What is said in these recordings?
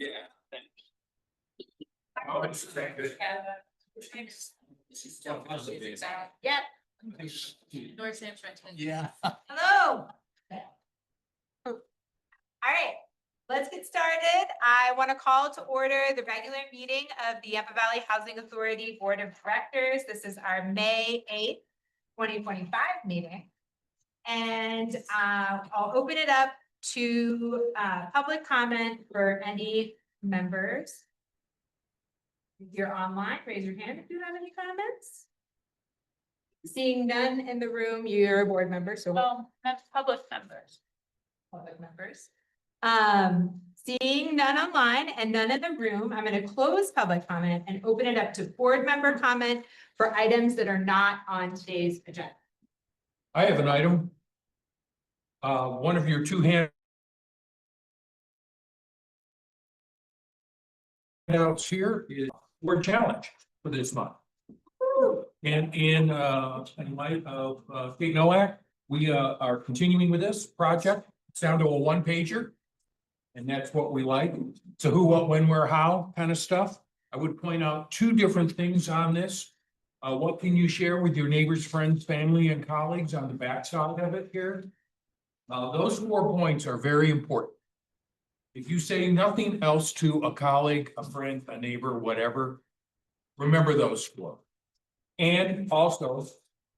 Yeah. Oh, it's the same. Yep. North San Francisco. Yeah. Hello. All right, let's get started. I want to call to order the regular meeting of the Yampa Valley Housing Authority Board of Directors. This is our May 8th, 2025 meeting. And I'll open it up to public comment for any members. If you're online, raise your hand if you have any comments. Seeing none in the room, you're a board member, so. Well, that's public members. Public members. Seeing none online and none in the room, I'm going to close public comment and open it up to board member comment for items that are not on today's agenda. I have an item. One of your two handouts here is word challenge for this month. And in light of Kate Nowak, we are continuing with this project. It's down to a one pager. And that's what we like. So who, what, when, where, how kind of stuff. I would point out two different things on this. What can you share with your neighbors, friends, family, and colleagues on the backside of it here? Those 4 points are very important. If you say nothing else to a colleague, a friend, a neighbor, whatever, remember those 4. And also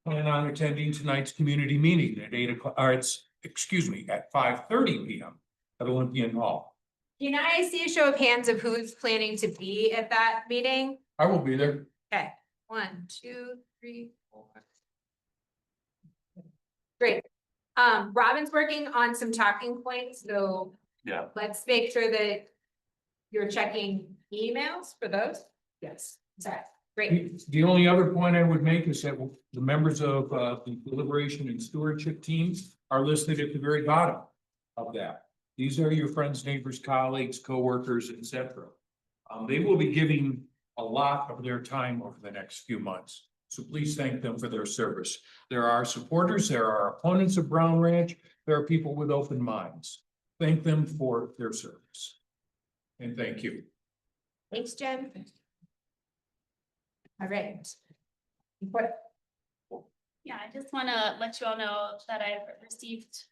plan on attending tonight's community meeting at 8 o'clock, or it's, excuse me, at 5:30 p.m. at Olympian Hall. Can I see a show of hands of who's planning to be at that meeting? I will be there. Okay, 1, 2, 3, 4. Great. Robin's working on some talking points, so Yeah. let's make sure that you're checking emails for those. Yes. Sorry. Great. The only other point I would make is that the members of the deliberation and stewardship teams are listed at the very bottom of that. These are your friends, neighbors, colleagues, coworkers, etc. They will be giving a lot of their time over the next few months. So please thank them for their service. There are supporters, there are opponents of Brown Ranch, there are people with open minds. Thank them for their service. And thank you. Thanks, Jen. All right. What? Yeah, I just want to let you all know that I've received,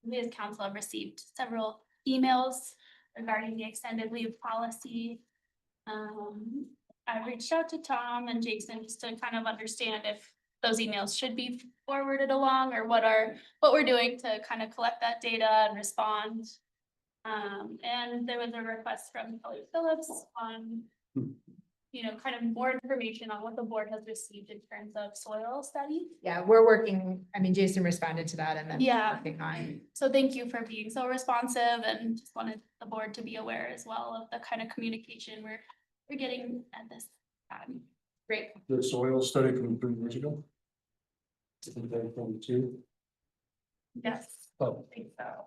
we as council have received several emails regarding the extended leave policy. I reached out to Tom and Jason just to kind of understand if those emails should be forwarded along or what we're doing to kind of collect that data and respond. And there was a request from Kelly Phillips on, kind of more information on what the board has received in terms of soil study. Yeah, we're working, I mean, Jason responded to that and then. Yeah. Working on. So thank you for being so responsive and just wanted the board to be aware as well of the kind of communication we're getting at this time. Great. The soil study from 3 years ago. 2022. Yes, Oh. I think so.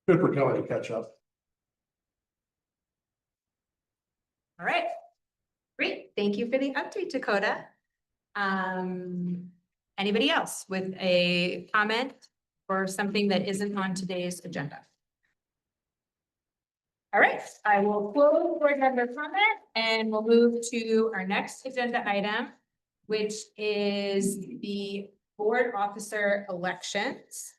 Good for Kelly to catch up. All right. Great. Thank you for the update, Dakota. Anybody else with a comment or something that isn't on today's agenda? All right, I will close board member comment and we'll move to our next agenda item, which is the board officer elections.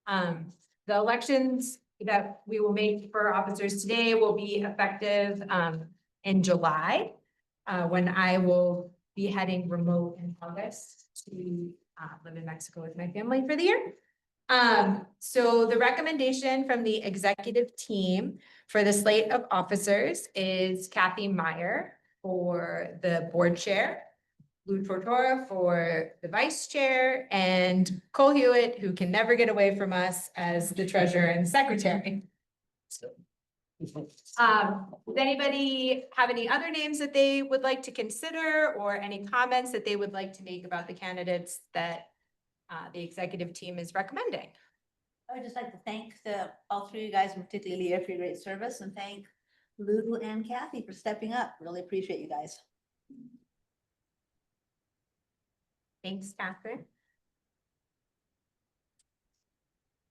The elections that we will make for officers today will be effective in July, when I will be heading remote in August to live in Mexico with my family for the year. So the recommendation from the executive team for the slate of officers is Kathy Meyer for the board chair, Lou Tortora for the vice chair, and Cole Hewitt, who can never get away from us, as the treasurer and secretary. Does anybody have any other names that they would like to consider or any comments that they would like to make about the candidates that the executive team is recommending? I would just like to thank all 3 of you guys, and particularly Leah, for your great service, and thank Lulu and Kathy for stepping up. Really appreciate you guys. Thanks, Catherine.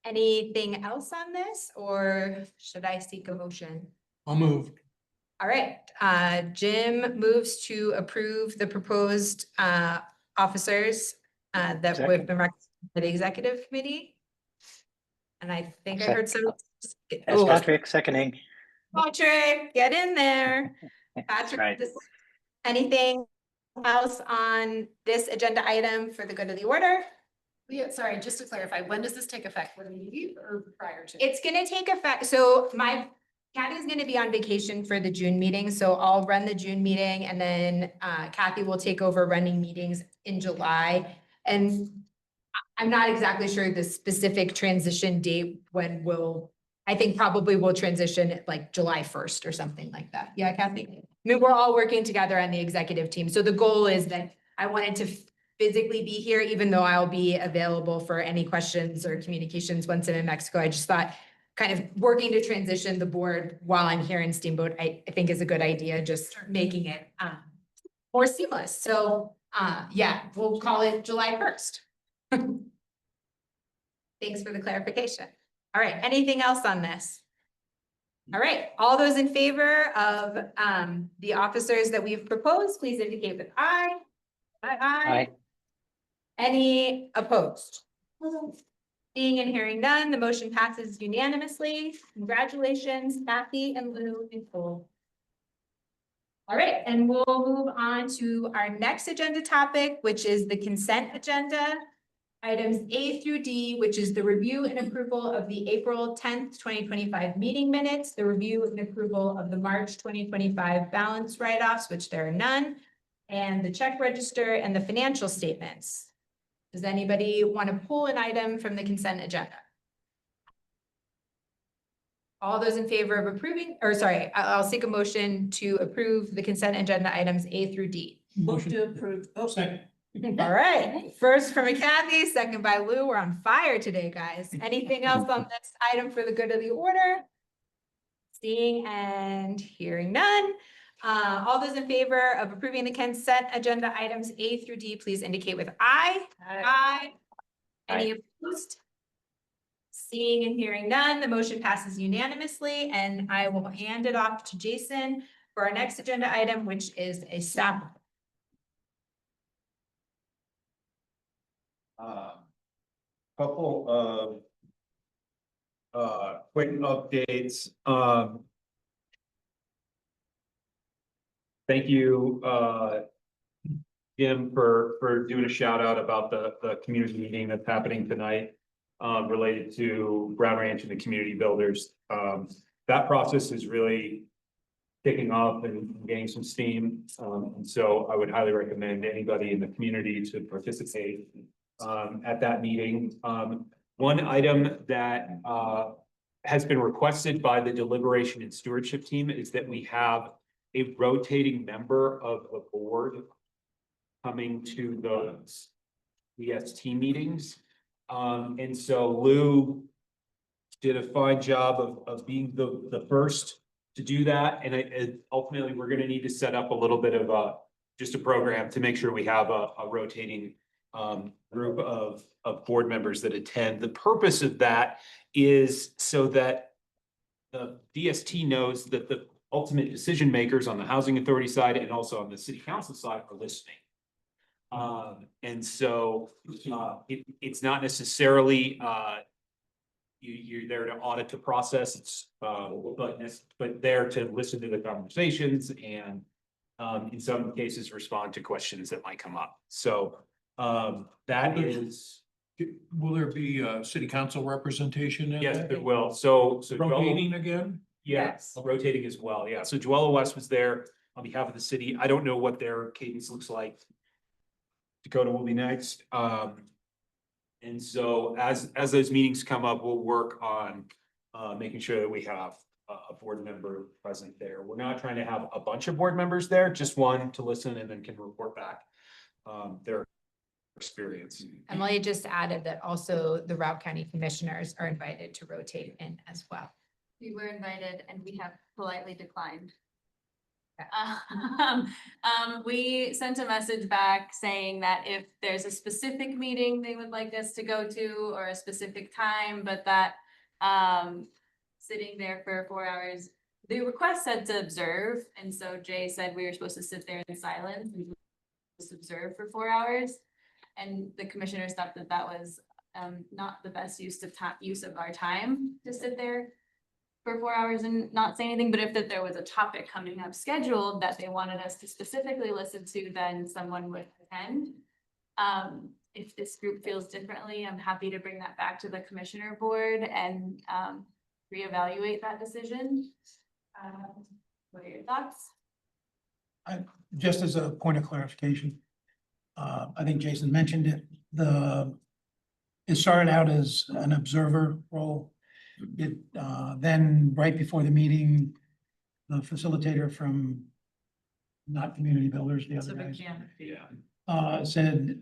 Anything else on this, or should I seek a motion? I'll move. All right, Jim moves to approve the proposed officers that we've been recommended to the executive committee. And I think I heard some. That's Oh, Patrick seconding. Patrick, get in there. That's Patrick, right. anything else on this agenda item for the good of the order? Yeah, sorry, just to clarify, when does this take effect? When we leave or prior to? It's gonna take effect, so Kathy's gonna be on vacation for the June meeting, so I'll run the June meeting and then Kathy will take over running meetings in July. And I'm not exactly sure the specific transition date when I think probably we'll transition at like July 1st or something like that. Yeah, Kathy? I mean, we're all working together on the executive team, so the goal is that I wanted to physically be here, even though I'll be available for any questions or communications once I'm in Mexico. I just thought kind of working to transition the board while I'm here in Steamboat, I think is a good idea, just making it more seamless. So yeah, we'll call it July 1st. Thanks for the clarification. All right, anything else on this? All right, all those in favor of the officers that we've proposed, please indicate with aye. Aye, aye. Aye. Any opposed? Seeing and hearing none, the motion passes unanimously. Congratulations, Kathy and Lou and Cole. All right, and we'll move on to our next agenda topic, which is the consent agenda. Items A through D, which is the review and approval of the April 10th, 2025 meeting minutes, the review and approval of the March 2025 balance write-offs, which there are none, and the check register and the financial statements. Does anybody want to pull an item from the consent agenda? All those in favor of approving, or sorry, I'll seek a motion to approve the consent agenda items A through D. Move to approve. Oh, Second. All right, first from Kathy, second by Lou. We're on fire today, guys. Anything else on this item for the good of the order? Seeing and hearing none. All those in favor of approving the consent agenda items A through D, please indicate with aye. Aye. Any opposed? Seeing and hearing none, the motion passes unanimously, and I will hand it off to Jason for our next agenda item, which is a staff. Couple of quick updates. Thank you, Jim, for doing a shout out about the community meeting that's happening tonight related to Brown Ranch and the community builders. That process is really kicking off and gaining some steam. And so I would highly recommend anybody in the community to participate at that meeting. One item that has been requested by the deliberation and stewardship team is that we have a rotating member of the board coming to those EST meetings. And so Lou did a fine job of being the first to do that. And ultimately, we're going to need to set up a little bit of just a program to make sure we have a rotating group of board members that attend. The purpose of that is so that the DST knows that the ultimate decision makers on the housing authority side and also on the city council side are listening. And so it's not necessarily you're there to audit the process. It's but there to listen to the conversations and in some cases respond to questions that might come up. So that is. Will there be city council representation? In Yes, that? there will. So Rotating again? Yes, rotating as well. Yeah. So Joella West was there on behalf of the city. I don't know what their cadence looks like. Dakota will be next. And so as those meetings come up, we'll work on making sure that we have a board member present there. We're not trying to have a bunch of board members there, just one to listen and then can report back their experience. Emily just added that also the Routt County commissioners are invited to rotate in as well. We were invited and we have politely declined. We sent a message back saying that if there's a specific meeting they would like us to go to or a specific time, but that sitting there for 4 hours, the request said to observe, and so Jay said we were supposed to sit there in silence and just observe for 4 hours. And the commissioners thought that that was not the best use of our time to sit there for 4 hours and not say anything, but if that there was a topic coming up scheduled that they wanted us to specifically listen to, then someone would attend. If this group feels differently, I'm happy to bring that back to the commissioner board and reevaluate that decision. What are your thoughts? Just as a point of clarification, I think Jason mentioned it, it started out as an observer role. It, then right before the meeting, the facilitator from not community builders, the other guys, said,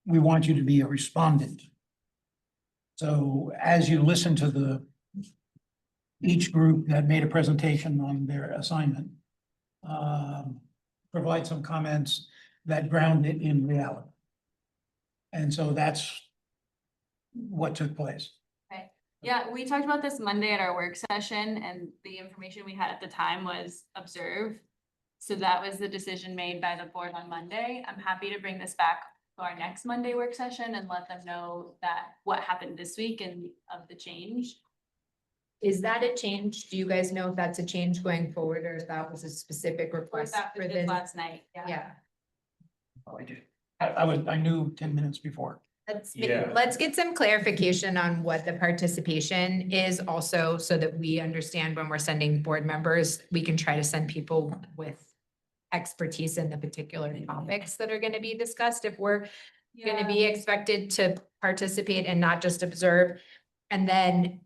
we want you to be a respondent. So as you listen to each group that made a presentation on their assignment, provide some comments that ground it in reality. And so that's what took place. Yeah, we talked about this Monday at our work session, and the information we had at the time was observe. So that was the decision made by the board on Monday. I'm happy to bring this back to our next Monday work session and let them know that what happened this week and of the change. Is that a change? Do you guys know if that's a change going forward or if that was a specific request That for was this? last night, Yeah. Oh, I did. I knew 10 minutes before. Yeah. Let's get some clarification on what the participation is also so that we understand when we're sending board members, we can try to send people with expertise in the particular topics that are going to be discussed. If we're going to be expected to participate and not just observe. And then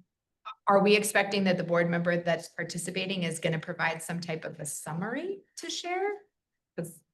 are we expecting that the board member that's participating is going to provide some type of a summary to share?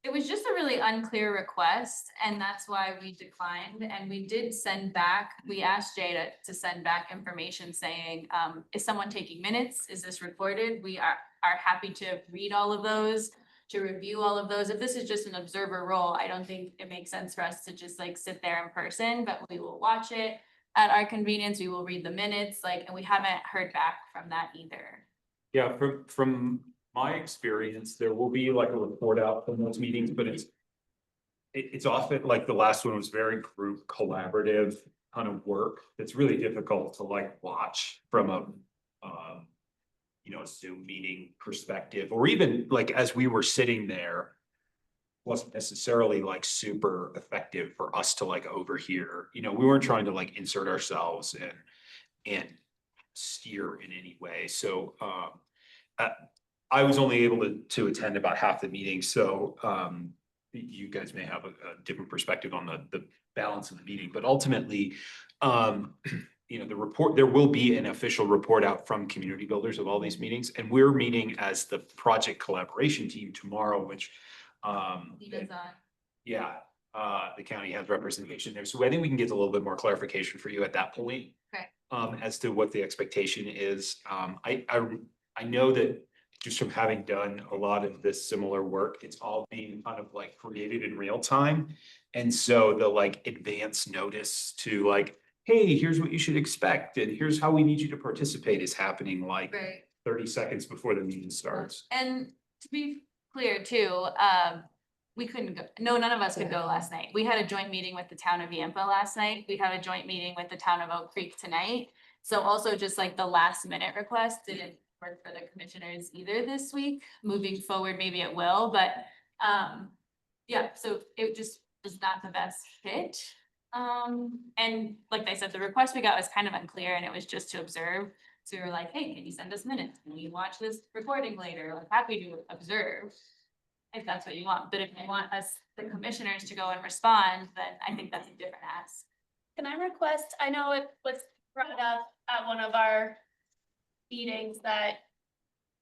It was just a really unclear request, and that's why we declined, and we did send back, we asked Jay to send back information saying, is someone taking minutes? Is this recorded? We are happy to read all of those, to review all of those. If this is just an observer role, I don't think it makes sense for us to just like sit there in person, but we will watch it at our convenience. We will read the minutes, and we haven't heard back from that either. Yeah, from my experience, there will be like a report out from those meetings, but it's often like the last one was very group collaborative kind of work. It's really difficult to like watch from a Zoom meeting perspective, or even like as we were sitting there, wasn't necessarily like super effective for us to like overhear. We weren't trying to like insert ourselves and steer in any way. So I was only able to attend about half the meeting, so you guys may have a different perspective on the balance of the meeting, but ultimately, the report, there will be an official report out from community builders of all these meetings, and we're meeting as the project collaboration team tomorrow, which yeah, the county has representation there, so I think we can get a little bit more clarification for you at that point. Okay. As to what the expectation is. I know that just from having done a lot of this similar work, it's all being kind of like created in real time. And so the like advance notice to like, hey, here's what you should expect, and here's how we need you to participate is happening like 30 seconds before the meeting starts. And to be clear too, we couldn't go, none of us could go last night. We had a joint meeting with the town of Yampa last night. We have a joint meeting with the town of Oak Creek tonight. So also just like the last minute request didn't work for the commissioners either this week. Moving forward, maybe it will, but yeah, so it just was not the best fit. And like I said, the request we got was kind of unclear and it was just to observe. So we were like, hey, can you send us minutes? Can we watch this recording later? We're happy to observe if that's what you want. But if you want us, the commissioners, to go and respond, then I think that's a different ask. Can I request, I know it was brought up at one of our meetings that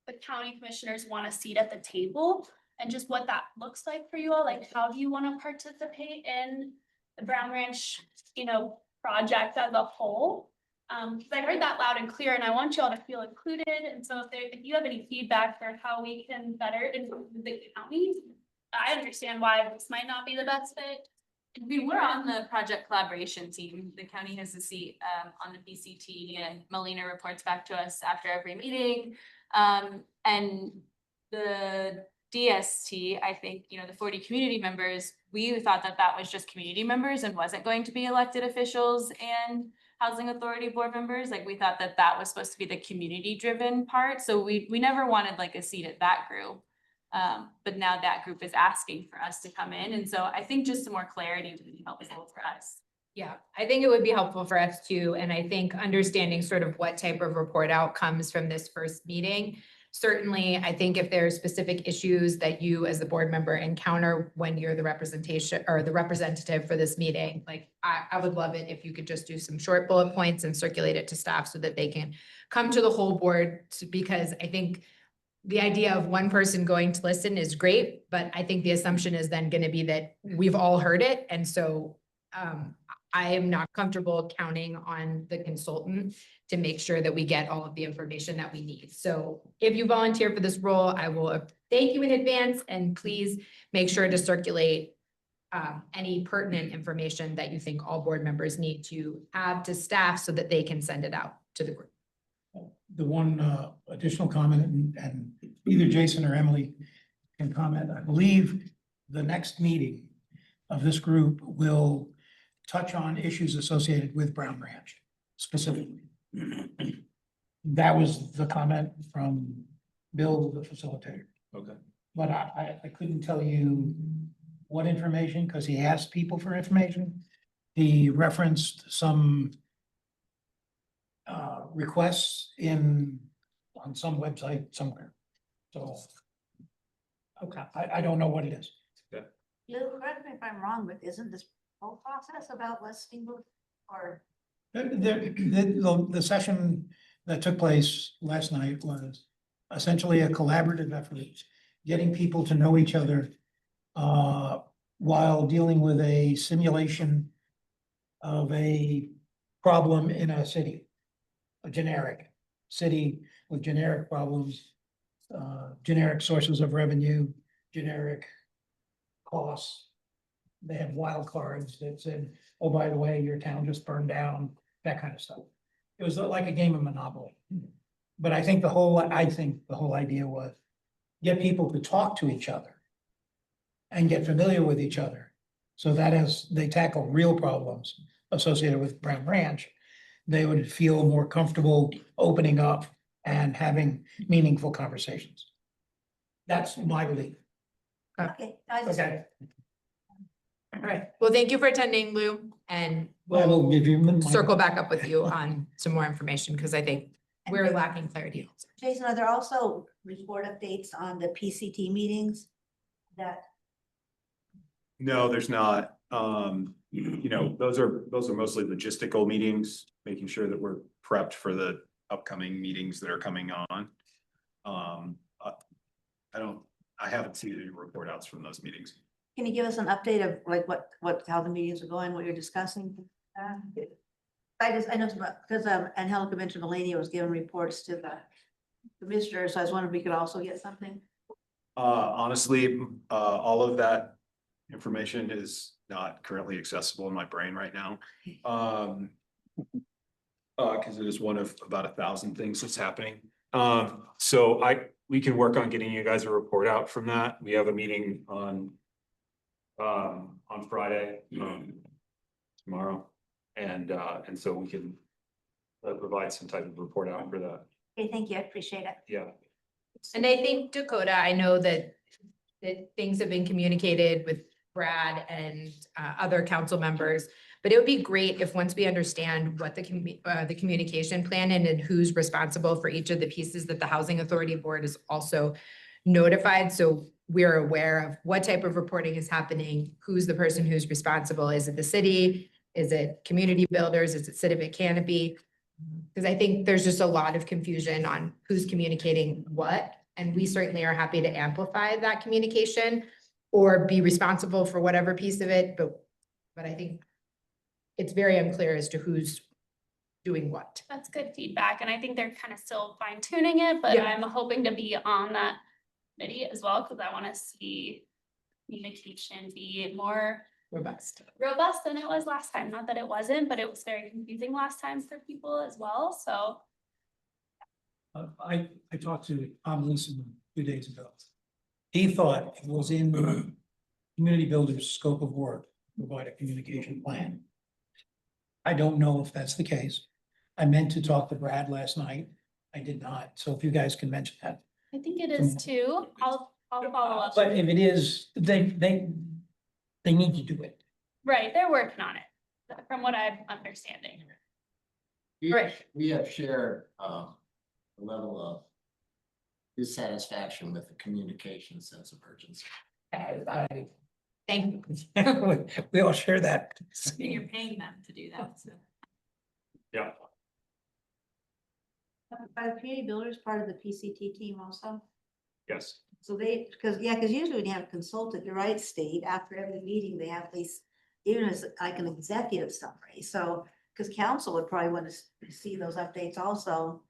the county commissioners want a seat at the table, and just what that looks like for you all, like how do you want to participate in the Brown Ranch, project as a whole? Because I heard that loud and clear and I want you all to feel included. And so if you have any feedback for how we can better include the county, I understand why this might not be the best fit. We were on the project collaboration team. The county has a seat on the PCT, and Melina reports back to us after every meeting. And the DST, I think, you know, the 40 community members, we thought that that was just community members and wasn't going to be elected officials and housing authority board members. Like, we thought that that was supposed to be the community driven part. So we never wanted like a seat at that group. But now that group is asking for us to come in. And so I think just some more clarity would be helpful for us. Yeah, I think it would be helpful for us too. And I think understanding sort of what type of report outcomes from this first meeting. Certainly, I think if there are specific issues that you as the board member encounter when you're the representation or the representative for this meeting, like I would love it if you could just do some short bullet points and circulate it to staff so that they can come to the whole board, because I think the idea of one person going to listen is great, but I think the assumption is then going to be that we've all heard it. And so I am not comfortable counting on the consultant to make sure that we get all of the information that we need. So if you volunteer for this role, I will thank you in advance, and please make sure to circulate any pertinent information that you think all board members need to add to staff so that they can send it out to the group. The one additional comment, and either Jason or Emily can comment, I believe the next meeting of this group will touch on issues associated with Brown Ranch specifically. That was the comment from Bill, the facilitator. Okay. But I couldn't tell you what information, because he asked people for information. He referenced some requests on some website somewhere. So, okay, I don't know what it is. Lou, correct me if I'm wrong, but isn't this whole process about listing or? The session that took place last night was essentially a collaborative effort, getting people to know each other while dealing with a simulation of a problem in a city, a generic city with generic problems, generic sources of revenue, generic costs. They had wild cards that said, oh, by the way, your town just burned down, that kind of stuff. It was like a game of Monopoly. But I think the whole idea was get people to talk to each other and get familiar with each other, so that as they tackle real problems associated with Brown Ranch, they would feel more comfortable opening up and having meaningful conversations. That's my belief. Okay, I just, Okay. All right. Well, thank you for attending, Lou, and I will we'll give you my. circle back up with you on some more information, because I think we're lacking clarity. Jason, are there also report updates on the PCT meetings that? No, there's not. You know, those are mostly logistical meetings, making sure that we're prepped for the upcoming meetings that are coming on. I haven't seen any report outs from those meetings. Can you give us an update of like how the meetings are going, what you're discussing? I know because Angelica mentioned Melania was giving reports to the commissioner, so I was wondering if we could also get something. Honestly, all of that information is not currently accessible in my brain right now. Because it is one of about 1,000 things that's happening. So we can work on getting you guys a report out from that. We have a meeting on Friday, tomorrow. And so we can provide some type of report out for that. Okay, thank you, I appreciate it. Yeah. And I think Dakota, I know that things have been communicated with Brad and other council members, but it would be great if once we understand what the communication plan and who's responsible for each of the pieces, that the Housing Authority Board is also notified. So we're aware of what type of reporting is happening, who's the person who's responsible. Is it the city? Is it community builders? Is it Civic Canopy? Because I think there's just a lot of confusion on who's communicating what. And we certainly are happy to amplify that communication or be responsible for whatever piece of it. But I think it's very unclear as to who's doing what. That's good feedback, and I think they're kind of still fine tuning it, but Yeah. I'm hoping to be on that committee as well, because I want to see communication be more Robust. robust than it was last time. Not that it wasn't, but it was very confusing last time for people as well, so. I talked to Tom Leeson 2 days ago. He thought it was in the community builder's scope of work, to provide a communication plan. I don't know if that's the case. I meant to talk to Brad last night. I did not. So if you guys can mention that. I think it is too. I'll follow up. But if it is, they need to do it. Right, they're working on it, from what I'm understanding. We have shared, a level of dissatisfaction with the communication sense of urgency. Thank you. We all share that. You're paying them to do that, so. Yeah. Are the community builders part of the PCT team also? Yes. So they, because usually when you have a consultant, you're right, Steve, after every meeting, they have at least, even as like an executive summary, so, because council would probably want to see those updates also.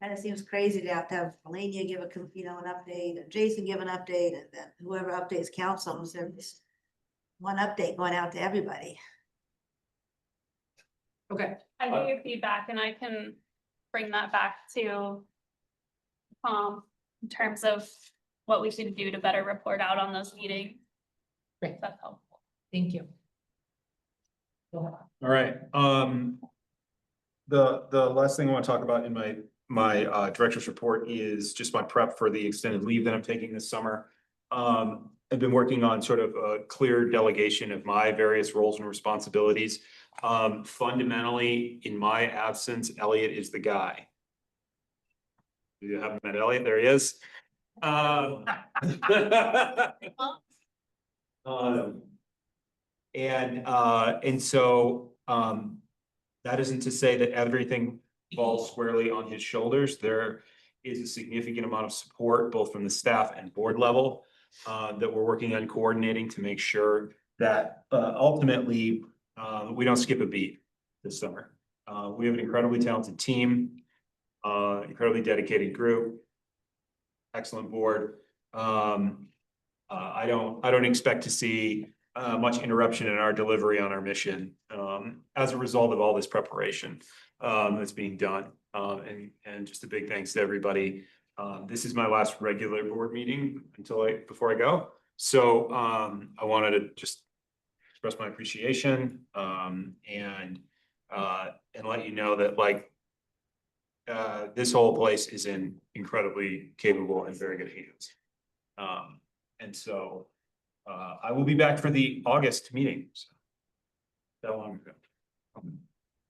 And it seems crazy to have Melania give an update, and Jason give an update, and then whoever updates council, is there just one update going out to everybody? Okay. I get your feedback and I can bring that back to in terms of what we should do to better report out on those meetings. Great. That's helpful. Thank you. All right, the last thing I want to talk about in my director's report is just my prep for the extended leave that I'm taking this summer. I've been working on sort of a clear delegation of my various roles and responsibilities. Fundamentally, in my absence, Elliot is the guy. You haven't met Elliot, there he is. And so, that isn't to say that everything falls squarely on his shoulders. There is a significant amount of support, both from the staff and board level, that we're working on coordinating to make sure that, ultimately, we don't skip a beat this summer. We have an incredibly talented team, incredibly dedicated group, excellent board. I don't expect to see much interruption in our delivery on our mission as a result of all this preparation that's being done. And just a big thanks to everybody. This is my last regular board meeting before I go. So I wanted to just express my appreciation and let you know that this whole place is in incredibly capable and very good hands. And so I will be back for the August meeting. So that long ago.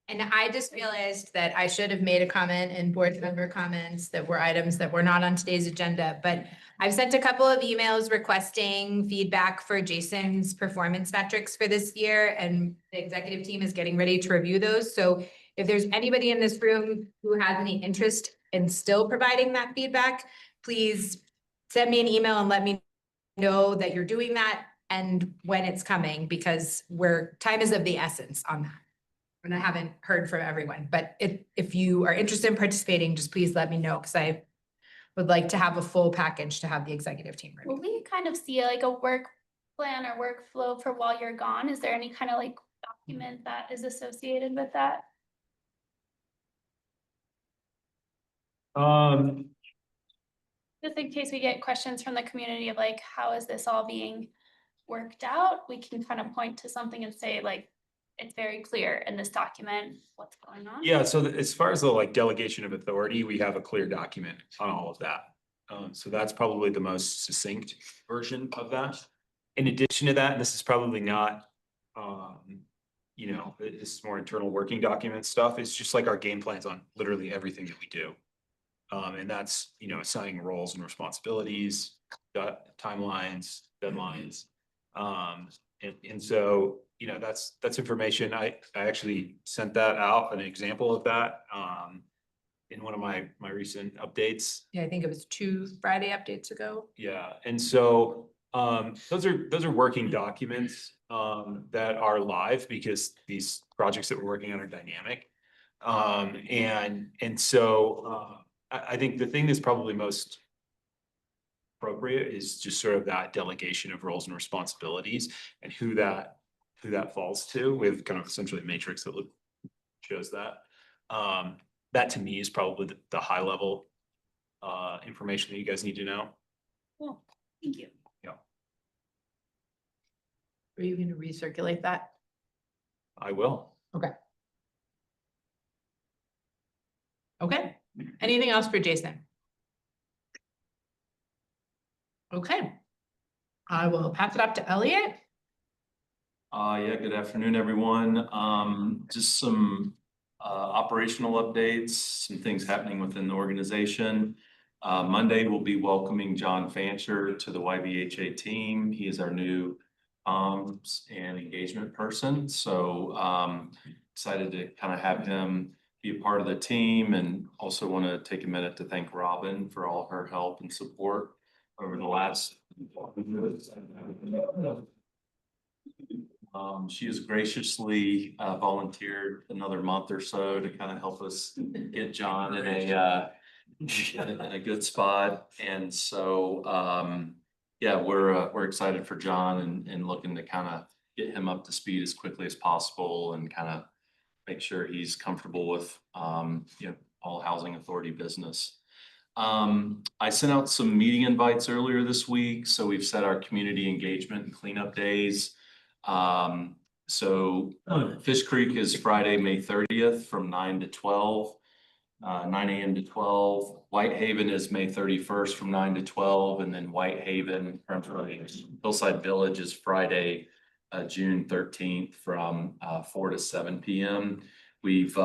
And I just realized that I should have made a comment in board member comments that were items that were not on today's agenda, but I've sent a couple of emails requesting feedback for Jason's performance metrics for this year, and the executive team is getting ready to review those. So if there's anybody in this room who has any interest in still providing that feedback, please send me an email and let me know that you're doing that and when it's coming, because time is of the essence on that. And I haven't heard from everyone, but if you are interested in participating, just please let me know, because I would like to have a full package to have the executive team Will review. we kind of see like a work plan or workflow for while you're gone? Is there any kind of like document that is associated with that? Just in case we get questions from the community of like, how is this all being worked out? We can kind of point to something and say like, it's very clear in this document what's going on. Yeah, so as far as the delegation of authority, we have a clear document on all of that. So that's probably the most succinct version of that. In addition to that, and this is probably not, this is more internal working document stuff. It's just like our game plans on literally everything that we do. And that's, assigning roles and responsibilities, timelines, deadlines. And so, that's information. I actually sent that out, an example of that, in one of my recent updates. Yeah, I think it was 2 Friday updates ago. Yeah, and so, those are working documents, that are live because these projects that we're working on are dynamic. And so, I think the thing that's probably most appropriate is just sort of that delegation of roles and responsibilities and who that falls to with kind of essentially a matrix that shows that. That to me is probably the high level information that you guys need to know. Cool, thank you. Are you going to recirculate that? I will. Okay, anything else for Jason? Okay. I will pass it up to Elliot. Yeah, good afternoon, everyone. Just some operational updates, some things happening within the organization. Monday, we'll be welcoming John Fancher to the YVHA team. He is our new comms and engagement person. So excited to kind of have him be a part of the team, and also want to take a minute to thank Robin for all her help and support over the last. She has graciously volunteered another month or so to kind of help us get John in a good spot. And so, yeah, we're excited for John and looking to kind of get him up to speed as quickly as possible and kind of make sure he's comfortable with, all housing authority business. I sent out some meeting invites earlier this week, so we've set our community engagement and cleanup days. So Fish Creek is Friday, May 30th from 9 to 12, 9 a.m. to 12. Whitehaven is May 31st from 9 to 12, and then Whitehaven, Hillside Village is Friday, June 13th from 4 to 7 p.m. We've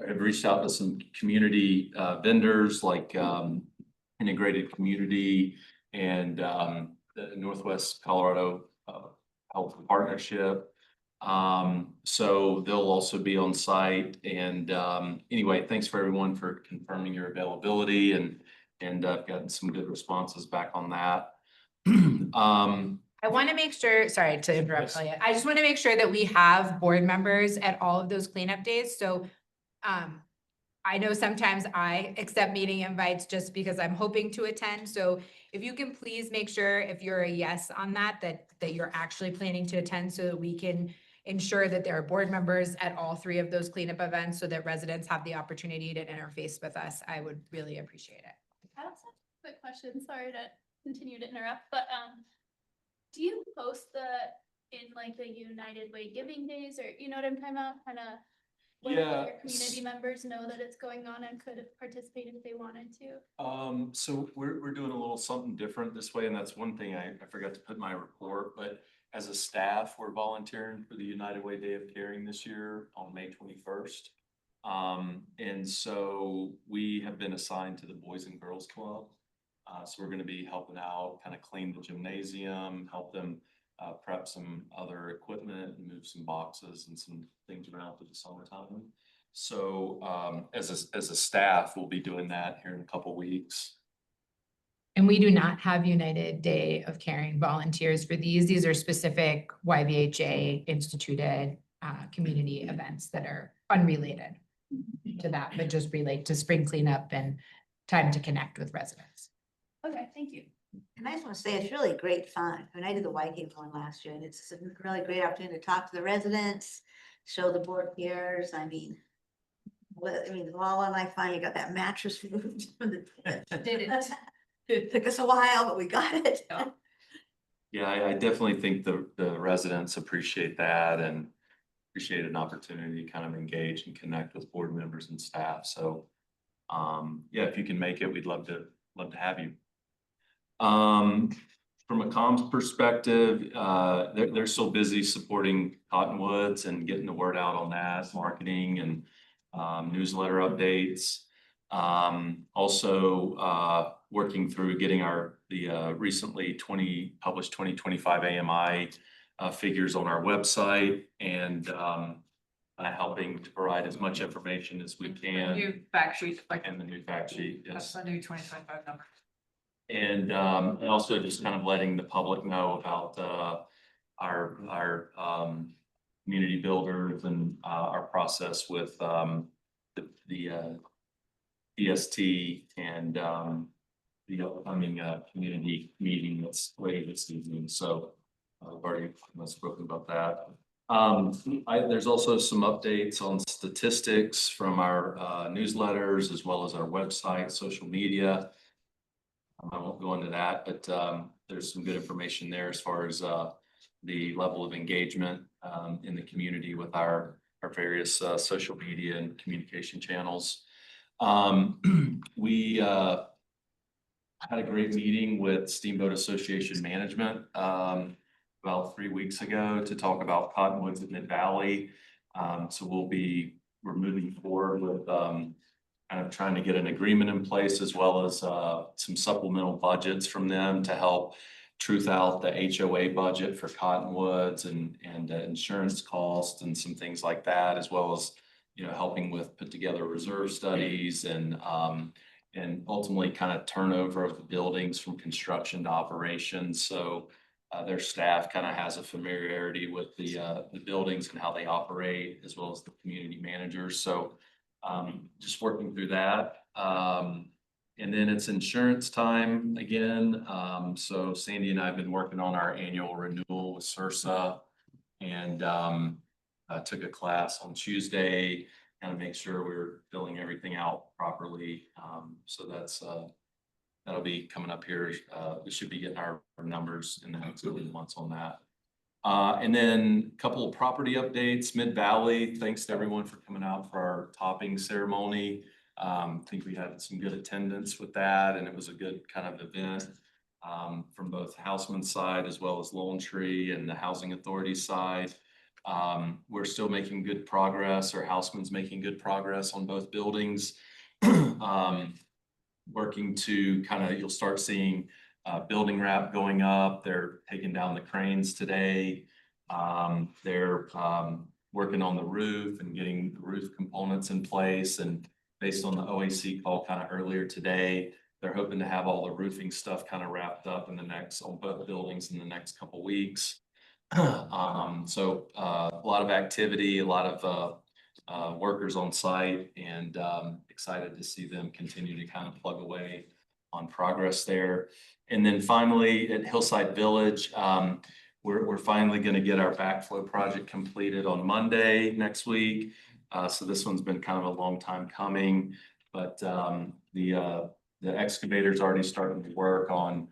have reached out to some community vendors like Integrated Community and the Northwest Colorado Health Partnership. So they'll also be on site. And anyway, thanks for everyone for confirming your availability, and I've gotten some good responses back on that. I want to make sure, sorry to interrupt, Elliot. I just want to make sure that we have board members at all of those cleanup days. So I know sometimes I accept meeting invites just because I'm hoping to attend. So if you can please make sure, if you're a yes on that you're actually planning to attend, so that we can ensure that there are board members at all three of those cleanup events, so that residents have the opportunity to interface with us. I would really appreciate it. I also have a quick question, sorry to continue to interrupt, but do you post in like the United Way Giving Days, or you know what I'm talking about? Kind of when your community members know that it's going on and could participate if they wanted to. So we're doing a little something different this way, and that's one thing I forgot to put in my report, but as a staff, we're volunteering for the United Way Day of Caring this year on May 21st. And so we have been assigned to the Boys and Girls Club. So we're going to be helping out, kind of clean the gymnasium, help them prep some other equipment and move some boxes and some things around for the summertime. So as a staff, we'll be doing that here in a couple weeks. And we do not have United Day of Caring volunteers for these. These are specific YVHA instituted community events that are unrelated to that, but just relate to spring cleanup and time to connect with residents. Okay, thank you. And I just want to say, it's really great fun. I mean, I did the Whitehaven one last year, and it's a really great opportunity to talk to the residents, show the board peers. I mean, Lala and I finally got that mattress moved from the. Did it? It took us a while, but we got it. Yeah, I definitely think the residents appreciate that and appreciate an opportunity to kind of engage and connect with board members and staff. So yeah, if you can make it, we'd love to have you. From a comms perspective, they're so busy supporting Cottonwoods and getting the word out on that, marketing and newsletter updates. Also working through getting the recently published 2025 AMI figures on our website, and helping to provide as much information as we can. New fact sheet. And the new fact sheet, yes. That's the new 2025 number. And also just kind of letting the public know about our community builders and our process with the EST and the upcoming community meeting that's later this evening. So I've already spoken about that. There's also some updates on statistics from our newsletters as well as our website, social media. I won't go into that, but there's some good information there as far as the level of engagement in the community with our various social media and communication channels. We had a great meeting with Steamboat Association Management about 3 weeks ago to talk about Cottonwoods at Mid Valley. So we're moving forward with kind of trying to get an agreement in place as well as some supplemental budgets from them to help truth out the HOA budget for Cottonwoods and insurance costs and some things like that, as well as, you know, helping with put together reserve studies and ultimately kind of turnover of the buildings from construction to operations. So their staff kind of has a familiarity with the buildings and how they operate, as well as the community managers. So just working through that. And then it's insurance time again. So Sandy and I have been working on our annual renewal with CIRSA, and I took a class on Tuesday, kind of make sure we're filling everything out properly. So that'll be coming up here. We should be getting our numbers in the next couple of months on that. And then a couple of property updates. Mid Valley, thanks to everyone for coming out for our topping ceremony. I think we had some good attendance with that, and it was a good kind of event from both Houseman's side as well as Lone Tree and the Housing Authority side. We're still making good progress, or Houseman's making good progress on both buildings. Working to kind of, you'll start seeing building wrap going up. They're taking down the cranes today. They're working on the roof and getting the roof components in place. And based on the OAC call kind of earlier today, they're hoping to have all the roofing stuff kind of wrapped up on both buildings in the next couple of weeks. So a lot of activity, a lot of workers on site, and excited to see them continue to kind of plug away on progress there. And then finally at Hillside Village, we're finally going to get our backflow project completed on Monday next week. So this one's been kind of a long time coming, but the excavator's already starting to work on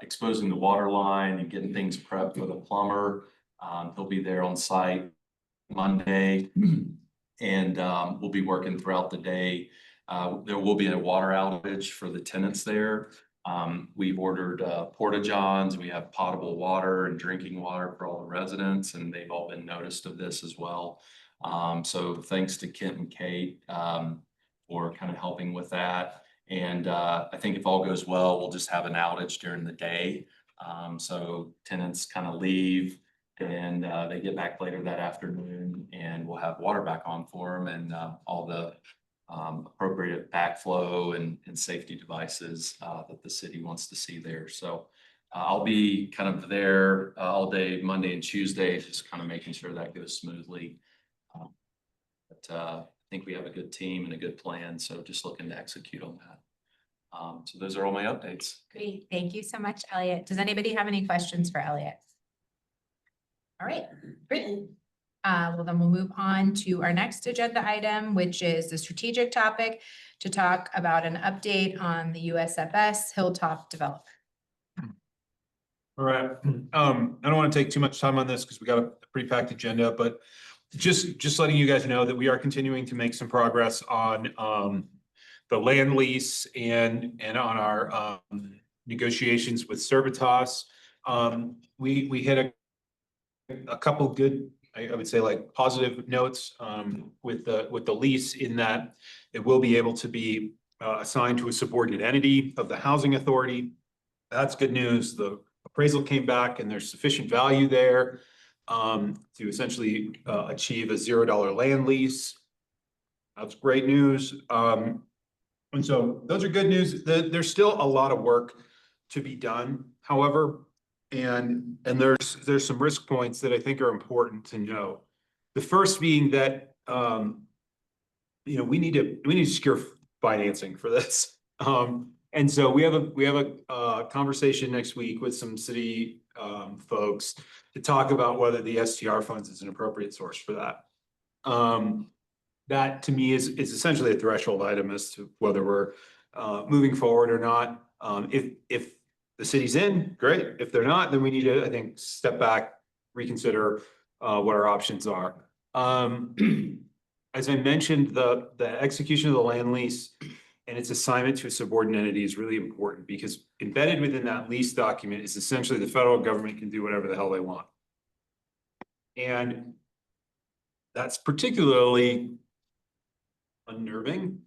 exposing the water line and getting things prepped for the plumber. He'll be there on site Monday, and we'll be working throughout the day. There will be a water outage for the tenants there. We've ordered porta-johns. We have potable water and drinking water for all the residents, and they've all been noticed of this as well. So thanks to Kent and Kate for kind of helping with that. And I think if all goes well, we'll just have an outage during the day. So tenants kind of leave and they get back later that afternoon, and we'll have water back on for them and all the appropriate backflow and safety devices that the city wants to see there. So I'll be kind of there all day, Monday and Tuesday, just kind of making sure that goes smoothly. But I think we have a good team and a good plan, so just looking to execute on that. So those are all my updates. Great. Thank you so much, Elliot. Does anybody have any questions for Elliot? All right, great. Well, then we'll move on to our next agenda item, which is the strategic topic, to talk about an update on the USFS Hilltop development. All right. I don't want to take too much time on this because we got a pretty packed agenda, but just letting you guys know that we are continuing to make some progress on the land lease and on our negotiations with Servitas. We hit a couple good, I would say, like positive notes with the lease, in that it will be able to be assigned to a subordinate entity of the housing authority. That's good news. The appraisal came back and there's sufficient value there to essentially achieve a $0 land lease. That's great news. And so those are good news. There's still a lot of work to be done. However, there's some risk points that I think are important to know. The first being that, we need to secure financing for this. And so we have a conversation next week with some city, folks to talk about whether the STR funds is an appropriate source for that. That to me is essentially a threshold item as to whether we're, moving forward or not. If the city's in, great. If they're not, then we need to, I think, step back, reconsider, what our options are. As I mentioned, the execution of the land lease and its assignment to a subordinate entity is really important because embedded within that lease document is essentially the federal government can do whatever the hell they want. And that's particularly unnerving,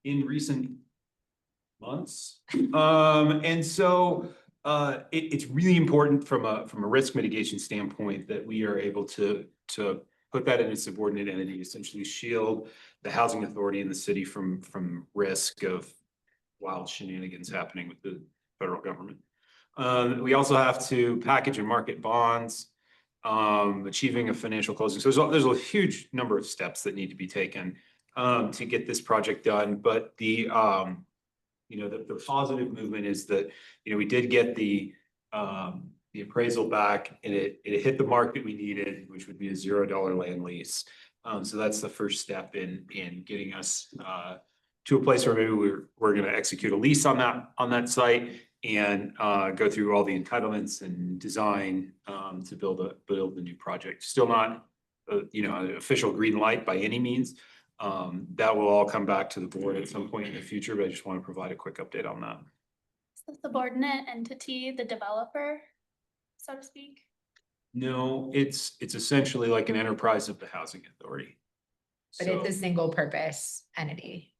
in recent months. And so, it's really important from a risk mitigation standpoint that we are able to put that in a subordinate entity, essentially shield the housing authority in the city from risk of wild shenanigans happening with the federal government. We also have to package and market bonds, achieving a financial closing. So there's a huge number of steps that need to be taken to get this project done. But the positive movement is that, we did get the appraisal back and it hit the mark that we needed, which would be a $0 land lease. So that's the first step in getting us to a place where maybe we're going to execute a lease on that site and go through all the entitlements and design to build the new project. Still not, an official green light by any means. That will all come back to the board at some point in the future, but I just want to provide a quick update on that. Is the subordinate entity the developer, so to speak? No, it's essentially like an enterprise of the housing authority. But So, it's a single purpose entity.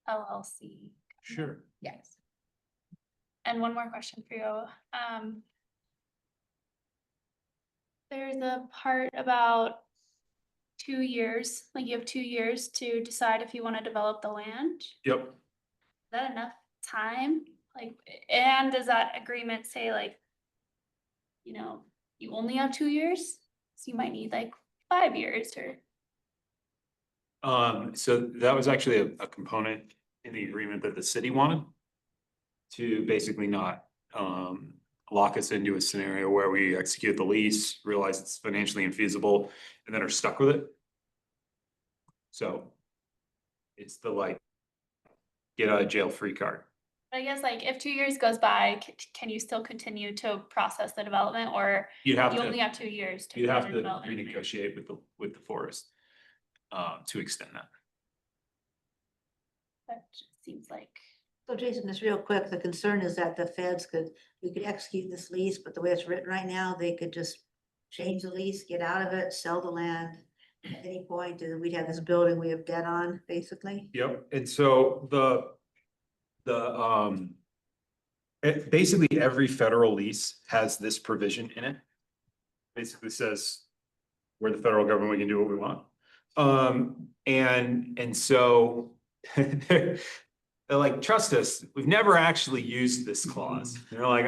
LLC. sure. Yes. And one more question for you. There's a part about 2 years, like you have 2 years to decide if you want to develop the land. Yep. Is that enough time? Like, and does that agreement say like, you only have 2 years? So you might need like 5 years or. So that was actually a component in the agreement that the city wanted to basically not lock us into a scenario where we execute the lease, realize it's financially infeasible, and then are stuck with it. So it's the get out of jail free card. I guess like if 2 years goes by, can you still continue to process the development or You'd have you to. only have 2 years to? You'd have finish to development? renegotiate with the forest to extend that. That just seems like. So Jason, just real quick, the concern is that we could execute this lease, but the way it's written right now, they could just change the lease, get out of it, sell the land at any point, and we'd have this building we have debt on, basically. Yep, and so basically every federal lease has this provision in it. Basically says we're the federal government, we can do what we want. And so they're like, trust us, we've never actually used this clause. They're like,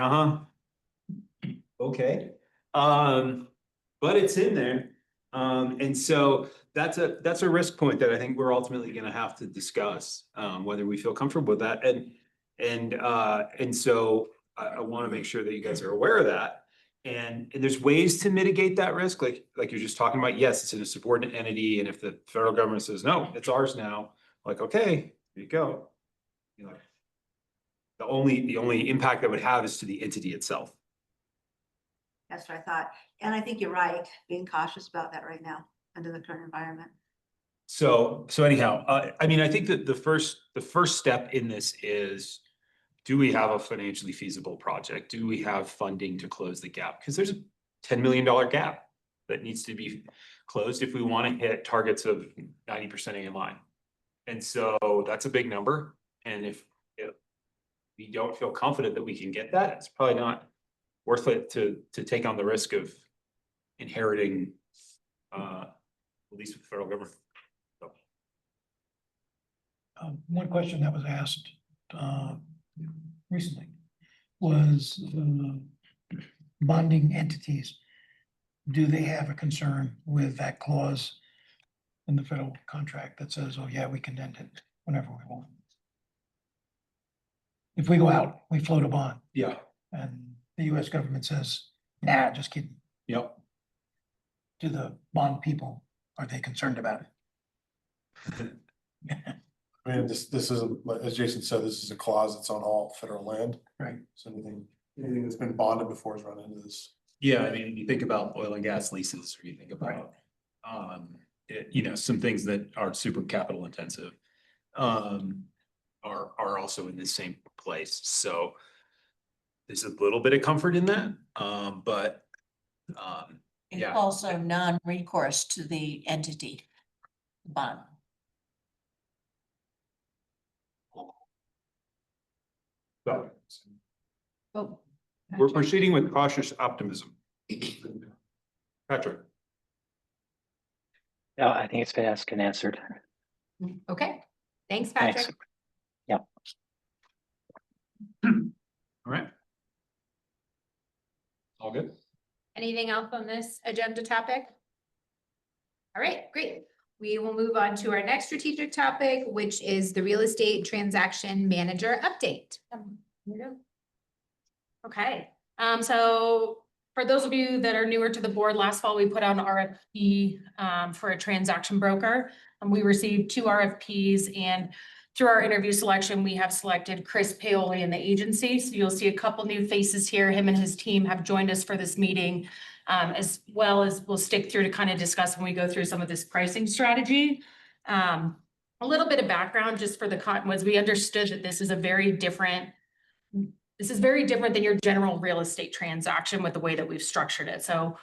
okay. But it's in there. And so that's a risk point that I think we're ultimately gonna have to discuss, whether we feel comfortable with that. And so I want to make sure that you guys are aware of that. And there's ways to mitigate that risk, like you're just talking about. Yes, it's in a subordinate entity, and if the federal government says no, it's ours now. Like, okay, here you go. The only impact that would have is to the entity itself. That's what I thought. And I think you're right, being cautious about that right now under the current environment. So anyhow, I mean, I think that the first step in this is, do we have a financially feasible project? Do we have funding to close the gap? Because there's a $10 million gap that needs to be closed if we want to hit targets of 90% AMI. And so that's a big number. And if we don't feel confident that we can get that, it's probably not worth it to take on the risk of inheriting at least with the federal government. So. One question that was asked recently was bonding entities. Do they have a concern with that clause in the federal contract that says, oh yeah, we can end it whenever we want? If we go out, we float a bond Yeah, and the US government says, nah, just kidding. yep. Do the bond people, are they concerned about it? I mean, this isn't, as Jason said, this is a clause that's on all federal land. Right. So anything that's been bonded before has run into this. Yeah, I mean, you think about oil and gas leases, or you think Right. about, you know, some things that are super capital intensive. Are also in the same place, so. There's a little bit of comfort in that, but, It's yeah. also non-recourse to the entity bond. So Oh, We're proceeding with cautious optimism. Patrick. Yeah, I think it's been asked and answered. Okay, thanks, Thanks. Patrick. All right. All good? Anything else on this agenda topic? All right, great. We will move on to our next strategic topic, which is the real estate transaction manager update. Here we go. Okay, so for those of you that are newer to the board, last fall we put out an RFP for a transaction broker. And we received 2 RFPs, and through our interview selection, we have selected Chris Paoli and the agency. So you'll see a couple new faces here. Him and his team have joined us for this meeting, as well as we'll stick through to kind of discuss when we go through some of this pricing strategy. A little bit of background just for the was we understood that this is very different than your general real estate transaction with the way that we've structured it. So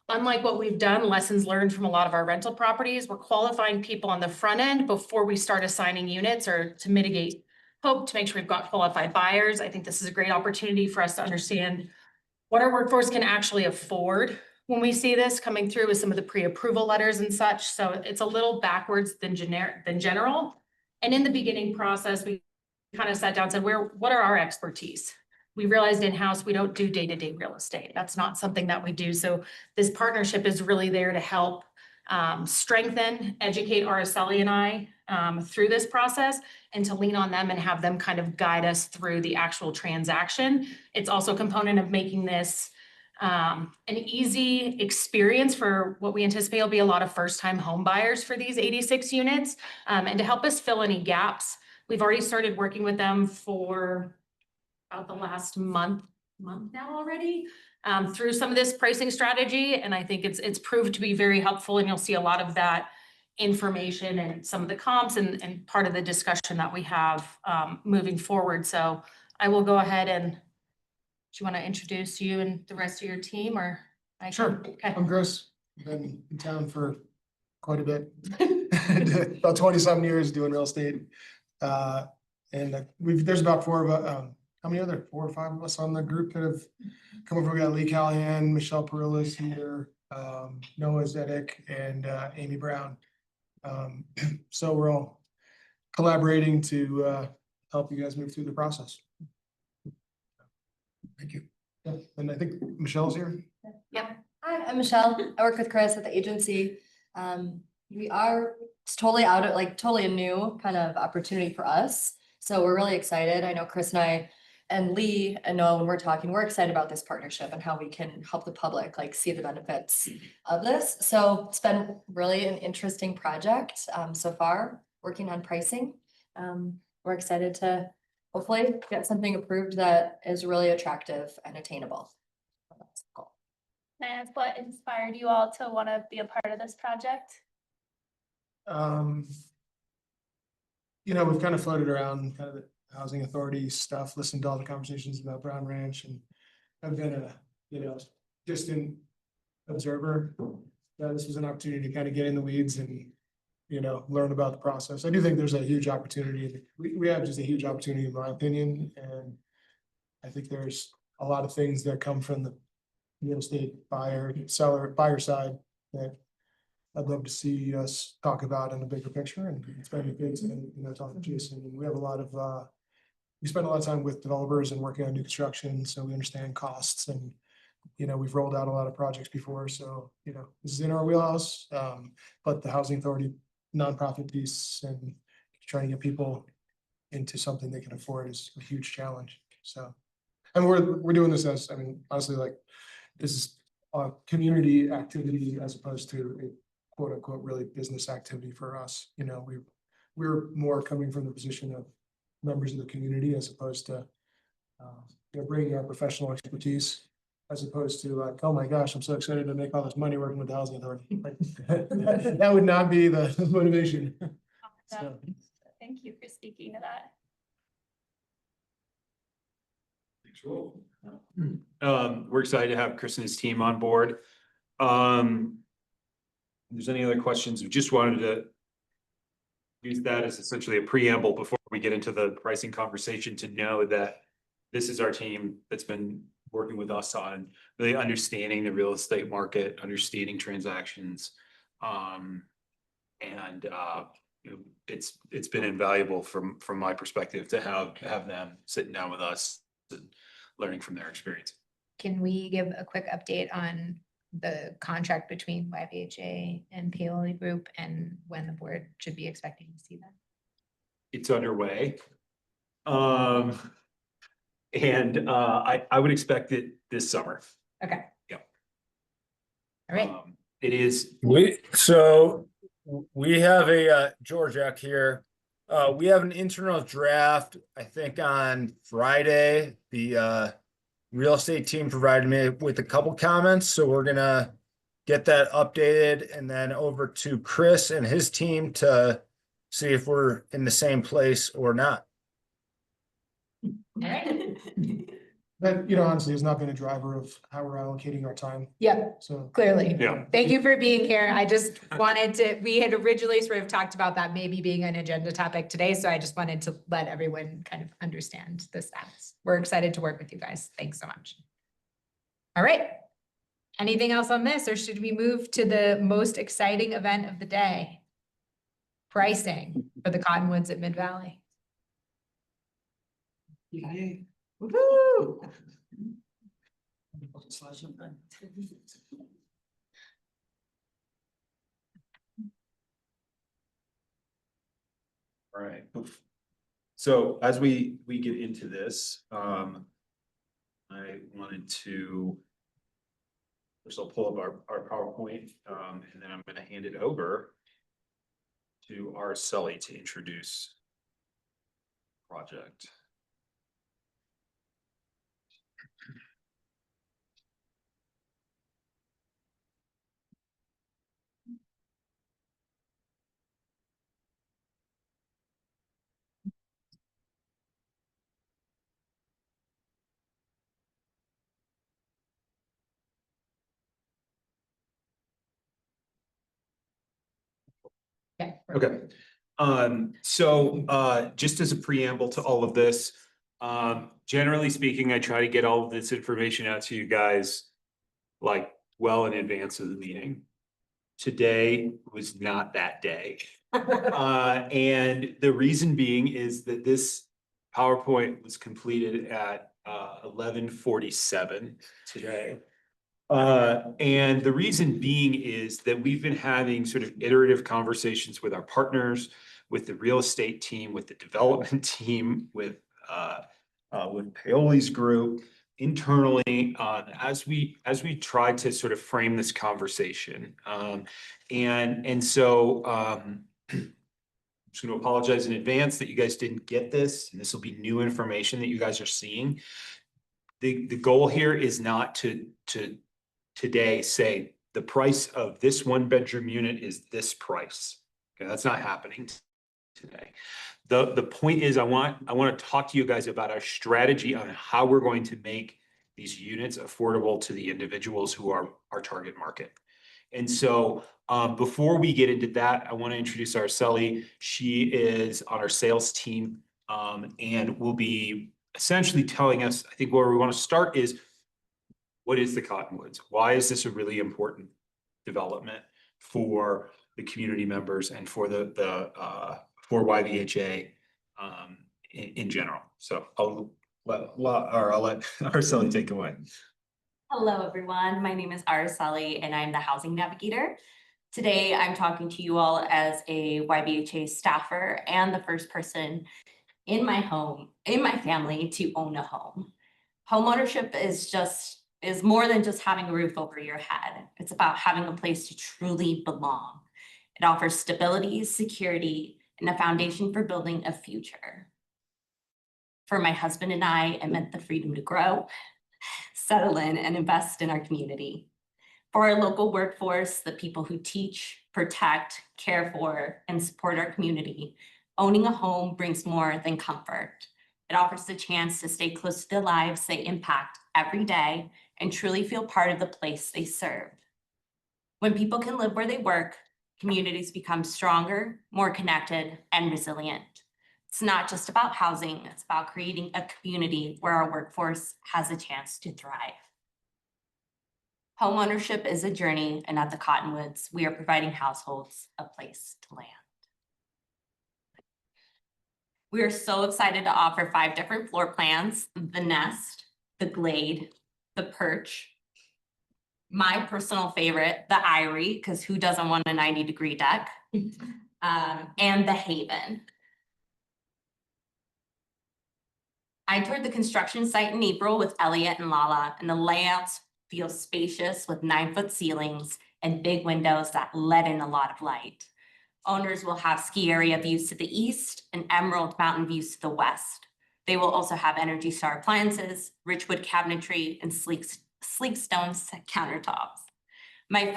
unlike what we've done, lessons learned from a lot of our rental properties, we're qualifying people on the front end before we start assigning units, or to mitigate hope, to make sure we've got qualified buyers. I think this is a great opportunity for us to understand what our workforce can actually afford when we see this coming through with some of the pre-approval letters and such. So it's a little backwards than general. And in the beginning process, we kind of sat down and said, what are our expertise? We realized in-house, we don't do day-to-day real estate. That's not something that we do. So this partnership is really there to help strengthen, educate Araceli and I through this process, and to lean on them and have them kind of guide us through the actual transaction. It's also a component of making this an easy experience for what we anticipate will be a lot of first-time home buyers for these 86 units, and to help us fill any gaps. We've already started working with them for about the last month now already, through some of this pricing strategy. And I think it's proved to be very helpful, and you'll see a lot of that information and some of the comps and part of the discussion that we have moving forward. So I will go ahead and, do you want to introduce you and the rest of your team, or? Sure. Okay. I'm Chris. Been in town for quite a bit. About 20-some years doing real estate. There's about 4 of us, how many other 4 or 5 of us on the group that have come over? We got Lee Callahan, Michelle Perillas here, Noah Zedek, and Amy Brown. So we're all collaborating to help you guys move through the process. Thank you. Yeah, and I think Michelle's here. Yep. Hi, I'm Michelle. I work with Chris at the agency. It's totally totally a new kind of opportunity for us. So we're really excited. I know Chris and I and Lee and Noah, when we're talking, we're excited about this partnership and how we can help the public see the benefits of this. So it's been really an interesting project so far, working on pricing. We're excited to hopefully get something approved that is really attractive and attainable. That's the goal. Can I ask what inspired you all to want to be a part of this project? We've kind of floated around kind of the housing authority stuff, listened to all the conversations about Brown Ranch, and I've been a, distant observer. This was an opportunity to kind of get in the weeds and, learn about the process. I do think there's a huge opportunity. We have just a huge opportunity, in my opinion, and I think there's a lot of things that come from the real estate buyer side that I'd love to see us talk about in the bigger picture, and it's been good, talking to Jason. And we have a lot of we spend a lot of time with developers and working on new construction, so we understand costs and, you know, we've rolled out a lot of projects before, so, you know, this is in our wheelhouse. But the housing authority nonprofit piece and trying to get people into something they can afford is a huge challenge, so. And we're doing this as, I mean, honestly, like, this is a community activity as opposed to a quote unquote really business activity for us. You know, we're more coming from the position of members of the community as opposed to you know, bringing our professional expertise as opposed to like, oh my gosh, I'm so excited to make all this money working with the housing authority. Like, that would not be the motivation. So. Thank you for speaking to that. We're excited to have Chris and his team on board. If there's any other questions, we just wanted to use that as essentially a preamble before we get into the pricing conversation to know that this is our team that's been working with us on really understanding the real estate market, understanding transactions. You know, it's been invaluable from my perspective to have them sitting down with us and learning from their experience. Can we give a quick update on the contract between YVHA and Paoli Group and when the board should be expecting to see that? It's underway. I would expect it this summer. Okay. Yep. All right. It is. We have a Georgiak here. We have an internal draft, I think on Friday. The real estate team provided me with a couple comments, so we're gonna get that updated and then over to Chris and his team to see if we're in the same place or not. All right. That, you know, honestly, has not been a driver of how we're allocating our time, Yeah, so. clearly. Yeah. Thank you for being here. I just wanted to, we had originally sort of talked about that maybe being an agenda topic today, so I just wanted to let everyone kind of understand the stats. We're excited to work with you guys. Thanks so much. All right. Anything else on this, or should we move to the most exciting event of the day? Pricing for the Cottonwoods at Mid Valley. Yay. Woo! All right. So as we get into this, I wanted to first I'll pull up our PowerPoint, and then I'm going to hand it over to our Sully to introduce the project. Okay. Just as a preamble to all of this, generally speaking, I try to get all of this information out to you guys like well in advance of the meeting. Today was not that day. And the reason being is that this PowerPoint was completed at 11:47 today. And the reason being is that we've been having sort of iterative conversations with our partners, with the real estate team, with the development team, with Paoli's group internally, as we try to sort of frame this conversation. I'm just going to apologize in advance that you guys didn't get this, and this will be new information that you guys are seeing. The goal here is not to today say the price of this 1-bedroom unit is this price. Okay, that's not happening today. The point is I want to talk to you guys about our strategy on how we're going to make these units affordable to the individuals who are our target market. And so before we get into that, I want to introduce Araceli. She is on our sales team and will be essentially telling us, I think where we want to start is, what is the Cottonwoods? Why is this a really important development for the community members and for for YVHA in general. So I'll let Araceli take away. Hello, everyone. My name is Araceli and I'm the housing navigator. Today, I'm talking to you all as a YVHA staffer and the first person in my family to own a home. Homeownership is more than just having a roof over your head. It's about having a place to truly belong. It offers stability, security, and a foundation for building a future. For my husband and I, it meant the freedom to grow, settle in, and invest in our community. For our local workforce, the people who teach, protect, care for, and support our community, owning a home brings more than comfort. It offers the chance to stay close to the lives they impact every day and truly feel part of the place they serve. When people can live where they work, communities become stronger, more connected, and resilient. It's not just about housing, it's about creating a community where our workforce has a chance to thrive. Homeownership is a journey, and at the Cottonwoods, we are providing households a place to land. We are so excited to offer 5 different floor plans: the Nest, the Glade, the Perch, my personal favorite, the Eyrie, because who doesn't want a 90-degree deck, and the Haven. I toured the construction site in April with Elliot and Lala, and the layouts feel spacious with 9-foot ceilings and big windows that let in a lot of light. Owners will have ski area views to the east and Emerald Mountain views to the west. They will also have Energy Star appliances, Richwood cabinetry, and sleek stone countertops. My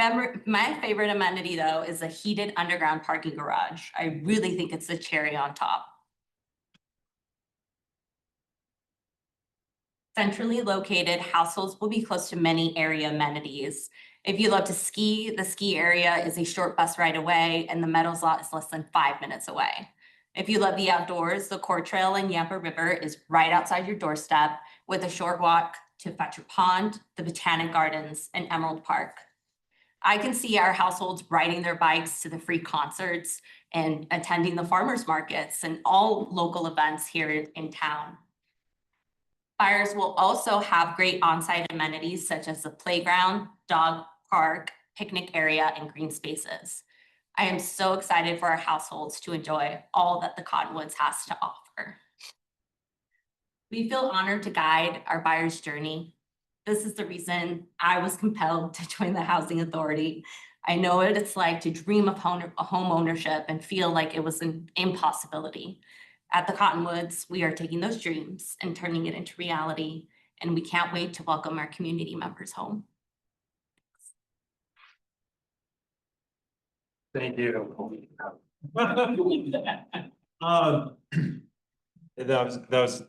favorite amenity, though, is a heated underground parking garage. I really think it's the cherry on top. Centrally located, households will be close to many area amenities. If you love to ski, the ski area is a short bus ride away, and the Meadows lot is less than 5 minutes away. If you love the outdoors, the Core Trail and Yampa River is right outside your doorstep, with a short walk to Fetcher Pond, the Botanic Gardens, and Emerald Park. I can see our households riding their bikes to the free concerts and attending the farmers markets and all local events here in town. Buyers will also have great on-site amenities such as the playground, dog park, picnic area, and green spaces. I am so excited for our households to enjoy all that the Cottonwoods has to offer. We feel honored to guide our buyers' journey. This is the reason I was compelled to join the Housing Authority. I know what it's like to dream of home ownership and feel like it was an impossibility. At the Cottonwoods, we are taking those dreams and turning it into reality, and we can't wait to welcome our community members home. Thank you. That was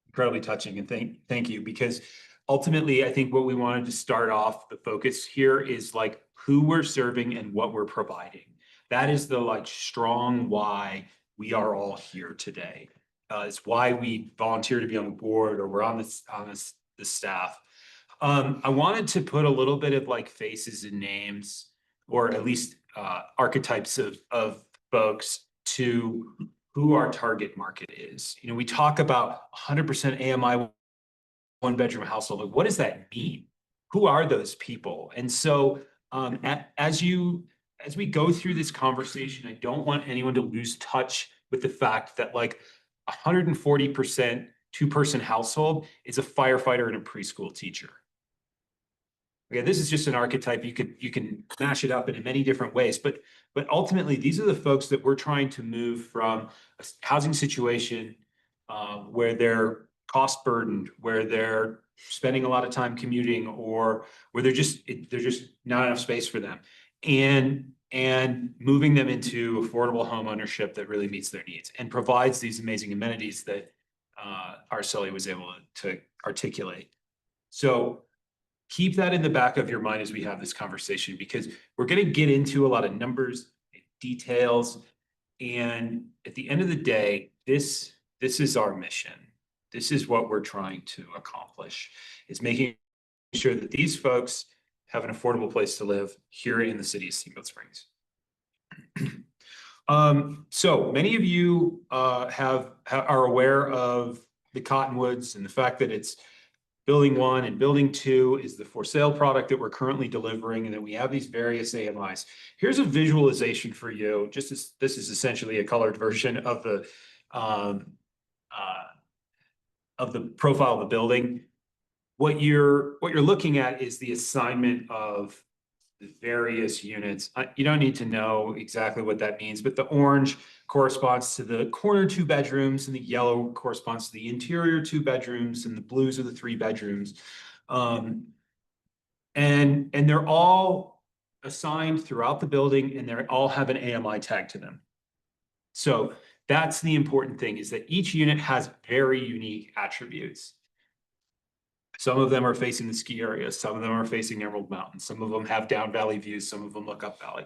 incredibly touching, and thank you, because ultimately, I think what we wanted to start off the focus here is like who we're serving and what we're providing. That is the like strong why we are all here today. It's why we volunteer to be on the board, or we're on the staff. I wanted to put a little bit of like faces and names, or at least archetypes of folks to who our target market is. You know, we talk about 100% AMI 1-bedroom household. Like, what does that mean? Who are those people? And so as we go through this conversation, I don't want anyone to lose touch with the fact that like 140% 2-person household is a firefighter and a preschool teacher. Okay, this is just an archetype. You can mash it up in many different ways, but ultimately these are the folks that we're trying to move from a housing situation where they're cost burdened, where they're spending a lot of time commuting, or where there's just not enough space for them, and moving them into affordable home ownership that really meets their needs and provides these amazing amenities that Araceli was able to articulate. So keep that in the back of your mind as we have this conversation, because we're going to get into a lot of numbers, details, and at the end of the day, this is our mission. This is what we're trying to accomplish, is making sure that these folks have an affordable place to live here in the city of Steamboat Springs. So many of you are aware of the Cottonwoods and the fact that it's building 1 and building 2 is the for sale product that we're currently delivering, and that we have these various AMIs. Here's a visualization for you. Just as this is essentially a colored version of the profile of the building. What you're looking at is the assignment of the various units. You don't need to know exactly what that means, but the orange corresponds to the corner 2 bedrooms, and the yellow corresponds to the interior 2 bedrooms, and the blues are the 3 bedrooms. And they're all assigned throughout the building, and they all have an AMI tag to them. So that's the important thing, is that each unit has very unique attributes. Some of them are facing the ski area, some of them are facing Emerald Mountain, some of them have down valley views, some of them look up valley.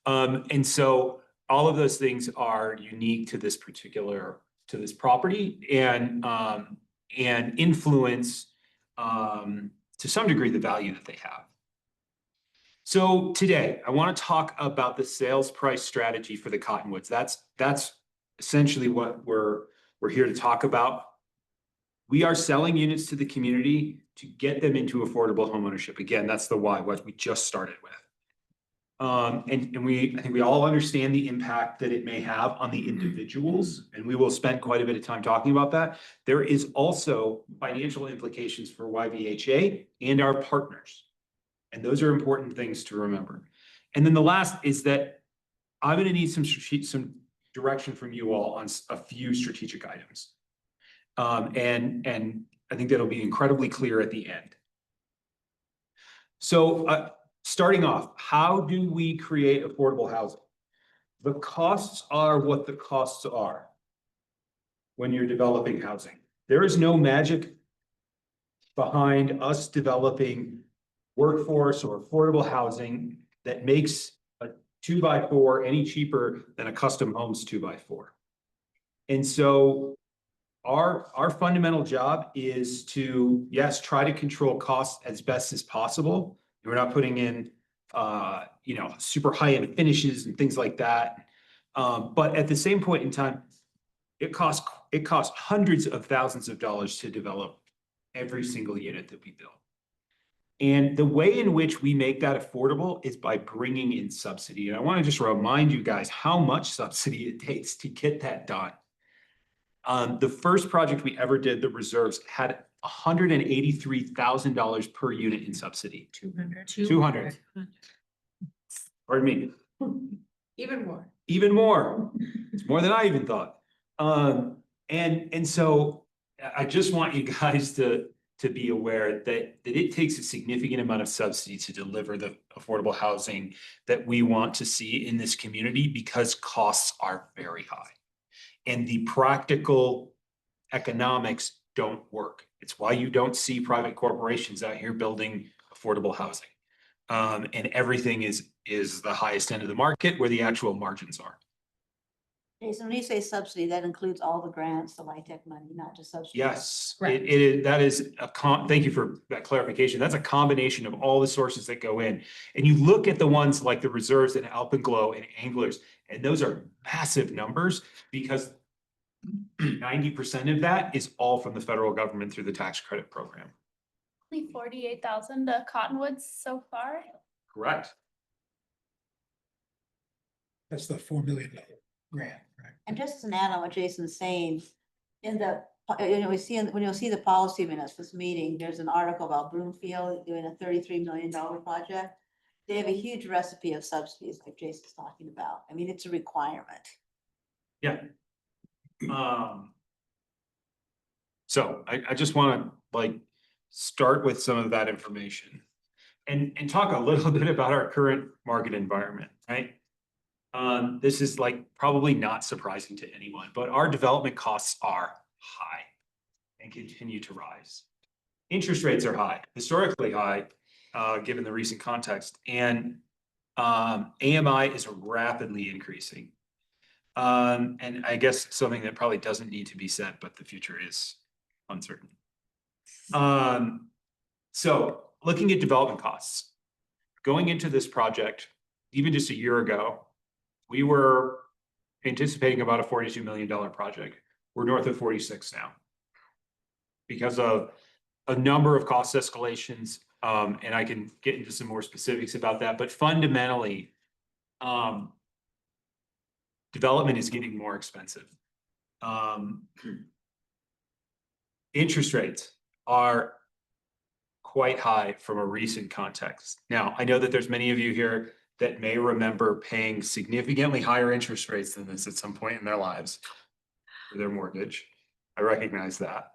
And so all of those things are unique to this property, and influence to some degree the value that they have. So today I want to talk about the sales price strategy for the Cottonwoods. That's essentially what we're here to talk about. We are selling units to the community to get them into affordable homeownership. Again, that's the why, what we just started with. I think we all understand the impact that it may have on the individuals, and we will spend quite a bit of time talking about that. There is also financial implications for YVHA and our partners. And those are important things to remember. And then the last is that I'm going to need some direction from you all on a few strategic items. And I think that'll be incredibly clear at the end. So starting off, how do we create affordable housing? The costs are what the costs are when you're developing housing. There is no magic behind us developing workforce or affordable housing that makes a 2x4 any cheaper than a custom homes 2x4. And so our fundamental job is to, yes, try to control costs as best as possible. We're not putting in, super high-end finishes and things like that. But at the same point in time, it costs hundreds of thousands of dollars to develop every single unit that we build. And the way in which we make that affordable is by bringing in subsidy. And I want to just remind you guys how much subsidy it takes to get that done. The first project we ever did, the reserves, had $183,000 per unit in subsidy. 200. Pardon me. Even more. Even more. It's more than I even thought. And so I just want you guys to be aware that it takes a significant amount of subsidy to deliver the affordable housing that we want to see in this community, because costs are very high. And the practical economics don't work. It's why you don't see private corporations out here building affordable housing. And everything is the highest end of the market where the actual margins are. Jason, when you say subsidy, that includes all the grants, the LIHTC money, not just subsidy. Yes, Correct. that is thank you for that clarification. That's a combination of all the sources that go in. And you look at the ones like the reserves and Alpenglow and Anglers, and those are massive numbers, because 90% of that is all from the federal government through the tax credit program. Only 48,000 to Cottonwoods so far. Correct. That's the $4 million grant, right? And just as an add on what Jason's saying, in the, when you'll see the policy minutes for this meeting, there's an article about Broomfield doing a $33 million project. They have a huge recipe of subsidies like Jason's talking about. I mean, it's a requirement. Yeah. So I just want to start with some of that information and talk a little bit about our current market environment, right? This is probably not surprising to anyone, but our development costs are high and continue to rise. Interest rates are high, historically high, given the recent context, and AMI is rapidly increasing. And I guess something that probably doesn't need to be said, but the future is uncertain. So looking at development costs, going into this project, even just a year ago, we were anticipating about a $42 million project. We're north of 46 now. Because of a number of cost escalations, and I can get into some more specifics about that, but fundamentally, development is getting more expensive. Interest rates are quite high from a recent context. Now, I know that there's many of you here that may remember paying significantly higher interest rates than this at some point in their lives for their mortgage. I recognize that.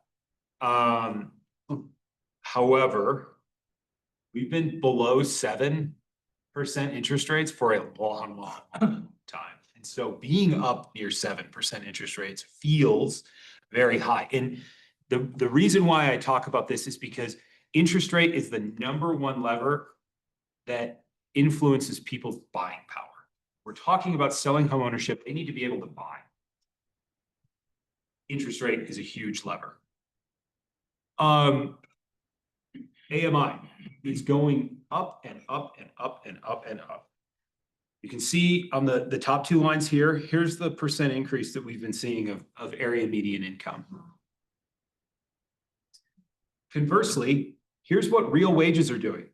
However, we've been below 7% interest rates for a long, long time. And so being up near 7% interest rates feels very high. And the reason why I talk about this is because interest rate is the number one lever that influences people's buying power. We're talking about selling home ownership. They need to be able to buy. Interest rate is a huge lever. AMI is going up and up and up and up and up. You can see on the top two lines here, here's the percent increase that we've been seeing of area median income. Conversely, here's what real wages are doing.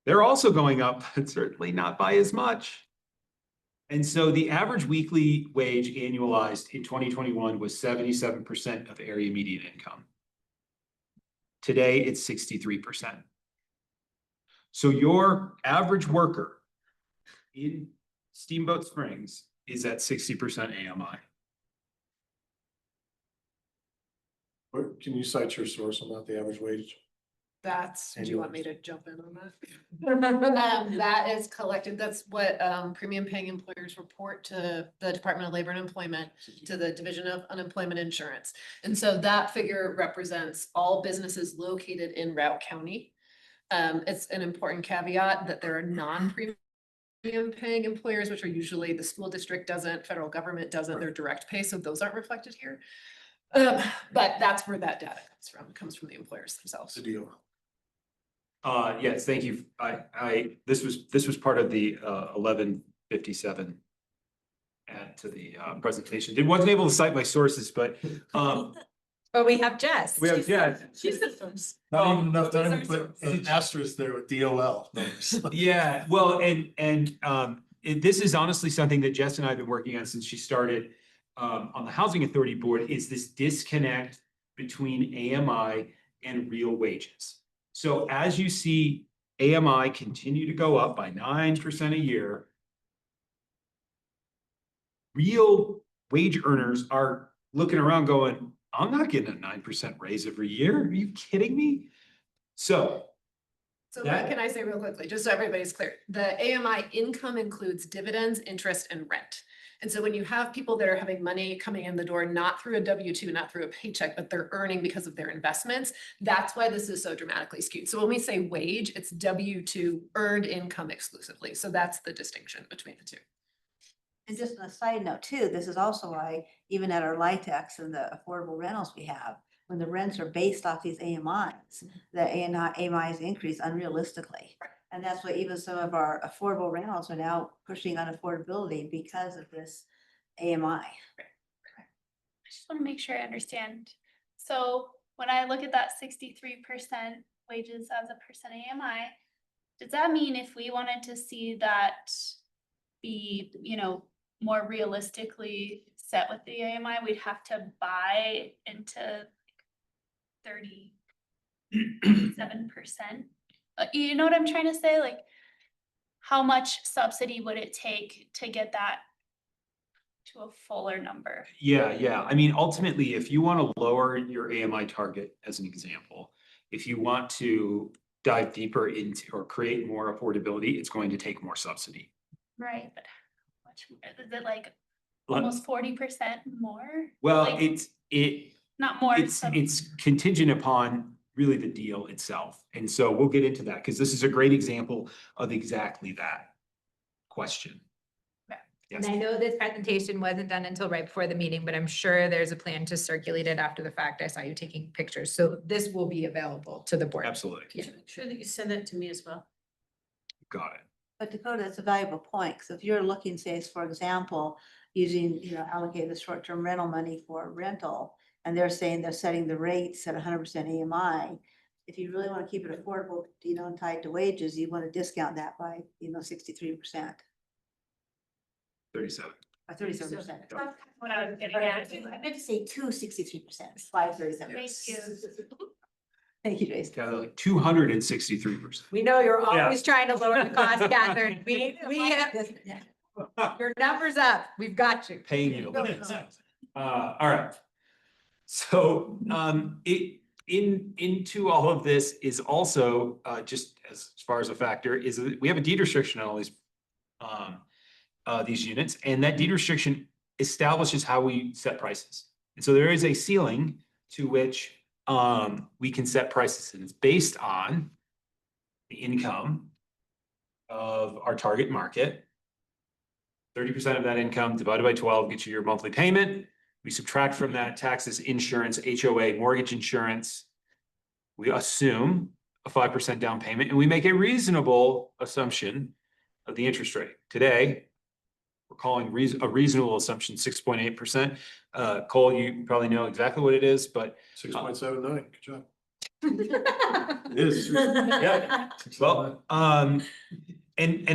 They're also going up, but certainly not by as much. And so the average weekly wage annualized in 2021 was 77% of area median income. Today, it's 63%. So your average worker in Steamboat Springs is at 60% AMI. Can you cite your source about the average wage? Do you want me to jump in on that? That is collected, that's what premium paying employers report to the Department of Labor and Employment, to the Division of Unemployment Insurance. And so that figure represents all businesses located in Routt County. It's an important caveat that there are non-premium paying employers, which are usually the school district doesn't, federal government doesn't, they're direct pay, so those aren't reflected here. But that's where that data comes from the employers themselves. The deal. Yes, thank you. This was part of the 1157 add to the presentation. It wasn't able to cite my sources, but But we have Jess. we have Jess. She's the source. Not even enough time to put an asterisk there with DOL numbers. Yeah, well, this is honestly something that Jess and I have been working on since she started on the Housing Authority Board, is this disconnect between AMI and real wages. So as you see AMI continue to go up by 9% a year, real wage earners are looking around going, I'm not getting a 9% raise every year. Are you kidding me? So Can I say real quickly, just so everybody's clear, the AMI income includes dividends, interest, and rent. And so when you have people that are having money coming in the door, not through a W-2, not through a paycheck, but they're earning because of their investments, that's why this is so dramatically skewed. So when we say wage, it's W-2 earned income exclusively. So that's the distinction between the two. And just on a side note too, this is also why even at our LIHTCs and the affordable rentals we have, when the rents are based off these AMIs, the AMIs increase unrealistically. And that's why even some of our affordable rentals are now pushing on affordability because of this AMI. I just want to make sure I understand. So when I look at that 63% wages as a percent AMI, does that mean if we wanted to see that be, more realistically set with the AMI, we'd have to buy into 37%? You know what I'm trying to say? Like, how much subsidy would it take to get that to a fuller number? Yeah. I mean, ultimately, if you want to lower your AMI target, as an example, if you want to dive deeper into or create more affordability, it's going to take more subsidy. Right, but how much, is it like almost 40% more? Well, Like, not more. it's contingent upon really the deal itself. And so we'll get into that because this is a great example of exactly that question. And I know this presentation wasn't done until right before the meeting, but I'm sure there's a plan to circulate it after the fact. I saw you taking pictures. So this will be available to the board. Absolutely. Yeah. Make sure that you send that to me as well. Got it. But Dakota, that's a valuable point. Because if you're looking, say, for example, using, allocate the short-term rental money for rental. And they're saying they're setting the rates at 100% AMI. If you really want to keep it affordable, and tied to wages, you want to discount that by, 63%. 37. Or 37%. What I was getting at. I meant to say 63%, 537. Thank you. Thank you, Jason. Got like 263%. We know you're Yeah. always trying to lower the cost, Catherine. We have, your number's up. We've got you. Paying you. All right. So, into all of this is also, just as far as a factor, is that we have a deed restriction on all these units, and that deed restriction establishes how we set prices. And so there is a ceiling to which, we can set prices, and it's based on the income of our target market. 30% of that income divided by 12 gets you your monthly payment. We subtract from that taxes, insurance, HOA, mortgage insurance. We assume a 5% down payment, and we make a reasonable assumption of the interest rate. Today, we're calling a reasonable assumption 6.8%. Cole, you probably know exactly what it is, but 6.79, good job. it is. Yeah. Well, and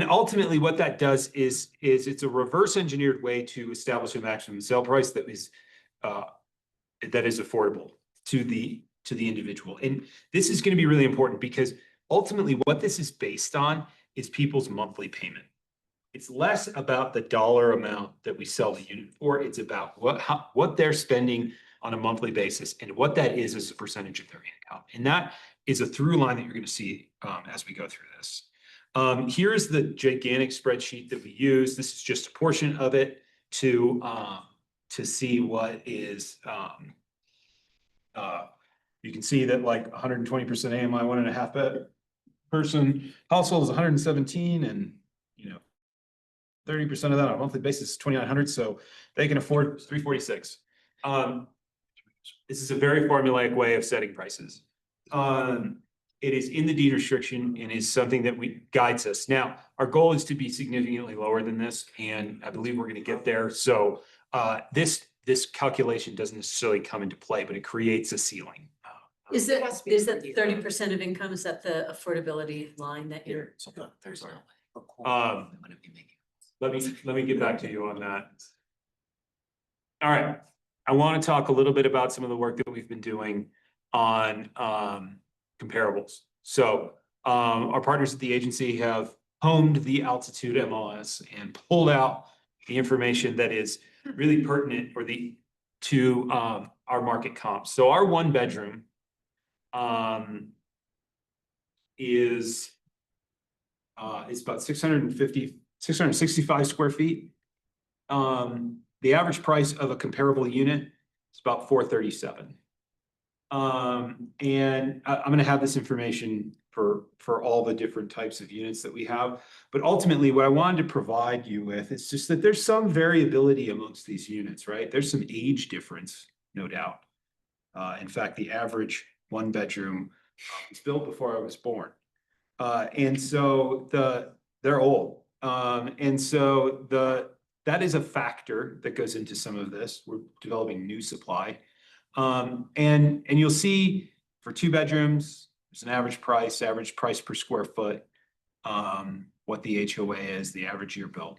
ultimately what that does is it's a reverse engineered way to establish a maximum sale price that is affordable to the individual. And this is going to be really important because ultimately what this is based on is people's monthly payment. It's less about the dollar amount that we sell the unit for. It's about what they're spending on a monthly basis and what that is as a percentage of their income. And that is a through line that you're going to see as we go through this. Here's the gigantic spreadsheet that we use. This is just a portion of it to see what is, you can see that like 120% AMI, 1.5 bed person household is 117, and 30% of that on a monthly basis is 2,900. So they can afford 346. This is a very formulaic way of setting prices. It is in the deed restriction and is something that guides us. Now, our goal is to be significantly lower than this, and I believe we're going to get there. So this calculation doesn't necessarily come into play, but it creates a ceiling. Is that 30% of income? Is that the affordability line that you're? Let me get back to you on that. All right. I want to talk a little bit about some of the work that we've been doing on comparables. So our partners at the agency have honed the altitude MLS and pulled out the information that is really pertinent to our market comps. So our 1 bedroom is about 665 square feet. The average price of a comparable unit is about $437. And I'm going to have this information for all the different types of units that we have. But ultimately, what I wanted to provide you with is just that there's some variability amongst these units, right? There's some age difference, no doubt. In fact, the average 1 bedroom was built before I was born. And so they're old. And so that is a factor that goes into some of this. We're developing new supply. And you'll see for 2 bedrooms, there's an average price per square foot, what the HOA is, the average year built.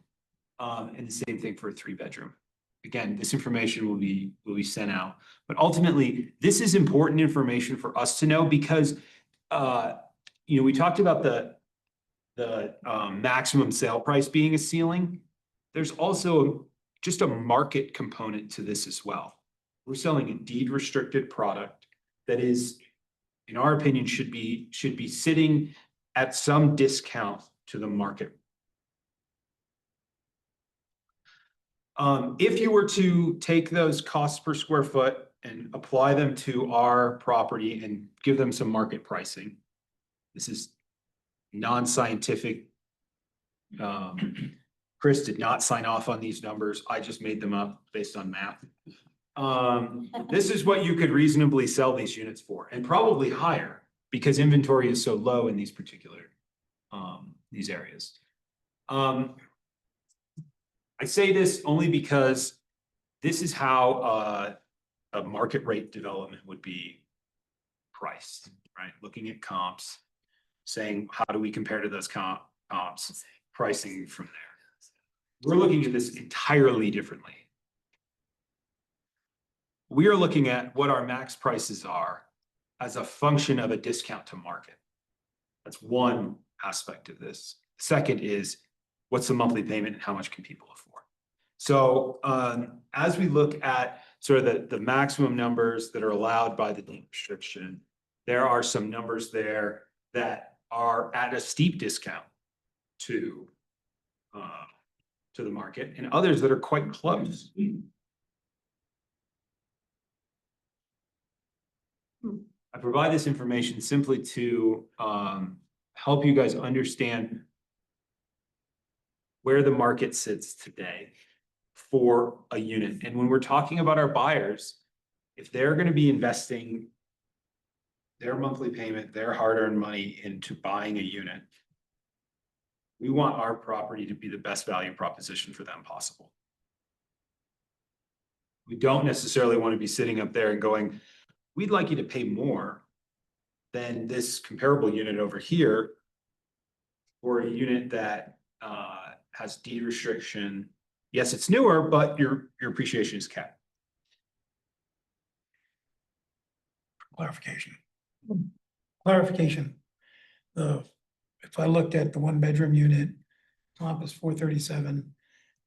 And the same thing for a 3 bedroom. Again, this information will be sent out. But ultimately, this is important information for us to know because, we talked about the maximum sale price being a ceiling. There's also just a market component to this as well. We're selling a deed restricted product that is, in our opinion, should be sitting at some discount to the market. If you were to take those costs per square foot and apply them to our property and give them some market pricing, this is non-scientific. Chris did not sign off on these numbers. I just made them up based on math. This is what you could reasonably sell these units for, and probably higher because inventory is so low in these particular these areas. I I say this only because this is how a market rate development would be priced, right? Looking at comps, saying, how do we compare to those comps, pricing from there. We're looking at this entirely differently. We are looking at what our max prices are as a function of a discount to market. That's one aspect of this. Second is, what's the monthly payment and how much can people afford? So as we look at sort of the maximum numbers that are allowed by the deed restriction, there are some numbers there that are at a steep discount to the market, and others that are quite close. I provide this information simply to help you guys understand where the market sits today for a unit. And when we're talking about our buyers, if they're going to be investing their monthly payment, their hard-earned money into buying a unit, we want our property to be the best value proposition for them possible. We don't necessarily want to be sitting up there and going, we'd like you to pay more than this comparable unit over here, or a unit that has deed restriction. Yes, it's newer, but your appreciation is capped. Clarification. If I looked at the one bedroom unit, comp is 437,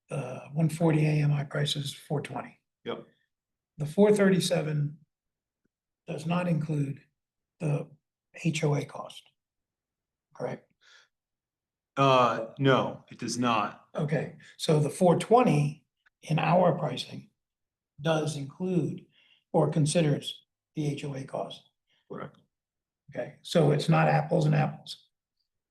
140 AMI price is 420. Yep. The 437 does not include the HOA cost, correct? No, it does not. Okay, so the 420 in our pricing does include or considers the HOA cost. Correct. Okay, so it's not apples and apples.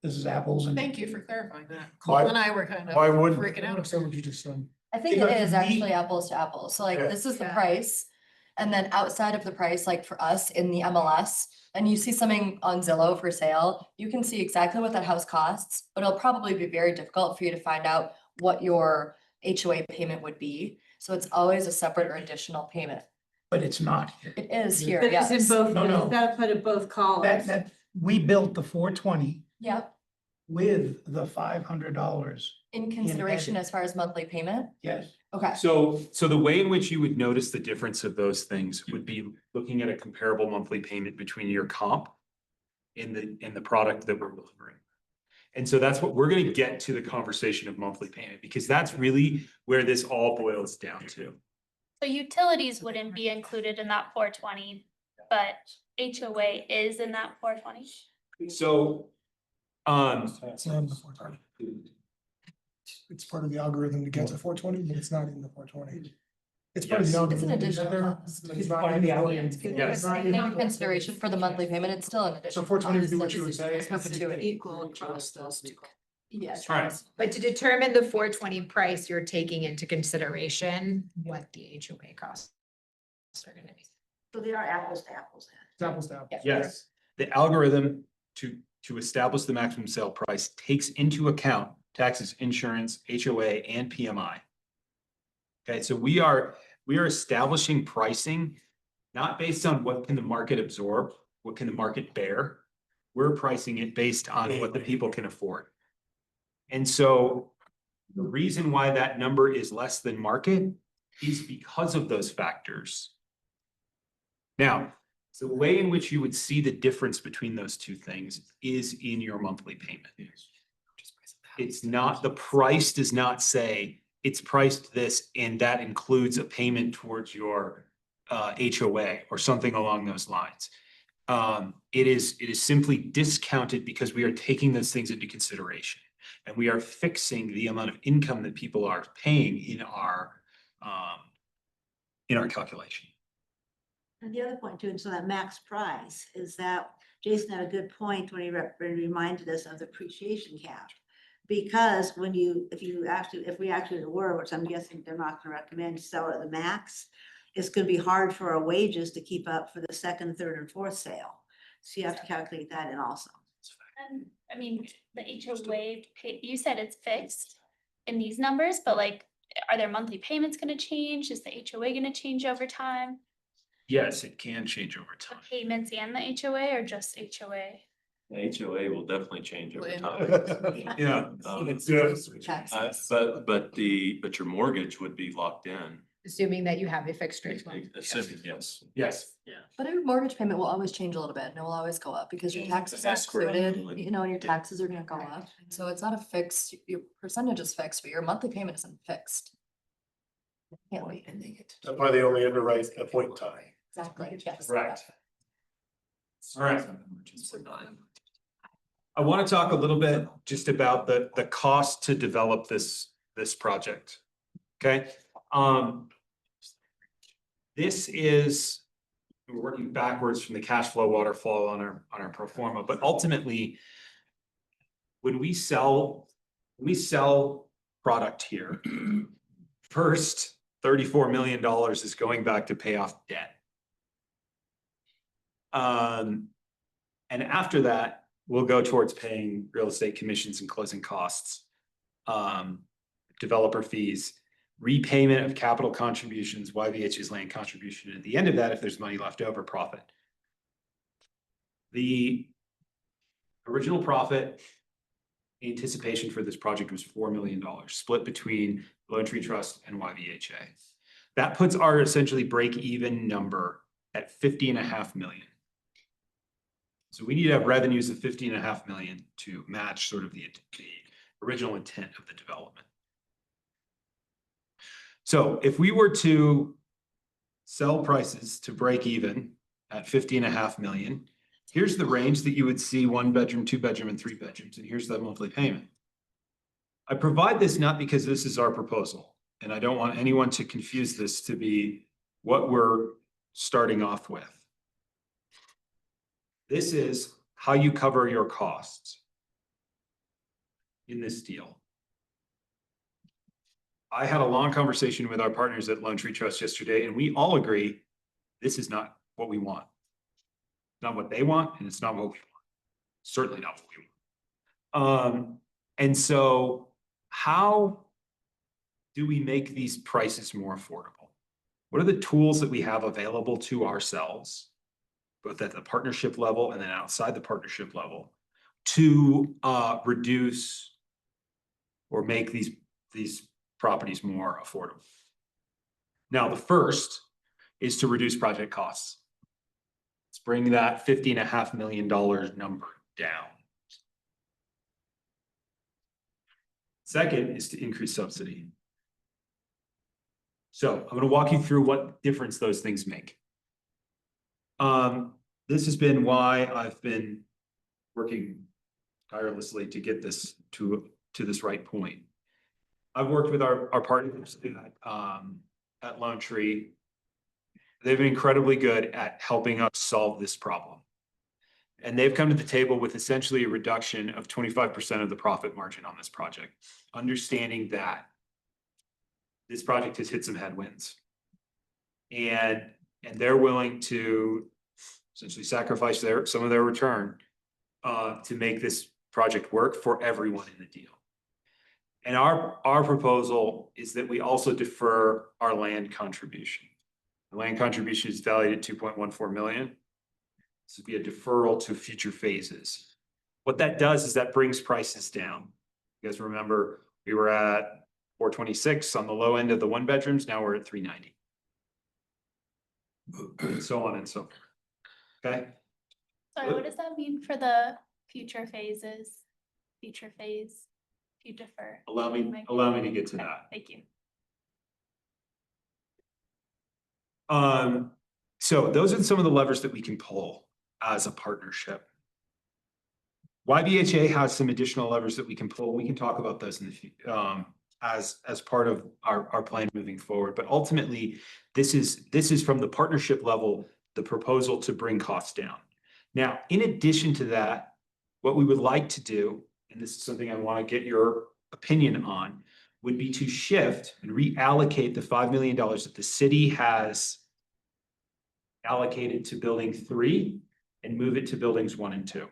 This is apples and. Thank you for clarifying that. Why- Cole and I were kind of why wouldn't- freaking I out. understand what you just said. I think it is actually apples to apples. So like, Yeah. this is the Yeah. price. And then outside of the price, like for us in the MLS, and you see something on Zillow for sale, you can see exactly what that house costs, but it'll probably be very difficult for you to find out what your HOA payment would be. So it's always a separate or additional payment. But it's not here. It is here, But it's in yes. both, No, no. you gotta put it both columns. We built the 420 Yep, with the $500. in consideration Embedded. as far as monthly payment. Yes. Okay, So the way in which you would notice the difference of those things would be looking at a comparable monthly payment between your comp and the product that we're delivering. And so that's what we're going to get to, the conversation of monthly payment, because that's really where this all boils down to. So utilities wouldn't be included in that 420, but HOA is in that 420. So, It's not in the 420. It's part of the algorithm to get to 420, but it's not in the 420. It's part of the Yes. algorithm. It's an to get additional there, cost. but it's not in the algorithm. Yes. It's not in- in consideration for the monthly payment, it's still an So additional. 420 would be cost. what you would say. It's perpetuity. Equal across those two. Yes. All right. But to determine the 420 price, you're taking into consideration what the HOA costs are gonna be. So they are apples to apples then. It's apples to apples. yes, the algorithm to establish the maximum sale price takes into account taxes, insurance, HOA, and PMI. Okay, so we are establishing pricing not based on what can the market absorb, what can the market bear. We're pricing it based on what the people can afford. And so the reason why that number is less than market is because of those factors. Now, the way in which you would see the difference between those two things is in your monthly payment. It's not, the price does not say it's priced this and that includes a payment towards your HOA or something along those lines. It is simply discounted because we are taking those things into consideration. And we are fixing the amount of income that people are paying in our calculation. And the other point too, and so that max price is that Jason had a good point when he reminded us of the appreciation cap. Because when if we actually were, which I'm guessing they're not gonna recommend, sell at the max, it's gonna be hard for our wages to keep up for the second, third, and fourth sale. So you have to calculate that in also. And I mean, the HOA, you said it's fixed in these numbers, but like, are their monthly payments gonna change? Is the HOA gonna change over time? Yes, it can change over The time. payments and the HOA or just HOA? The HOA will definitely change over Wait. time. Yeah. Taxes. But your mortgage would be locked in. Assuming that you have a fixed rate loan. Assuming, yes. Yes. But your mortgage payment will always change a little bit and it will always go up because your taxes are That's correct. excluded, you know, and your taxes are gonna go up. So it's not a fixed, your percentage is fixed, but your monthly payment isn't fixed. Can't wait. That's why they only underwrite a point in time. Exactly, yes. Correct. All right. I want to talk a little bit just about the cost to develop this project. Okay, this is, we're working backwards from the cash flow waterfall on our pro forma, but ultimately, when we sell product here, first $34 million is going back to pay off debt. And after that, we'll go towards paying real estate commissions and closing costs, developer fees, repayment of capital contributions, YVHA's land contribution. At the end of that, if there's money left over, profit. The original profit anticipation for this project was $4 million, split between Lone Tree Trust and YVHA. That puts our essentially break-even number at $50.5 million. So we need to have revenues of $50.5 million to match sort of the original intent of the development. So if we were to sell prices to break even at $50.5 million, here's the range that you would see: 1 bedroom, 2 bedroom, and 3 bedrooms, and here's the monthly payment. I provide this not because this is our proposal, and I don't want anyone to confuse this to be what we're starting off with. This is how you cover your costs in this deal. I had a long conversation with our partners at Lone Tree Trust yesterday, and we all agree this is not what we want. Not what they want, and it's not what we want. Certainly not what we want. And so how do we make these prices more affordable? What are the tools that we have available to ourselves, both at the partnership level and then outside the partnership level, to reduce or make these properties more affordable? Now, the first is to reduce project costs. Let's bring that $50.5 million number down. Second is to increase subsidy. So I'm going to walk you through what difference those things make. This has been why I've been working tirelessly to get this to this right point. I've worked with our partners at Lone Tree. They've been incredibly good at helping us solve this problem. And they've come to the table with essentially a reduction of 25% of the profit margin on this project, understanding that this project has hit some headwinds. And they're willing to essentially sacrifice some of their return to make this project work for everyone in the deal. And our proposal is that we also defer our land contribution. The land contribution is valued at $2.14 million. This would be a deferral to future phases. What that does is that brings prices down. You guys remember we were at $426 on the low end of the 1 bedrooms. Now we're at $390. And so on and so forth. Okay. Sorry, what does that mean for the future phases? Future phase, if you defer? Allow me to get to that. Thank you. So those are some of the levers that we can pull as a partnership. YVHA has some additional levers that we can pull. We can talk about those in the future, as part of our plan moving forward. But ultimately, this is from the partnership level, the proposal to bring costs down. Now, in addition to that, what we would like to do, and this is something I want to get your opinion on, would be to shift and reallocate the $5 million that the city has allocated to building 3 and move it to buildings 1 and 2.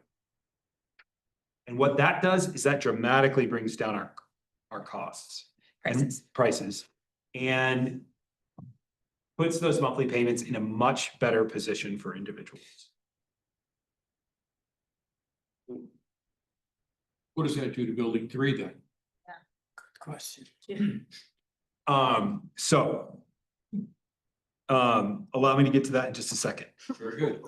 And what that does is that dramatically brings down our costs and prices. and puts those monthly payments in a much better position for individuals. What does that do to building 3 then? Question. Allow me to get to that in just a second. Very good.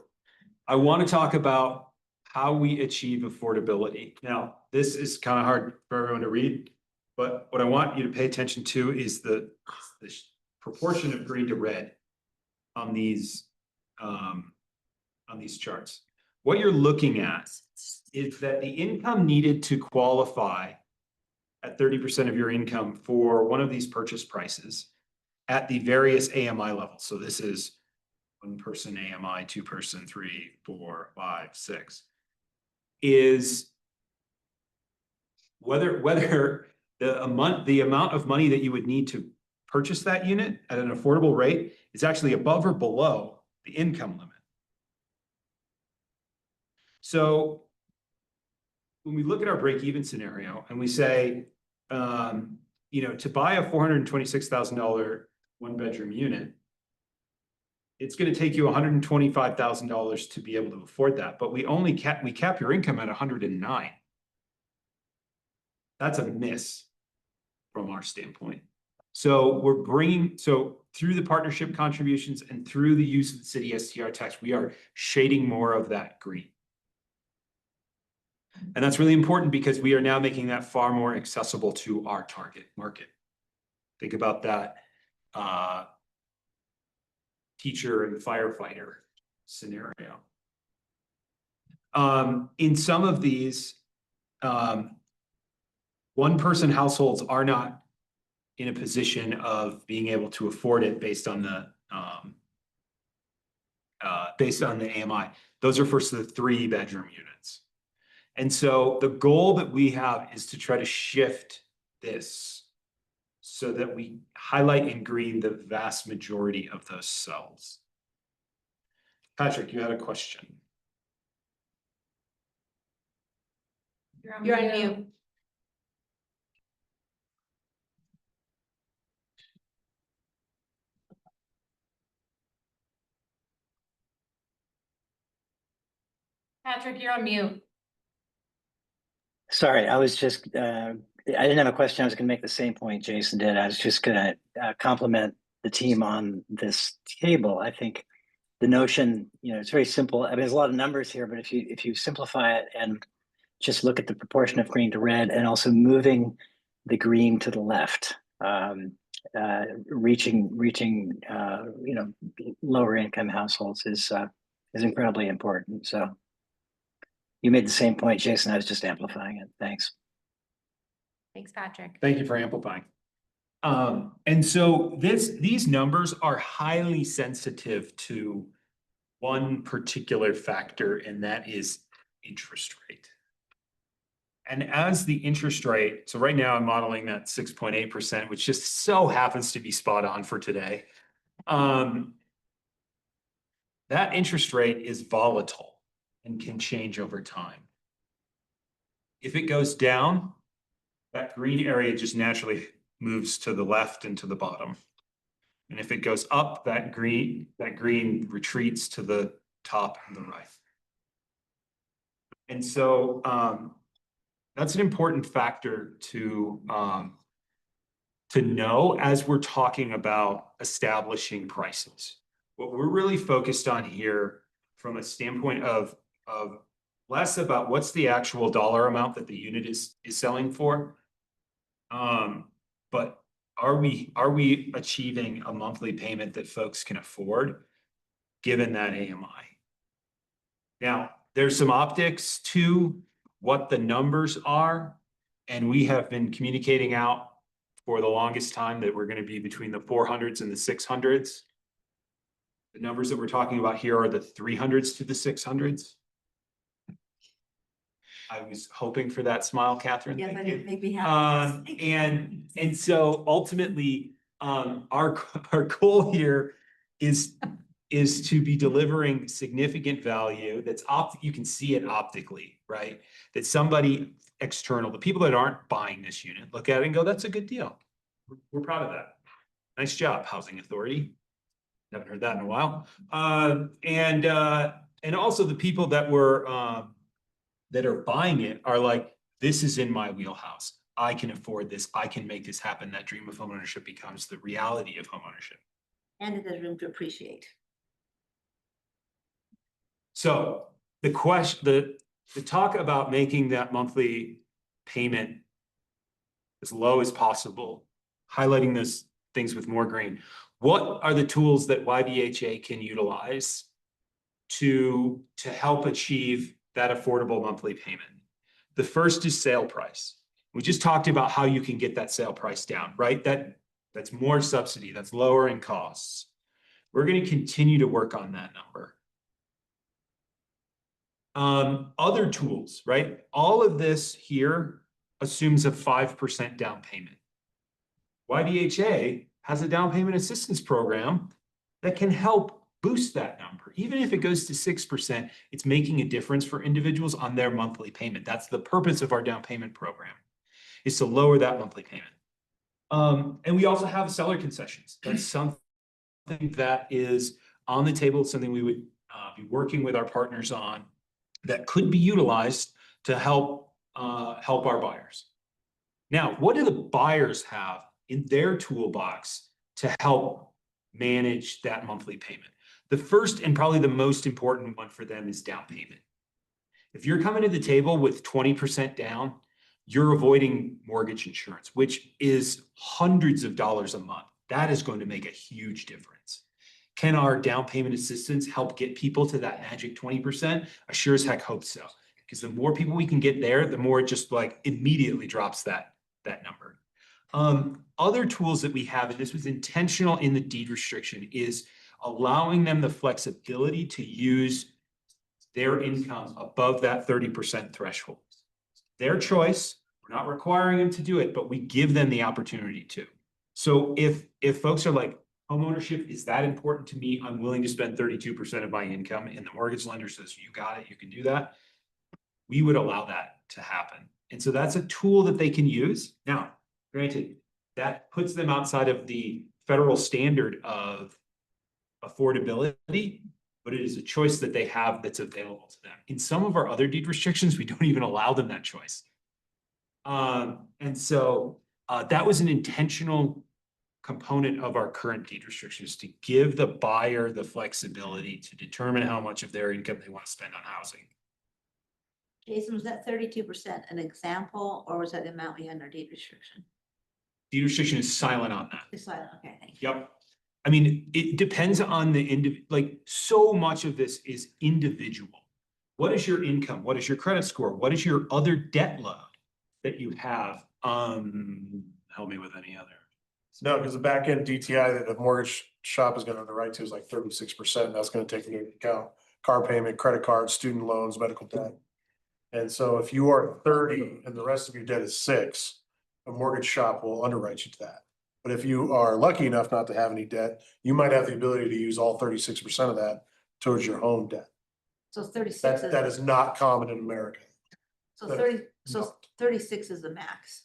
I want to talk about how we achieve affordability. Now, this is kind of hard for everyone to read, but what I want you to pay attention to is the proportion of green to red on these charts. What you're looking at is that the income needed to qualify at 30% of your income for one of these purchase prices at the various AMI levels. So this is 1-person AMI, 2-person, 3, 4, 5, 6, is whether the amount of money that you would need to purchase that unit at an affordable rate is actually above or below the income limit. So when we look at our break-even scenario and we say, to buy a $426,000 1-bedroom unit, it's going to take you $125,000 to be able to afford that. But we cap your income at 109. That's a miss from our standpoint. So through the partnership contributions and through the use of the city STR tax, we are shading more of that green. And that's really important because we are now making that far more accessible to our target market. Think about that teacher and firefighter scenario. In some of these, 1-person households are not in a position of being able to afford it based on the AMI. Those are for the 3-bedroom units. And so the goal that we have is to try to shift this so that we highlight in green the vast majority of those cells. Patrick, you had a question. You're on mute. Patrick, you're on mute. Sorry, I was just, I didn't have a question. I was going to make the same point Jason did. I was just going to compliment the team on this table. I think the notion, it's very simple. I mean, there's a lot of numbers here, but if you simplify it and just look at the proportion of green to red and also moving the green to the left, reaching lower income households is incredibly important. So you made the same point, Jason. I was just amplifying it. Thanks. Thanks, Patrick. Thank you for amplifying. And so these numbers are highly sensitive to one particular factor, and that is interest rate. And as the interest rate, so right now I'm modeling that 6.8%, which just so happens to be spot on for today. That interest rate is volatile and can change over time. If it goes down, that green area just naturally moves to the left and to the bottom. And if it goes up, that green retreats to the top and the right. And so that's an important factor to know as we're talking about establishing prices. What we're really focused on here from a standpoint of less about what's the actual dollar amount that the unit is selling for, but are we achieving a monthly payment that folks can afford given that AMI? Now, there's some optics to what the numbers are, and we have been communicating out for the longest time that we're going to be between the 400s and the 600s. The numbers that we're talking about here are the 300s to the 600s. I was hoping for that smile, Catherine. Yeah, Thank but you. it made me happy. And so ultimately, our goal here is to be delivering significant value that's you can see it optically, right? That somebody external, the people that aren't buying this unit, look at it and go, that's a good deal. We're proud of that. Nice job, Housing Authority. Haven't heard that in a while. And also the people that were, that are buying it are like, this is in my wheelhouse. I can afford this. I can make this happen. That dream of homeownership becomes the reality of homeownership. And it has room to appreciate. So the question, the talk about making that monthly payment as low as possible, highlighting those things with more green. What are the tools that YVHA can utilize to help achieve that affordable monthly payment? The first is sale price. We just talked about how you can get that sale price down, right? That's more subsidy, that's lowering costs. We're going to continue to work on that number. Other tools, right? All of this here assumes a 5% down payment. YVHA has a down payment assistance program that can help boost that number. Even if it goes to 6%, it's making a difference for individuals on their monthly payment. That's the purpose of our down payment program, is to lower that monthly payment. And we also have seller concessions. That's something that is on the table, something we would be working with our partners on that could be utilized to help our buyers. Now, what do the buyers have in their toolbox to help manage that monthly payment? The first and probably the most important one for them is down payment. If you're coming to the table with 20% down, you're avoiding mortgage insurance, which is hundreds of dollars a month. That is going to make a huge difference. Can our down payment assistance help get people to that magic 20%? I sure as heck hope so. Because the more people we can get there, the more it just like immediately drops that number. Other tools that we have, and this was intentional in the deed restriction, is allowing them the flexibility to use their income above that 30% threshold. Their choice, we're not requiring them to do it, but we give them the opportunity to. So if folks are like, homeownership is that important to me, I'm willing to spend 32% of my income, and the mortgage lender says, you got it, you can do that, we would allow that to happen. And so that's a tool that they can use. Now, granted, that puts them outside of the federal standard of affordability, but it is a choice that they have that's available to them. In some of our other deed restrictions, we don't even allow them that choice. And so that was an intentional component of our current deed restrictions, to give the buyer the flexibility to determine how much of their income they want to spend on housing. Jason, was that 32% an example, or was that the amount we had in our deed restriction? Deed restriction is silent on that. It's silent, okay, thank you. Yep. I mean, it depends on the like so much of this is individual. What is your income? What is your credit score? What is your other debt load that you have? Help me with any other. No, because the back end DTI that a mortgage shop is going to underwrite to is like 36%. That's going to take into account car payment, credit cards, student loans, medical debt. And so if you are 30 and the rest of your debt is 6, a mortgage shop will underwrite you to that. But if you are lucky enough not to have any debt, you might have the ability to use all 36% of that towards your home debt. So 36 is. That is not common in America. So 36 is the max.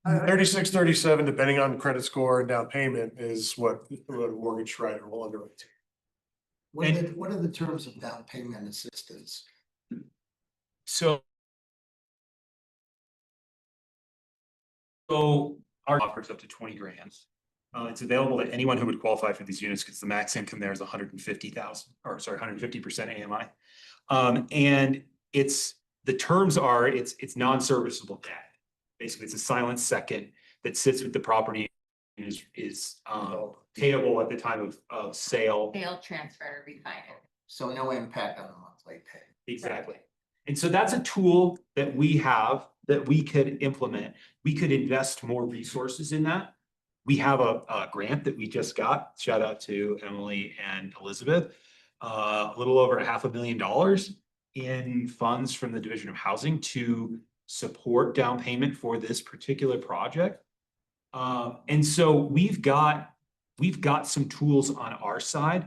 36, 37, depending on credit score and down payment, is what a mortgage writer will underwrite to. What are the terms of down payment assistance? So our offers up to 20 grand. It's available to anyone who would qualify for these units because the max income there is 150,000, or sorry, 150% AMI. And the terms are, it's non-serviceable debt. Basically, it's a silent second that sits with the property and is payable at the time of sale. Sale, transfer, refinance. So no impact on the monthly pay. Exactly. And so that's a tool that we have that we could implement. We could invest more resources in that. We have a grant that we just got, shout out to Emily and Elizabeth, a little over $500,000 in funds from the Division of Housing to support down payment for this particular project. And so we've got some tools on our side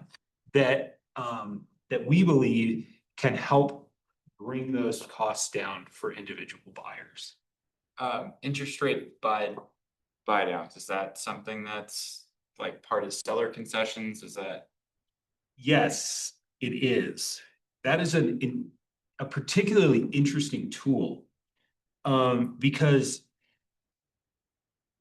that we believe can help bring those costs down for individual buyers. Interest rate buy downs, is that something that's like part of seller concessions? Is that? Yes, it is. That is a particularly interesting tool. Because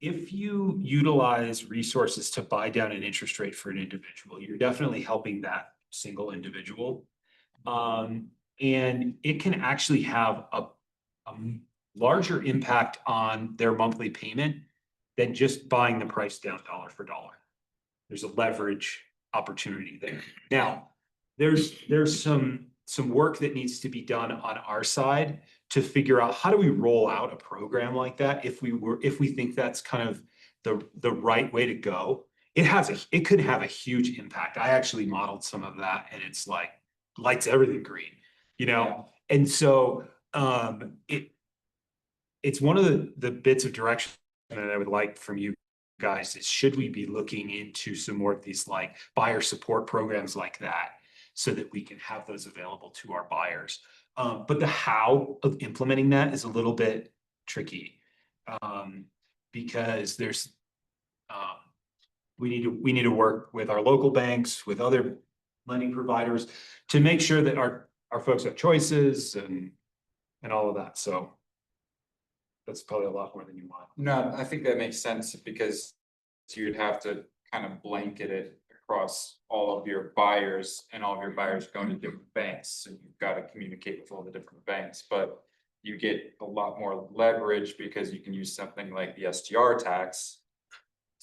if you utilize resources to buy down an interest rate for an individual, you're definitely helping that single individual. And it can actually have a larger impact on their monthly payment than just buying the price down dollar for dollar. There's a leverage opportunity there. Now, there's some work that needs to be done on our side to figure out how do we roll out a program like that if we think that's kind of the right way to go. It could have a huge impact. I actually modeled some of that, and it's like lights everything green, you know? And so it's one of the bits of direction that I would like from you guys is, should we be looking into some more of these like buyer support programs like that, so that we can have those available to our buyers. But the how of implementing that is a little bit tricky, because there's we need to work with our local banks, with other lending providers, to make sure that our folks have choices and all of that. So that's probably a lot more than you want. No, I think that makes sense, because you'd have to kind of blanket it across all of your buyers, and all of your buyers going to different banks. So you've got to communicate with all the different banks, but you get a lot more leverage because you can use something like the STR tax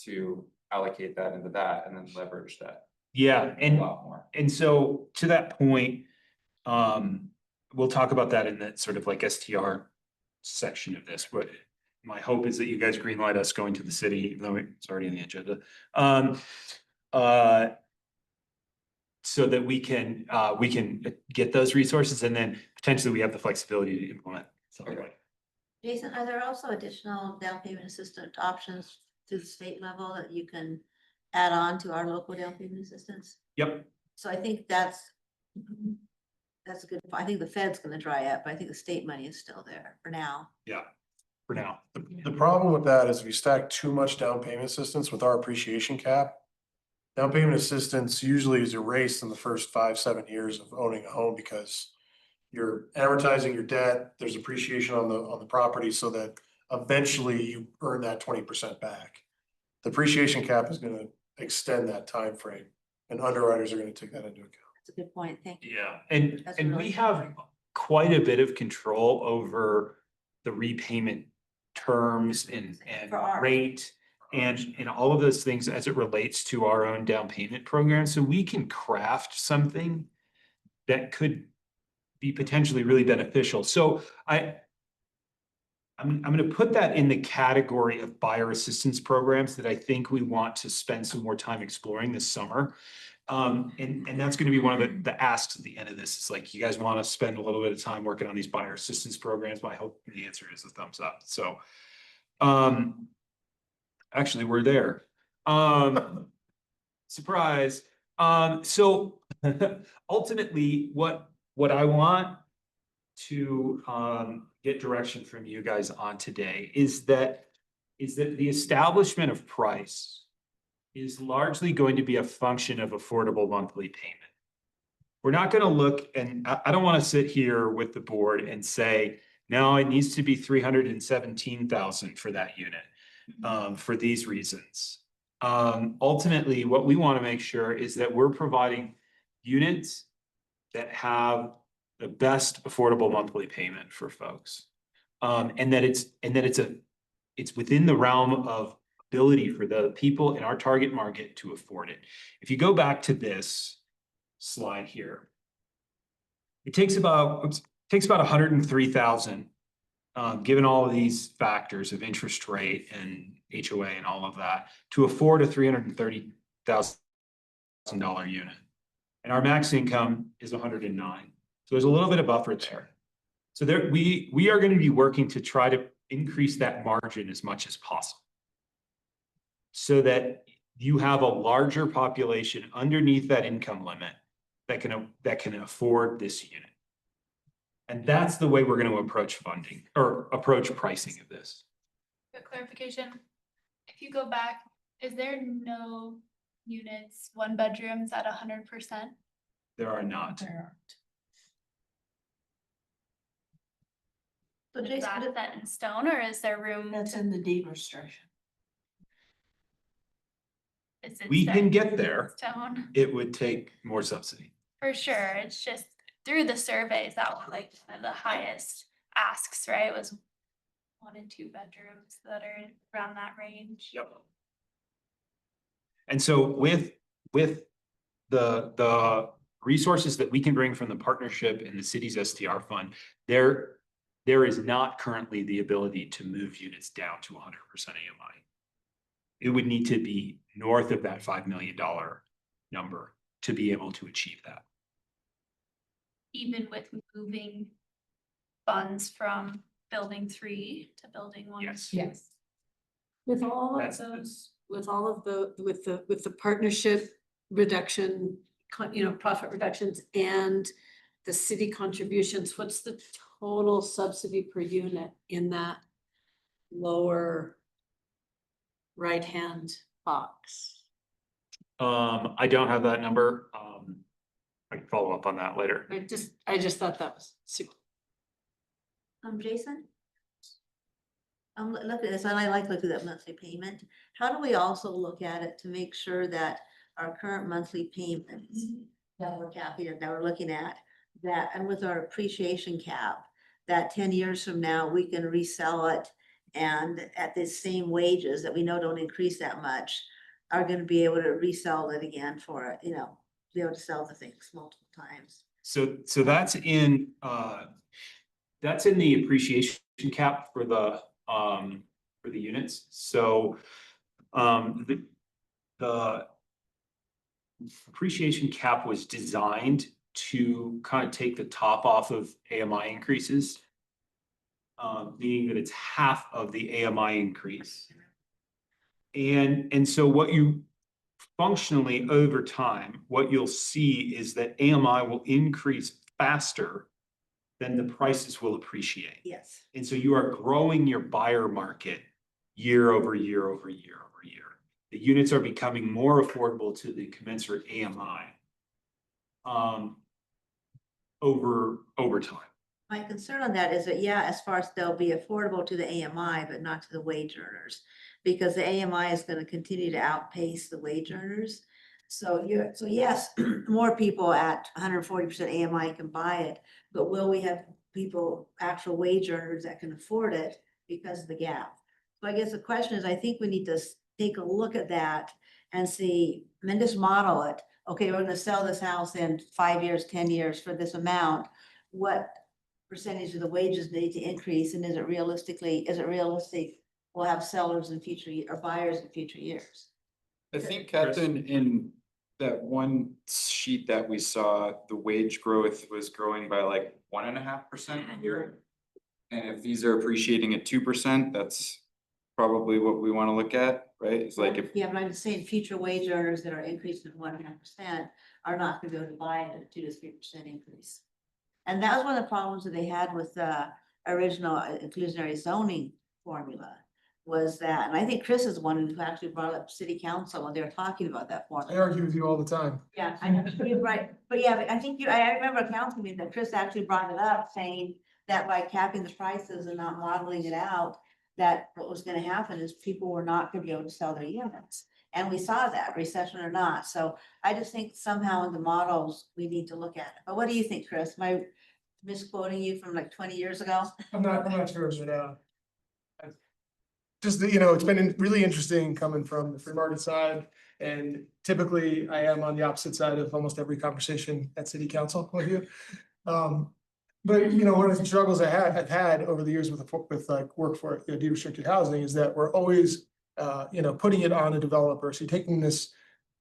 to allocate that into that and then leverage that. Yeah, a lot more. and so to that point, we'll talk about that in that sort of like STR section of this, but my hope is that you guys greenlight us going to the city, even though it's already in the agenda. So that we can get those resources, and then potentially we have the flexibility to implement something like that. Jason, are there also additional down payment assistance options to the state level that you can add on to our local down payment assistance? Yep. So I think that's a good, I think the Fed's gonna dry up, but I think the state money is still there for now. Yeah, for now. The problem with that is if you stack too much down payment assistance with our appreciation cap, down payment assistance usually is erased in the first 5-7 years of owning a home, because you're amortizing your debt, there's appreciation on the property, so that eventually you earn that 20% back. The appreciation cap is gonna extend that time frame, and underwriters are gonna take that into account. That's a good point, thank you. Yeah, and That's a we really have good point. quite a bit of control over the repayment terms and For ours. rate and all of those things as it relates to our own down payment program. So we can craft something that could be potentially really beneficial. So I'm gonna put that in the category of buyer assistance programs that I think we want to spend some more time exploring this summer. And that's gonna be one of the asks at the end of this. It's like, you guys want to spend a little bit of time working on these buyer assistance programs? But I hope the answer is a thumbs up. So actually, we're there. Surprise. So ultimately, what I want to get direction from you guys on today is that the establishment of price is largely going to be a function of affordable monthly payment. We're not going to look, and I don't want to sit here with the board and say, no, it needs to be 317,000 for that unit, for these reasons. Ultimately, what we want to make sure is that we're providing units that have the best affordable monthly payment for folks. And that it's within the realm of ability for the people in our target market to afford it. If you go back to this slide here, it takes about 103,000, given all of these factors of interest rate and HOA and all of that, to afford a $330,000 unit. And our max income is 109. So there's a little bit of buffer there. So we are going to be working to try to increase that margin as much as possible, so that you have a larger population underneath that income limit that can afford this unit. And that's the way we're going to approach funding or approach pricing of this. Quick clarification, if you go back, is there no units, one bedrooms at 100%? There are not. So Is Jason, that set in stone or is there room? that's in the deed restriction. Is it We set can in get there. Stone, It would take more subsidy. for sure. It's just through the surveys, that was like one of the highest asks, right? Was 1 and 2 bedrooms that are around that range. Yep. And so with the resources that we can bring from the partnership and the city's STR fund, there is not currently the ability to move units down to 100% AMI. It would need to be north of that $5 million number to be able to achieve that. Even with moving funds from building 3 to building 1. Yes. Yes. With all of That's- those, with all of with the partnership reduction, profit reductions and the city contributions, what's the total subsidy per unit in that lower right-hand box? I don't have that number. I can follow up on that later. I just thought that was super. Jason? Look at this, and I like looking at that monthly payment. How do we also look at it to make sure that our current monthly payments that we're capping, that we're looking at, that, and with our appreciation cap, that 10 years from now, we can resell it and at the same wages that we know don't increase that much, are gonna be able to resell it again for it, be able to sell the things multiple times. So that's in the appreciation cap for the units. So the appreciation cap was designed to kind of take the top off of AMI increases. Meaning that it's half of the AMI increase. And so what you functionally over time, what you'll see is that AMI will increase faster than the prices will appreciate. Yes. And so you are growing your buyer market year over year over year over year. The units are becoming more affordable to the commensurate AMI over time. My concern on that is that, yeah, as far as they'll be affordable to the AMI, but not to the wage earners. Because the AMI is gonna continue to outpace the wage earners. So yes, more people at 140% AMI can buy it, but will we have people, actual wage earners that can afford it because of the gap? So I guess the question is, I think we need to take a look at that and see, and then just model it. Okay, we're gonna sell this house in 5 years, 10 years for this amount. What percentage of the wages need to increase, and is it realistic we'll have sellers in future or buyers in future years? I think, Catherine, in that one sheet that we saw, the wage growth was growing by like 1.5% a year. And if these are appreciating at 2%, that's probably what we want to look at, right? It's like if. Yeah, but I'm just saying future wage earners that are increasing 1.5% are not gonna be able to buy it at a 2 to 3% increase. And that was one of the problems that they had with the original inclusionary zoning formula, was that, and I think Chris is the one who actually brought up city council when they were talking about that I formula. argue with you all the time. Yeah, I know, you're right, but yeah, but I think I remember a council meeting that Chris actually brought it up, saying that by capping the prices and not modeling it out, that what was gonna happen is people were not gonna be able to sell their units. And we saw that, recession or not, so I just think somehow in the models, we need to look at it. But what do you think, Chris? Am I misquoting you from like 20 years ago? I'm not sure, but just that, it's been really interesting coming from the free market side. And typically I am on the opposite side of almost every conversation at city council with you. But one of the struggles I've had over the years with like workforce, deed restricted housing, is that we're always putting it on a developer. So you're taking this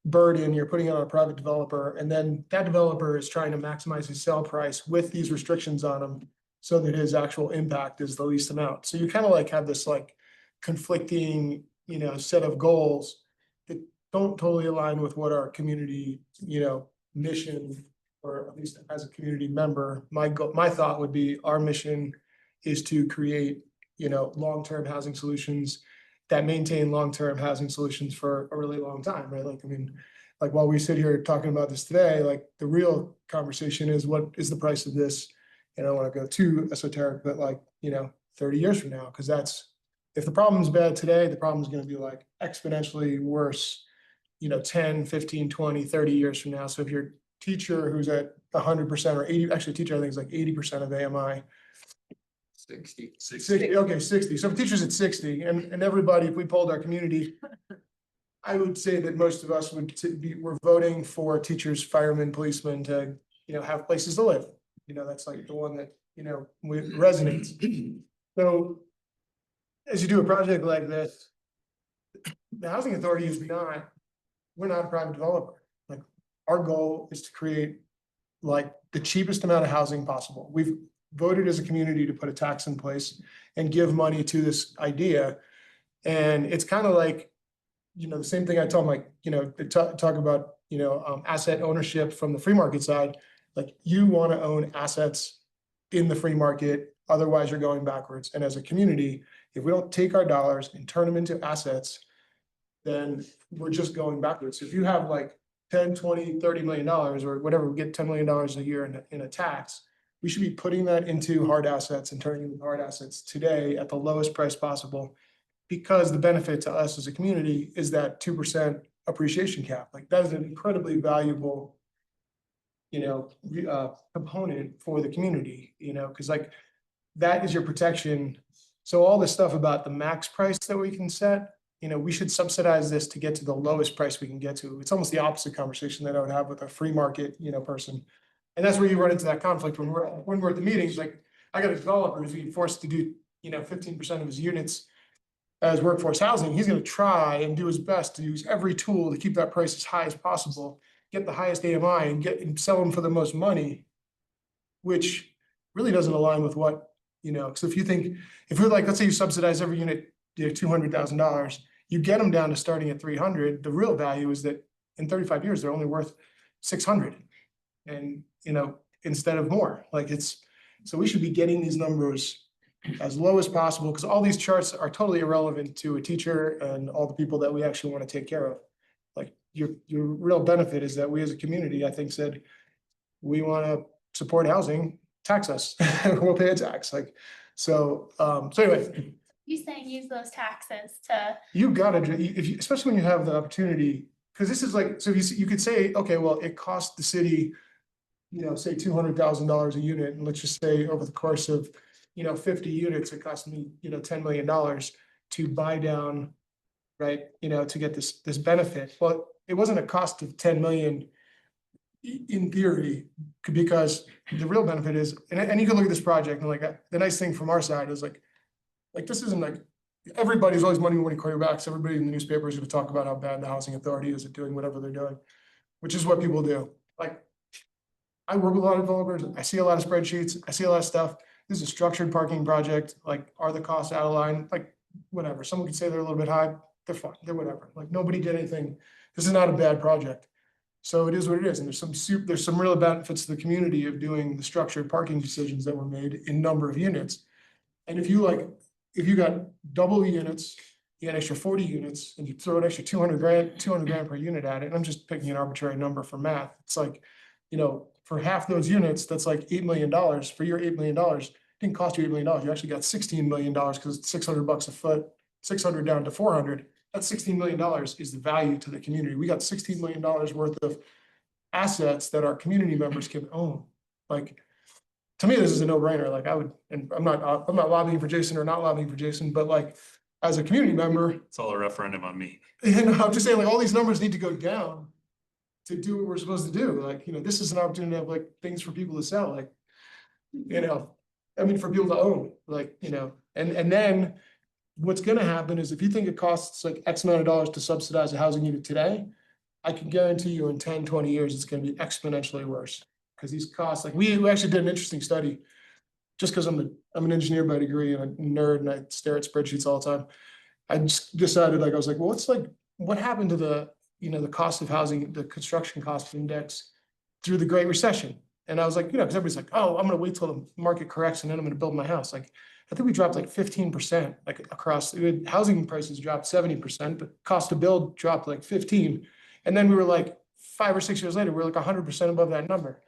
burden, you're putting it on a private developer, and then that developer is trying to maximize his sell price with these restrictions on him so that his actual impact is the least amount. So you kind of like have this like conflicting, set of goals that don't totally align with what our community, mission, or at least as a community member, my thought would be our mission is to create, long-term housing solutions that maintain long-term housing solutions for a really long time, right? Like, like while we sit here talking about this today, like the real conversation is what is the price of this? And I don't want to go too esoteric, but like, 30 years from now, because that's, if the problem's bad today, the problem's going to be like exponentially worse, 10, 15, 20, 30 years from now. So if your teacher who's at 100% or 80, actually teacher, I think is like 80% of AMI. 60. 60, okay, 60. So if teachers at 60 and everybody, if we polled our community, I would say that most of us we're voting for teachers, firemen, policemen to, have places to live. That's like the one that, resonates. So as you do a project like this, the housing authority is not, we're not a private developer. Like our goal is to create like the cheapest amount of housing possible. We've voted as a community to put a tax in place and give money to this idea. And it's kind of like, the same thing I tell them, like, they talk about, asset ownership from the free market side. Like you want to own assets in the free market, otherwise you're going backwards. And as a community, if we don't take our dollars and turn them into assets, then we're just going backwards. If you have like 10, 20, $30 million or whatever, we get $10 million a year in a tax, we should be putting that into hard assets and turning into hard assets today at the lowest price possible. Because the benefit to us as a community is that 2% appreciation cap. Like that is an incredibly valuable, component for the community, because like that is your protection. So all this stuff about the max price that we can set, we should subsidize this to get to the lowest price we can get to. It's almost the opposite conversation that I would have with a free market, person. And that's where you run into that conflict when we're at the meetings. Like I got a developer who's being forced to do, 15% of his units as workforce housing. He's going to try and do his best to use every tool to keep that price as high as possible, get the highest AMI and sell them for the most money, which really doesn't align with what, because if you're like, let's say you subsidize every unit, $200,000, you get them down to starting at 300. The real value is that in 35 years, they're only worth 600 and, instead of more. Like so we should be getting these numbers as low as possible, because all these charts are totally irrelevant to a teacher and all the people that we actually want to take care of. Like your real benefit is that we as a community, I think, said, we want to support housing, tax us, we'll pay a tax. Like, so anyway. You saying use those taxes to. You gotta, especially when you have the opportunity, because this is like, so you could say, okay, well, it cost the city, say $200,000 a unit. And let's just say over the course of 50 units, it cost me, $10 million to buy down, right, to get this benefit. Well, it wasn't a cost of 10 million in theory, because the real benefit is, and you can look at this project and like, the nice thing from our side is like this isn't like, everybody's always money quarterbacks. Everybody in the newspaper is going to talk about how bad the housing authority is at doing whatever they're doing, which is what people do. Like, I work with a lot of developers. I see a lot of spreadsheets. I see a lot of stuff. This is a structured parking project. Like, are the costs out of line? Like, whatever. Someone could say they're a little bit high. They're fine. They're whatever. Like, nobody did anything. This is not a bad project. So it is what it is. And there's some real benefits to the community of doing the structured parking decisions that were made in number of units. And if you got double units, you got an extra 40 units, and you throw an extra 200 grand per unit at it, and I'm just picking an arbitrary number for math. It's like, for half those units, that's like $8 million. For your $8 million, it didn't cost you $8 million. You actually got $16 million because it's $600 a foot, 600 down to 400. That's $16 million is the value to the community. We got $16 million worth of assets that our community members can own. Like, to me, this is a no-brainer. Like, I would, and I'm not lobbying for Jason or not lobbying for Jason, but like, as a community member, It's all a referendum on me. and I'm just saying, like, all these numbers need to go down to do what we're supposed to do. Like, this is an opportunity to have like things for people to sell, like, for people to own, like, and then what's gonna happen is if you think it costs like X amount of dollars to subsidize a housing unit today, I can guarantee you in 10, 20 years, it's gonna be exponentially worse. Because these costs, like we actually did an interesting study, just because I'm an engineer by degree and a nerd and I stare at spreadsheets all the time. I just decided, like, I was like, well, what happened to the cost of housing, the construction cost index through the Great Recession? And I was like, because everybody's like, oh, I'm gonna wait till the market corrects and then I'm gonna build my house. Like, I think we dropped like 15%, like across, housing prices dropped 70%, but cost to build dropped like 15. And then we were like, 5 or 6 years later, we're like 100% above that number.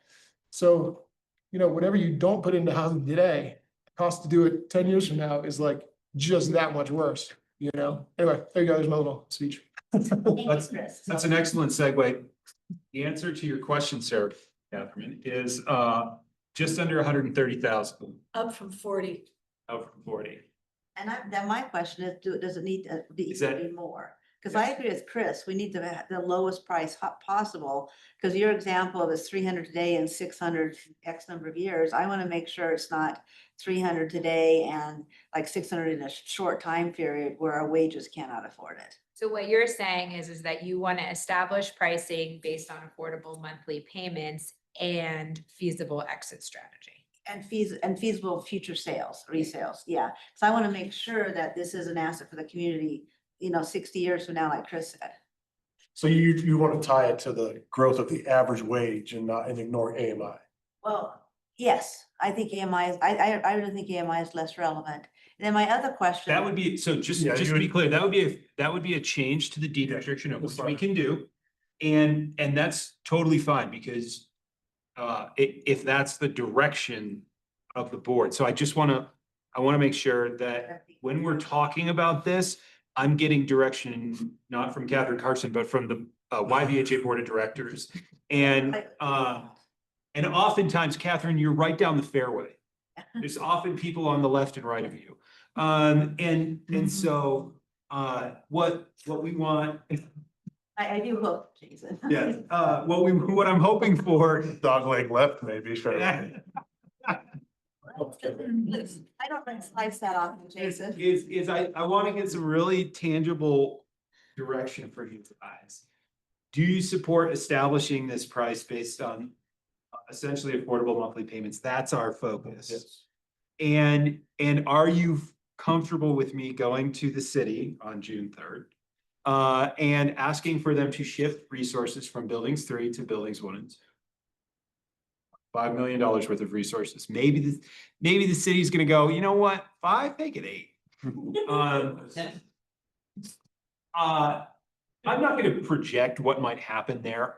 So, whatever you don't put into housing today, the cost to do it 10 years from now is like just that much worse, Anyway, there you go, there's my little speech. That's an excellent segue. The answer to your question, Sarah, Catherine, is just under 130,000 Up from 40. out from 40. And then my question is, does it need to be Is that- even more? Because I agree with Chris, we need to have the lowest price possible, because your example of is 300 today and 600 X number of years, I want to make sure it's not 300 today and like 600 in a short time period where our wages cannot afford it. So what you're saying is that you want to establish pricing based on affordable monthly payments and feasible exit strategy. And feasible future sales, resales, yeah. So I want to make sure that this is an asset for the community, 60 years from now, like Chris said. So you want to tie it to the growth of the average wage and ignore AMI? Well, yes, I think AMI is, I really think AMI is less relevant. And then my other question. That would be, so just to be clear, that would be a change to the deed restriction of which we can do. And that's totally fine because if that's the direction of the board. So I want to make sure that when we're talking about this, I'm getting direction, not from Catherine Carson, but from the YVHA Board of Directors. And oftentimes, Catherine, you're right down the fairway. There's often people on the left and right of you. And so what we want. I do hope, Jason. Yeah, what I'm hoping for. Dog leg left, maybe, sure. I don't like slice that off, Jason. I want to get some really tangible direction for you guys. Do you support establishing this price based on essentially affordable monthly payments? That's our focus. Yes. And are you comfortable with me going to the city on June 3rd and asking for them to shift resources from buildings 3 to buildings 1 and 2? $5 million worth of resources. Maybe the city's gonna go, you know what, 5, make it 8. I'm not gonna project what might happen there.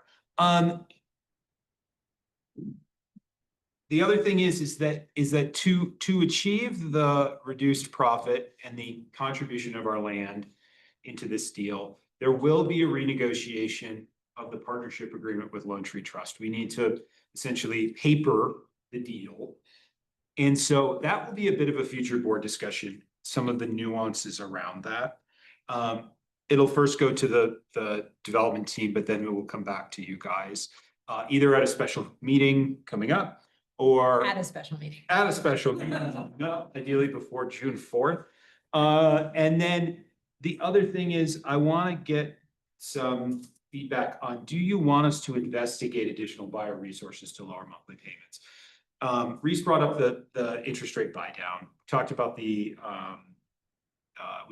The other thing is that to achieve the reduced profit and the contribution of our land into this deal, there will be a renegotiation of the partnership agreement with Lone Tree Trust. We need to essentially paper the deal. And so that will be a bit of a future board discussion, some of the nuances around that. It'll first go to the development team, but then it will come back to you guys, either at a special meeting coming up or At a special meeting. at a special meeting, ideally before June 4th. And then the other thing is I want to get some feedback on, do you want us to investigate additional buyer resources to lower monthly payments? Reese brought up the interest rate buy down, talked about we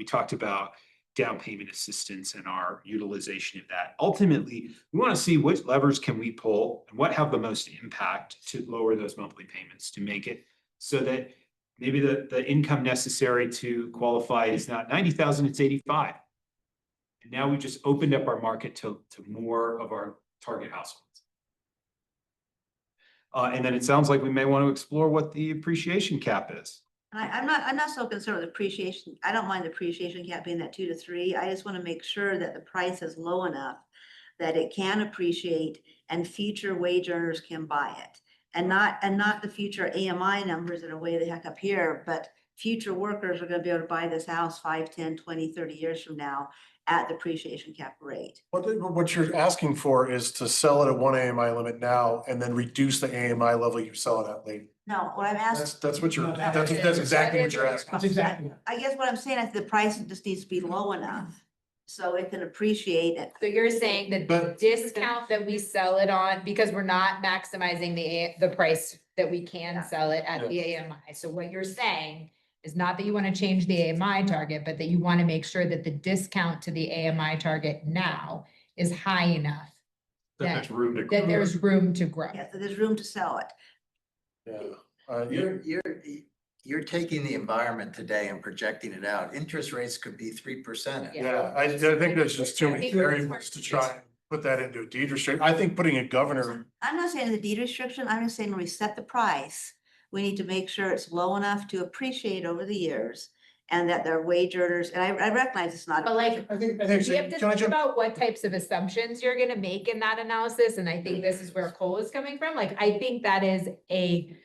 talked about down payment assistance and our utilization of that. Ultimately, we want to see which levers can we pull and what have the most impact to lower those monthly payments, to make it so that maybe the income necessary to qualify is not 90,000, it's 85. And now we just opened up our market to more of our target households. And then it sounds like we may want to explore what the appreciation cap is. I'm not so concerned with appreciation. I don't mind the appreciation cap being that 2 to 3. I just want to make sure that the price is low enough that it can appreciate and future wage earners can buy it. And not the future AMI numbers that are way the heck up here, but future workers are going to be able to buy this house 5, 10, 20, 30 years from now at the appreciation cap rate. What you're asking for is to sell it at 1 AMI limit now and then reduce the AMI level you sell it at later. No, what I'm asking. That's exactly what you're asking. That's exactly. I guess what I'm saying is the price just needs to be low enough so it can appreciate it. So you're saying that the discount that we sell it on, because we're not maximizing the price that we can sell it at the AMI. So what you're saying is not that you want to change the AMI target, but that you want to make sure that the discount to the AMI target now is high enough That there's room to that there's room to grow. Yeah, so there's room to sell it. Yeah. You're taking the environment today and projecting it out. Interest rates could be 3%. Yeah, I think there's just too many variables to try. put that into a deed restriction. I think putting a governor, I'm not saying the deed restriction, I'm just saying when we set the price, we need to make sure it's low enough to appreciate over the years. And that their wage earners, and I recognize it's not. But like, I think, you have to can I think jump? about what types of assumptions you're gonna make in that analysis, and I think this is where Cole is coming from, like, I think that is a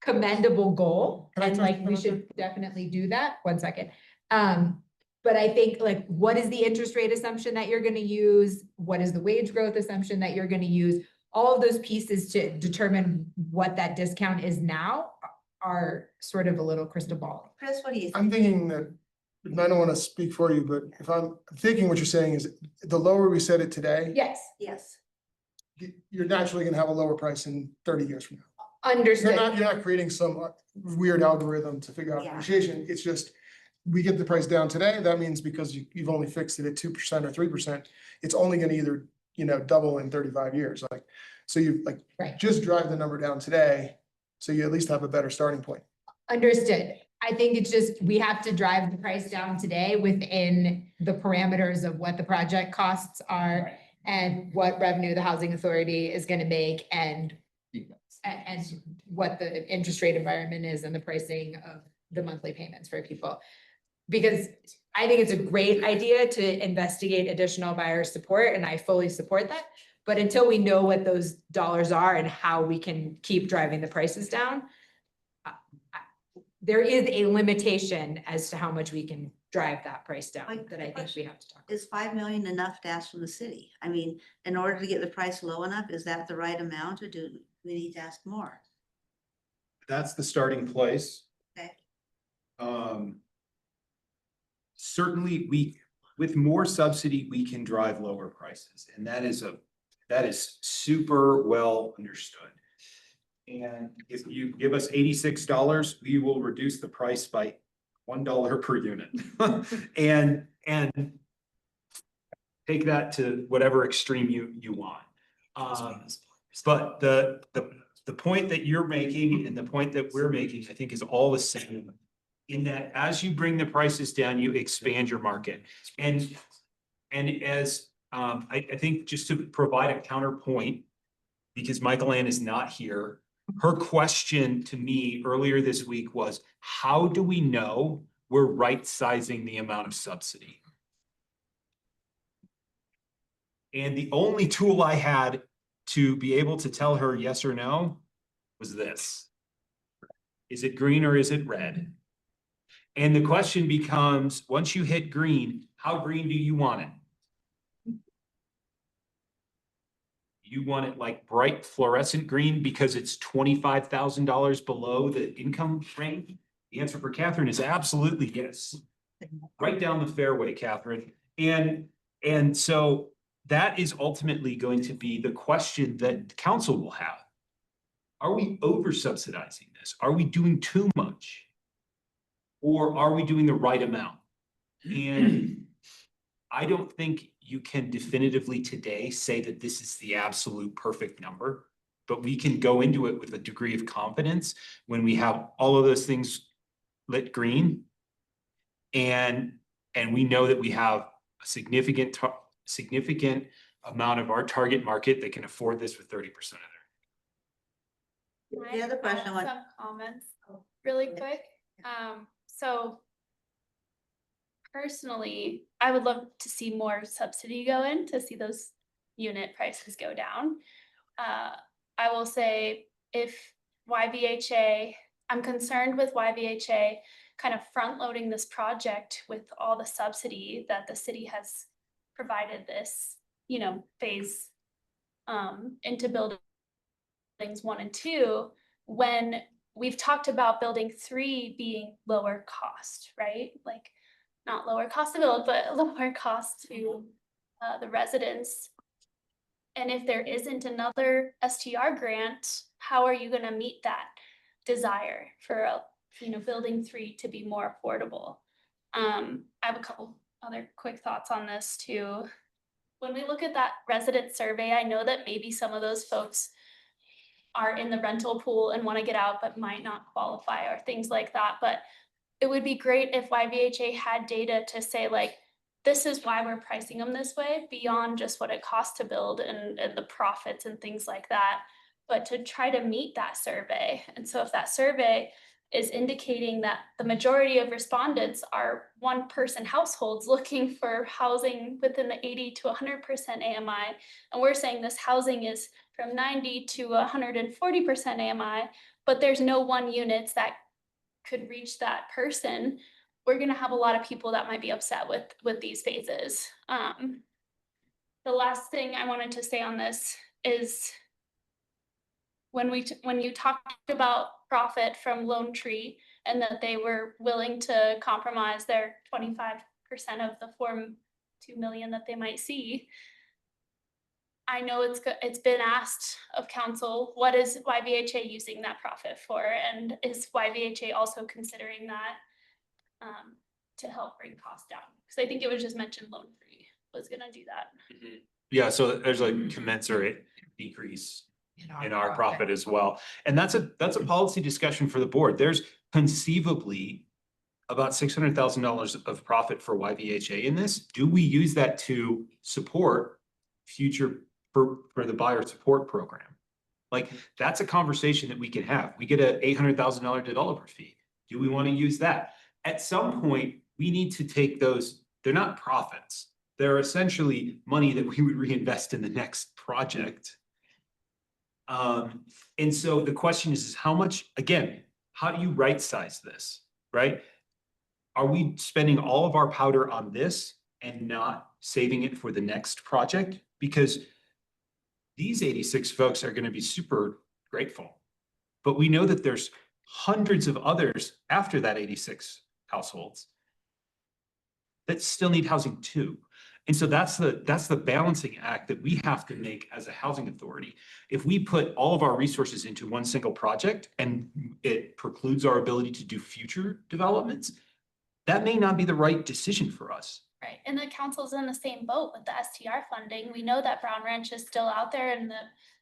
commendable goal, Can I and touch like, on we that? should definitely do that, 1 second. But I think, like, what is the interest rate assumption that you're gonna use? What is the wage growth assumption that you're gonna use? All of those pieces to determine what that discount is now are sort of a little crystal ball. Chris, what do you think? I'm thinking that, and I don't want to speak for you, but if I'm thinking what you're saying is the lower we set it today, Yes, Yes. you're naturally gonna have a lower price in 30 years from now. understood. You're not creating some weird algorithm to figure out Yeah. appreciation. It's just, we get the price down today. That means because you've only fixed it at 2% or 3%, it's only gonna either, double in 35 years. Like, so you Right. just drive the number down today. So you at least have a better starting point. Understood. I think it's just, we have to drive the price down today within the parameters of what the project costs are and what revenue the housing authority is gonna make and what the interest rate environment is and the pricing of the monthly payments for people. Because I think it's a great idea to investigate additional buyer support, and I fully support that. But until we know what those dollars are and how we can keep driving the prices down, there is a limitation as to how much we can drive that price down that I think we have to talk. Is 5 million enough to ask from the city? I mean, in order to get the price low enough, is that the right amount, or do we need to ask more? That's the starting place. Okay. Certainly, with more subsidy, we can drive lower prices, and that is super well understood. And if you give us $86, we will reduce the price by $1 per unit. And take that to whatever extreme you want. But the point that you're making and the point that we're making, I think, is all the same. In that, as you bring the prices down, you expand your market. And as I think, just to provide a counterpoint, because Michael Ann is not here, her question to me earlier this week was, how do we know we're right sizing the amount of subsidy? And the only tool I had to be able to tell her yes or no was this. Is it green or is it red? And the question becomes, once you hit green, how green do you want it? You want it like bright fluorescent green because it's $25,000 below the income range? The answer for Catherine is absolutely yes. Right down the fairway, Catherine. And so that is ultimately going to be the question that council will have. Are we over subsidizing this? Are we doing too much? Or are we doing the right amount? And I don't think you can definitively today say that this is the absolute perfect number, but we can go into it with a degree of confidence when we have all of those things lit green. And we know that we have a significant amount of our target market that can afford this with 30% of their. The other question was. Some comments really quick. So personally, I would love to see more subsidy go in to see those unit prices go down. I will say if YVHA, I'm concerned with YVHA kind of front loading this project with all the subsidy that the city has provided this, phase into buildings 1 and 2, when we've talked about building 3 being lower cost, right? Like not lower cost to build, but lower cost to the residents. And if there isn't another STR grant, how are you going to meet that desire for building 3 to be more affordable? I have a couple other quick thoughts on this too. When we look at that resident survey, I know that maybe some of those folks are in the rental pool and want to get out but might not qualify or things like that. But it would be great if YVHA had data to say, like, this is why we're pricing them this way, beyond just what it costs to build and the profits and things like that, but to try to meet that survey. And so if that survey is indicating that the majority of respondents are one-person households looking for housing within the 80 to 100% AMI, and we're saying this housing is from 90 to 140% AMI, but there's no one units that could reach that person, we're gonna have a lot of people that might be upset with these phases. The last thing I wanted to say on this is when you talked about profit from Lone Tree and that they were willing to compromise their 25% of the 2 million that they might see. I know it's been asked of council, what is YVHA using that profit for? And is YVHA also considering that to help bring costs down? Because I think it was just mentioned Lone Tree was gonna do that. Yeah, so there's a commensurate decrease in our profit as well. And that's a policy discussion for the board. There's conceivably about $600,000 of profit for YVHA in this. Do we use that to support future for the buyer support program? Like, that's a conversation that we can have. We get a $800,000 developer fee. Do we want to use that? At some point, we need to take those, they're not profits. They're essentially money that we would reinvest in the next project. And so the question is how much, again, how do you right size this, right? Are we spending all of our powder on this and not saving it for the next project? Because these 86 folks are going to be super grateful, but we know that there's hundreds of others after that 86 households that still need housing too. And so that's the balancing act that we have to make as a housing authority. If we put all of our resources into one single project and it precludes our ability to do future developments, that may not be the right decision for us. Right, and the council's in the same boat with the STR funding. We know that Brown Ranch is still out there and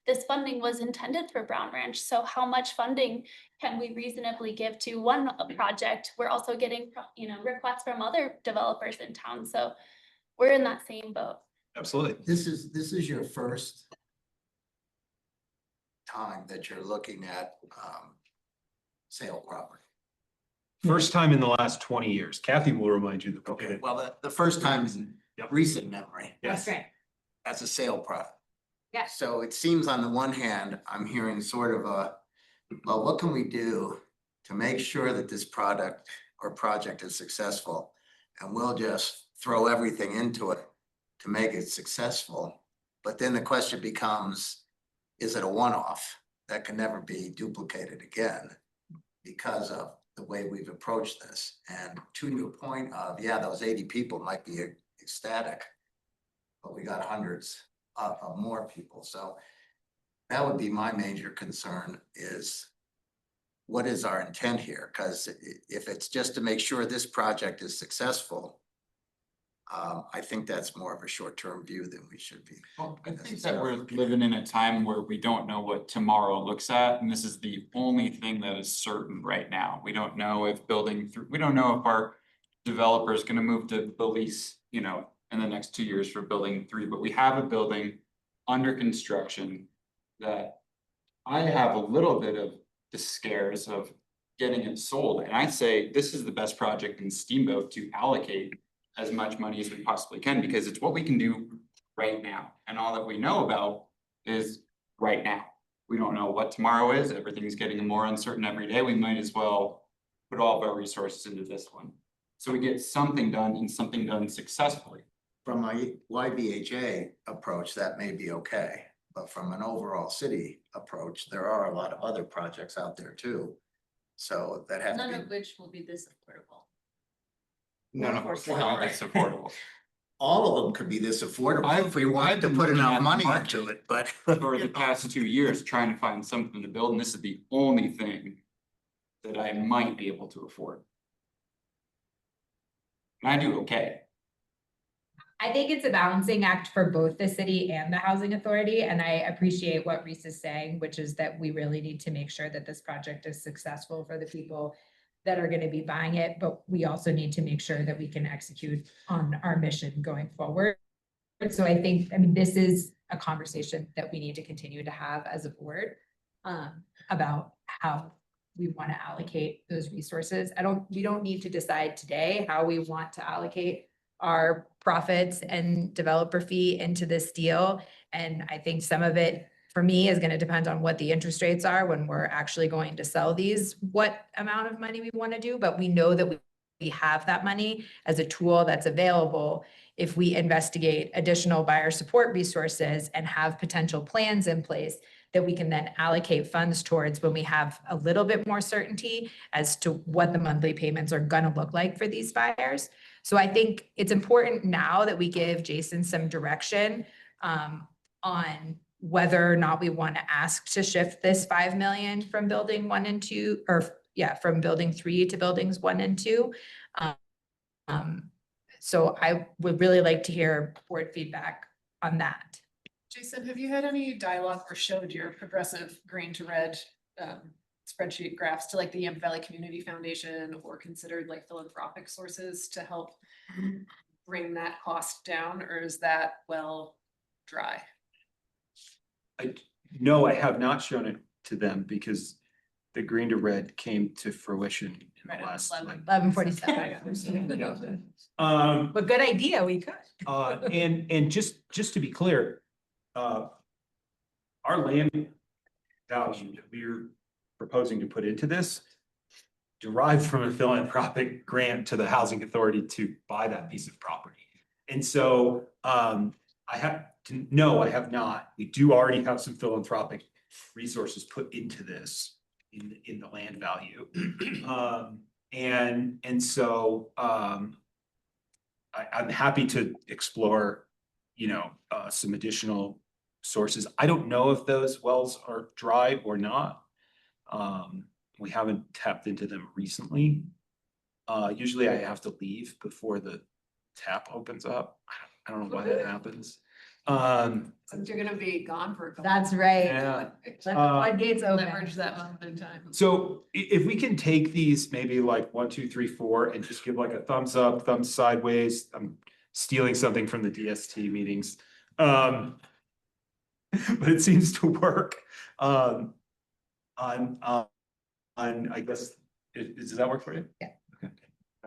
this funding was intended for Brown Ranch. So how much funding can we reasonably give to one project? We're also getting, requests from other developers in town. So we're in that same boat. Absolutely. This is your first time that you're looking at sale property. First time in the last 20 years. Kathy will remind you that. Okay, well, the first time is in recent memory. Yes. That's right. As a sale product. Yeah. So it seems on the one hand, I'm hearing sort of well, what can we do to make sure that this product or project is successful? And we'll just throw everything into it to make it successful. But then the question becomes, is it a one-off that can never be duplicated again because of the way we've approached this? And to your point of, yeah, those 80 people might be ecstatic, but we got hundreds of more people. So that would be my major concern is what is our intent here? Because if it's just to make sure this project is successful, I think that's more of a short-term view than we should be. Well, I think that we're living in a time where we don't know what tomorrow looks at, and this is the only thing that is certain right now. We don't know if we don't know if our developer is going to move to the lease, in the next 2 years for building 3, but we have a building under construction that I have a little bit of the scares of getting it sold. And I say this is the best project in Steamboat to allocate as much money as we possibly can, because it's what we can do right now. And all that we know about is right now. We don't know what tomorrow is. Everything's getting more uncertain every day. We might as well put all of our resources into this one. So we get something done and something done successfully. From my YVHA approach, that may be okay. But from an overall city approach, there are a lot of other projects out there too. So that have to be. None of which will be this affordable. None of us are this affordable. All of them could be this affordable if we wanted to put enough money into it, but. For the past 2 years, trying to find something to build, and this is the only thing that I might be able to afford. And I do okay. I think it's a balancing act for both the city and the housing authority. And I appreciate what Reese is saying, which is that we really need to make sure that this project is successful for the people that are gonna be buying it, but we also need to make sure that we can execute on our mission going forward. So I think, I mean, this is a conversation that we need to continue to have as a board, about how we want to allocate those resources. We don't need to decide today how we want to allocate our profits and developer fee into this deal. And I think some of it, for me, is going to depend on what the interest rates are when we're actually going to sell these, what amount of money we want to do, but we know that we have that money as a tool that's available if we investigate additional buyer support resources and have potential plans in place that we can then allocate funds towards when we have a little bit more certainty as to what the monthly payments are going to look like for these buyers. So I think it's important now that we give Jason some direction on whether or not we want to ask to shift this 5 million from building 1 and 2, or from building 3 to buildings 1 and 2. So I would really like to hear board feedback on that. Jason, have you had any dialogue or showed your progressive green to red spreadsheet graphs to like the Yampa Valley Community Foundation, or considered like philanthropic sources to help bring that cost down, or is that well dry? No, I have not shown it to them because the green to red came to fruition in the last. 11:47. But good idea, we could. And just to be clear, our land value that we're proposing to put into this derived from a philanthropic grant to the housing authority to buy that piece of property. And so I have not. We do already have some philanthropic resources put into this in the land value. So I'm happy to explore, some additional sources. I don't know if those wells are dry or not. We haven't tapped into them recently. Usually I have to leave before the tap opens up. I don't know why that happens. Since you're gonna be gone for a couple. That's right. Yeah. Floodgates open. Leverage that moment in time. So if we can take these maybe like 1, 2, 3, 4 and just give like a thumbs up, thumbs sideways. I'm stealing something from the DST meetings. But it seems to work. I guess, does that work for you? Yeah. Okay.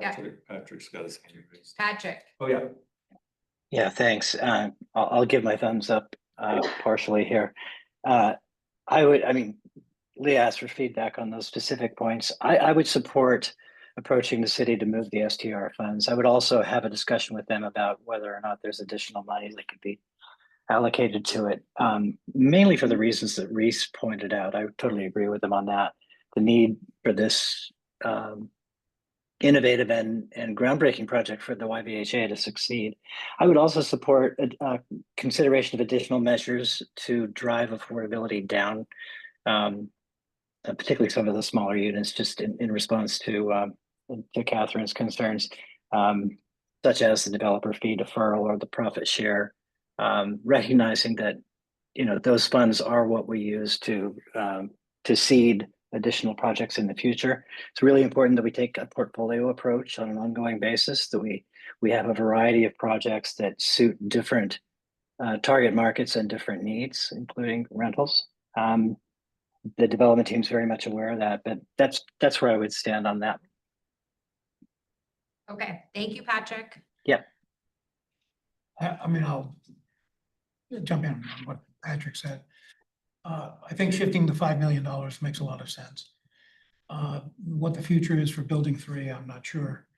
Yeah. Patrick's got his hand raised. Patrick. Oh, yeah. Yeah, thanks. I'll give my thumbs up partially here. I mean, Leah asked for feedback on those specific points. I would support approaching the city to move the STR funds. I would also have a discussion with them about whether or not there's additional money that could be allocated to it, mainly for the reasons that Reese pointed out. I totally agree with them on that. The need for this innovative and groundbreaking project for the YVHA to succeed. I would also support a consideration of additional measures to drive affordability down, particularly some of the smaller units, just in response to Catherine's concerns, such as the developer fee deferral or the profit share, recognizing that those funds are what we use to seed additional projects in the future. It's really important that we take a portfolio approach on an ongoing basis, that we have a variety of projects that suit different target markets and different needs, including rentals. The development team is very much aware of that, but that's where I would stand on that. Okay, thank you, Patrick. Yep. I mean, I'll jump in on what Patrick said. I think shifting the $5 million makes a lot of sense. What the future is for building 3, I'm not sure.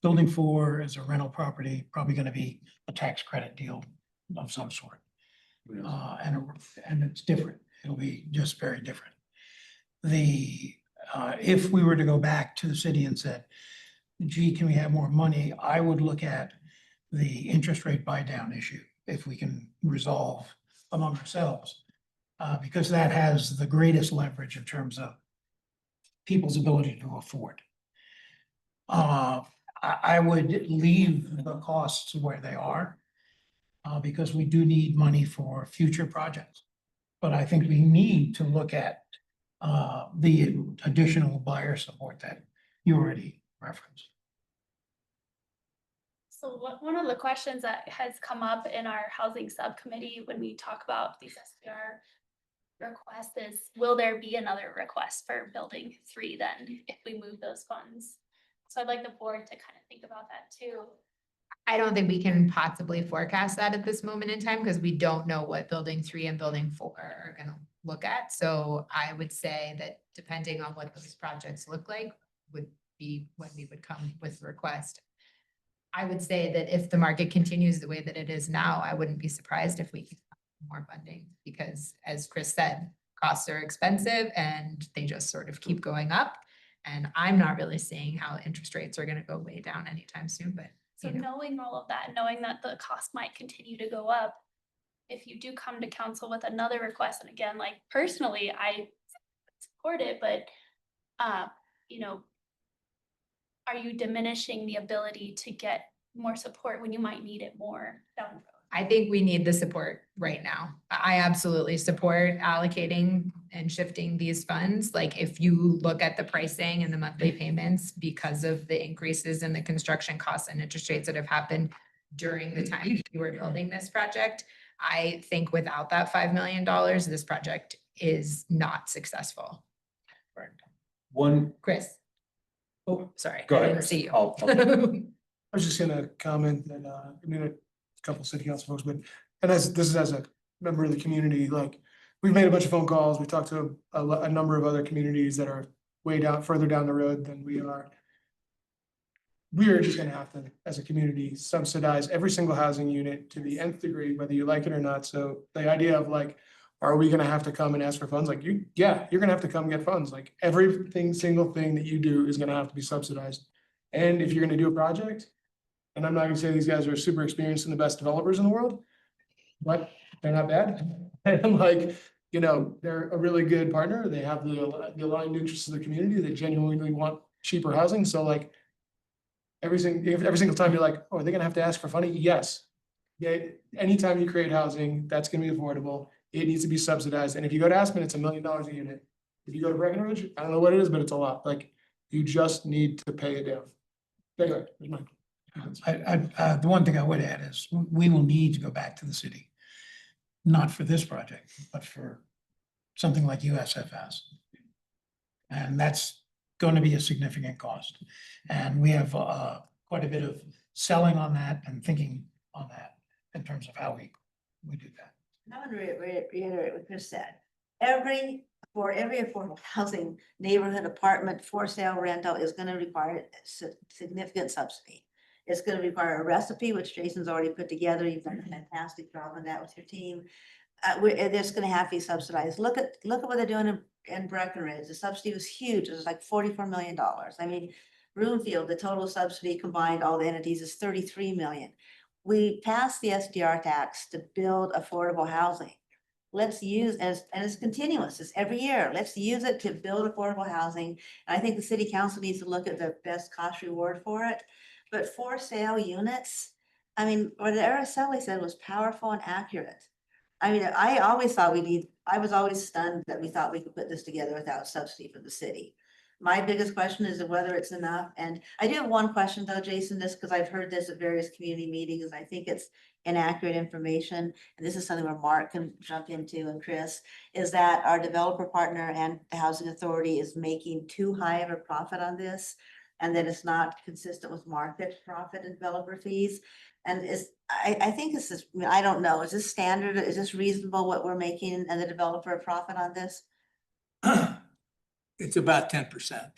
Building 4 is a rental property, probably going to be a tax credit deal of some sort. And it's different. It'll be just very different. If we were to go back to the city and said, gee, can we have more money? I would look at the interest rate buy down issue, if we can resolve among ourselves. Because that has the greatest leverage in terms of people's ability to afford. I would leave the costs where they are, because we do need money for future projects. But I think we need to look at the additional buyer support that you already referenced. So one of the questions that has come up in our housing subcommittee when we talk about these SPR requests is, will there be another request for building 3 then if we move those funds? So I'd like the board to kind of think about that too. I don't think we can possibly forecast that at this moment in time because we don't know what building 3 and building 4 are gonna look at. So I would say that depending on what those projects look like would be when we would come with the request. I would say that if the market continues the way that it is now, I wouldn't be surprised if we can have more funding because as Chris said, costs are expensive and they just sort of keep going up. And I'm not really seeing how interest rates are gonna go way down anytime soon, but So knowing all of that, knowing that the cost might continue to go up, if you do come to council with another request, and again, like personally, I support it, but you know, are you diminishing the ability to get more support when you might need it more down the road? I think we need the support right now. I absolutely support allocating and shifting these funds. Like if you look at the pricing and the monthly payments because of the increases in the construction costs and interest rates that have happened during the time you were building this project, I think without that $5 million, this project is not successful. One, Chris. Oh, sorry. Go I ahead, didn't Chris. see you. I was just gonna comment that, a couple city council folks, but, and this is as a member of the community, like, we've made a bunch of phone calls, we talked to a number of other communities that are way down, further down the road than we are. We are just gonna have to, as a community, subsidize every single housing unit to the nth degree, whether you like it or not. So the idea of like, are we gonna have to come and ask for funds? Like yeah, you're gonna have to come get funds. Like single thing that you do is gonna have to be subsidized. And if you're gonna do a project, and I'm not gonna say these guys are super experienced and the best developers in the world, but they're not bad. And like, they're a really good partner. They have the aligned interests of the community. They genuinely want cheaper housing. So like every single time you're like, oh, are they gonna have to ask for funding? Yes. Yeah, anytime you create housing, that's gonna be affordable. It needs to be subsidized. And if you go to Aspen, it's $1 million a unit. If you go to Breckenridge, I don't know what it is, but it's a lot. Like, you just need to pay it down. Anyway, here's mine. The one thing I would add is we will need to go back to the city. Not for this project, but for something like USFS. And that's going to be a significant cost. And we have quite a bit of selling on that and thinking on that in terms of how we do that. I'm gonna reiterate what Chris said. For every affordable housing neighborhood apartment for sale rental is gonna require significant subsidy. It's gonna require a recipe, which Jason's already put together. You've done a fantastic job on that with your team. It's gonna have to be subsidized. Look at what they're doing in Breckenridge. The subsidy was huge. It was like $44 million. I mean, Broomfield, the total subsidy combined, all the entities is $33 million. We passed the SDR tax to build affordable housing. Let's use, and it's continuous, it's every year. Let's use it to build affordable housing. And I think the city council needs to look at the best cost reward for it. But for sale units, I mean, what Araceli said was powerful and accurate. I mean, I was always stunned that we thought we could put this together without subsidy from the city. My biggest question is whether it's enough. And I do have one question though, Jason, this, because I've heard this at various community meetings. I think it's inaccurate information. And this is something where Mark can jump into, and Chris, is that our developer partner and the housing authority is making too high of a profit on this. And that it's not consistent with market profit and developer fees. And I think this is, I don't know, is this standard? Is this reasonable what we're making and the developer a profit on this? It's about 10%.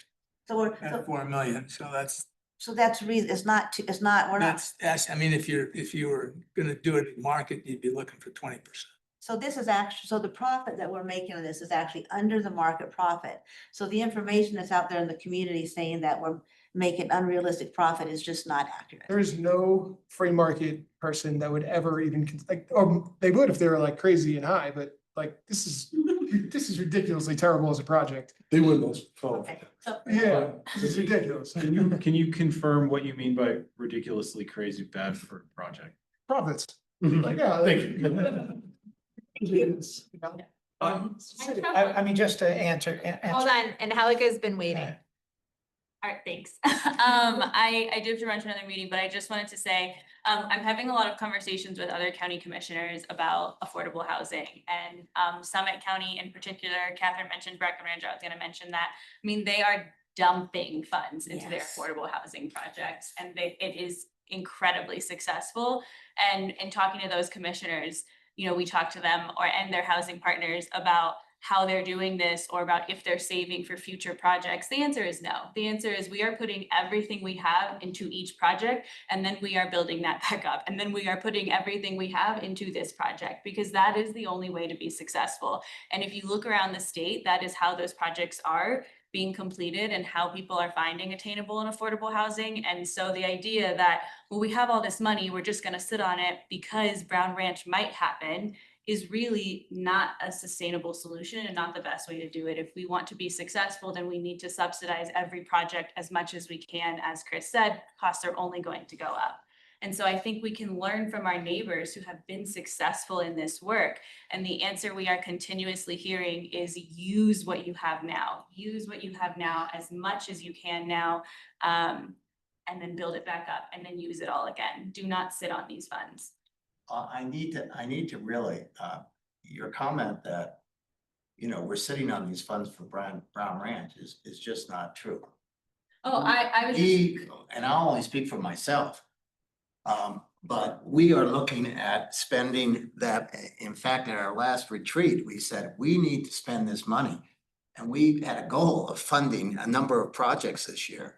So we're, At 4 million, so that's reason, we're not. I mean, if you were gonna do it in market, you'd be looking for 20%. So this is actually, so the profit that we're making on this is actually under the market profit. So the information that's out there in the community saying that we're making unrealistic profit is just not accurate. There is no free market person that would ever even or they would if they were like crazy and high, but like this is ridiculously terrible as a project. They win those. Okay, so Yeah, this is ridiculous. can you confirm what you mean by ridiculously crazy bad for a project? Profits. Like, yeah. Thank you. I mean, just to answer. Hold on, Angelica's been waiting. All right, thanks. I do have to run to another meeting, but I just wanted to say, I'm having a lot of conversations with other county commissioners about affordable housing and, Summit County in particular. Catherine mentioned Breckenridge. I was gonna mention that. I mean, they are dumping funds into their Yes. affordable housing projects and it is incredibly successful. And in talking to those commissioners, you know, we talk to them and their housing partners about how they're doing this or about if they're saving for future projects. The answer is no. The answer is we are putting everything we have into each project and then we are building that back up. And then we are putting everything we have into this project because that is the only way to be successful. And if you look around the state, that is how those projects are being completed and how people are finding attainable and affordable housing. And so the idea that, well, we have all this money, we're just gonna sit on it because Brown Ranch might happen is really not a sustainable solution and not the best way to do it. If we want to be successful, then we need to subsidize every project as much as we can. As Chris said, costs are only going to go up. And so I think we can learn from our neighbors who have been successful in this work. And the answer we are continuously hearing is use what you have now. Use what you have now as much as you can now, and then build it back up and then use it all again. Do not sit on these funds. I need to really, your comment that, you know, we're sitting on these funds for Brown Ranch is just not true. Oh, I was just. And I'll only speak for myself. But we are looking at spending that, in fact, at our last retreat, we said, we need to spend this money. And we had a goal of funding a number of projects this year.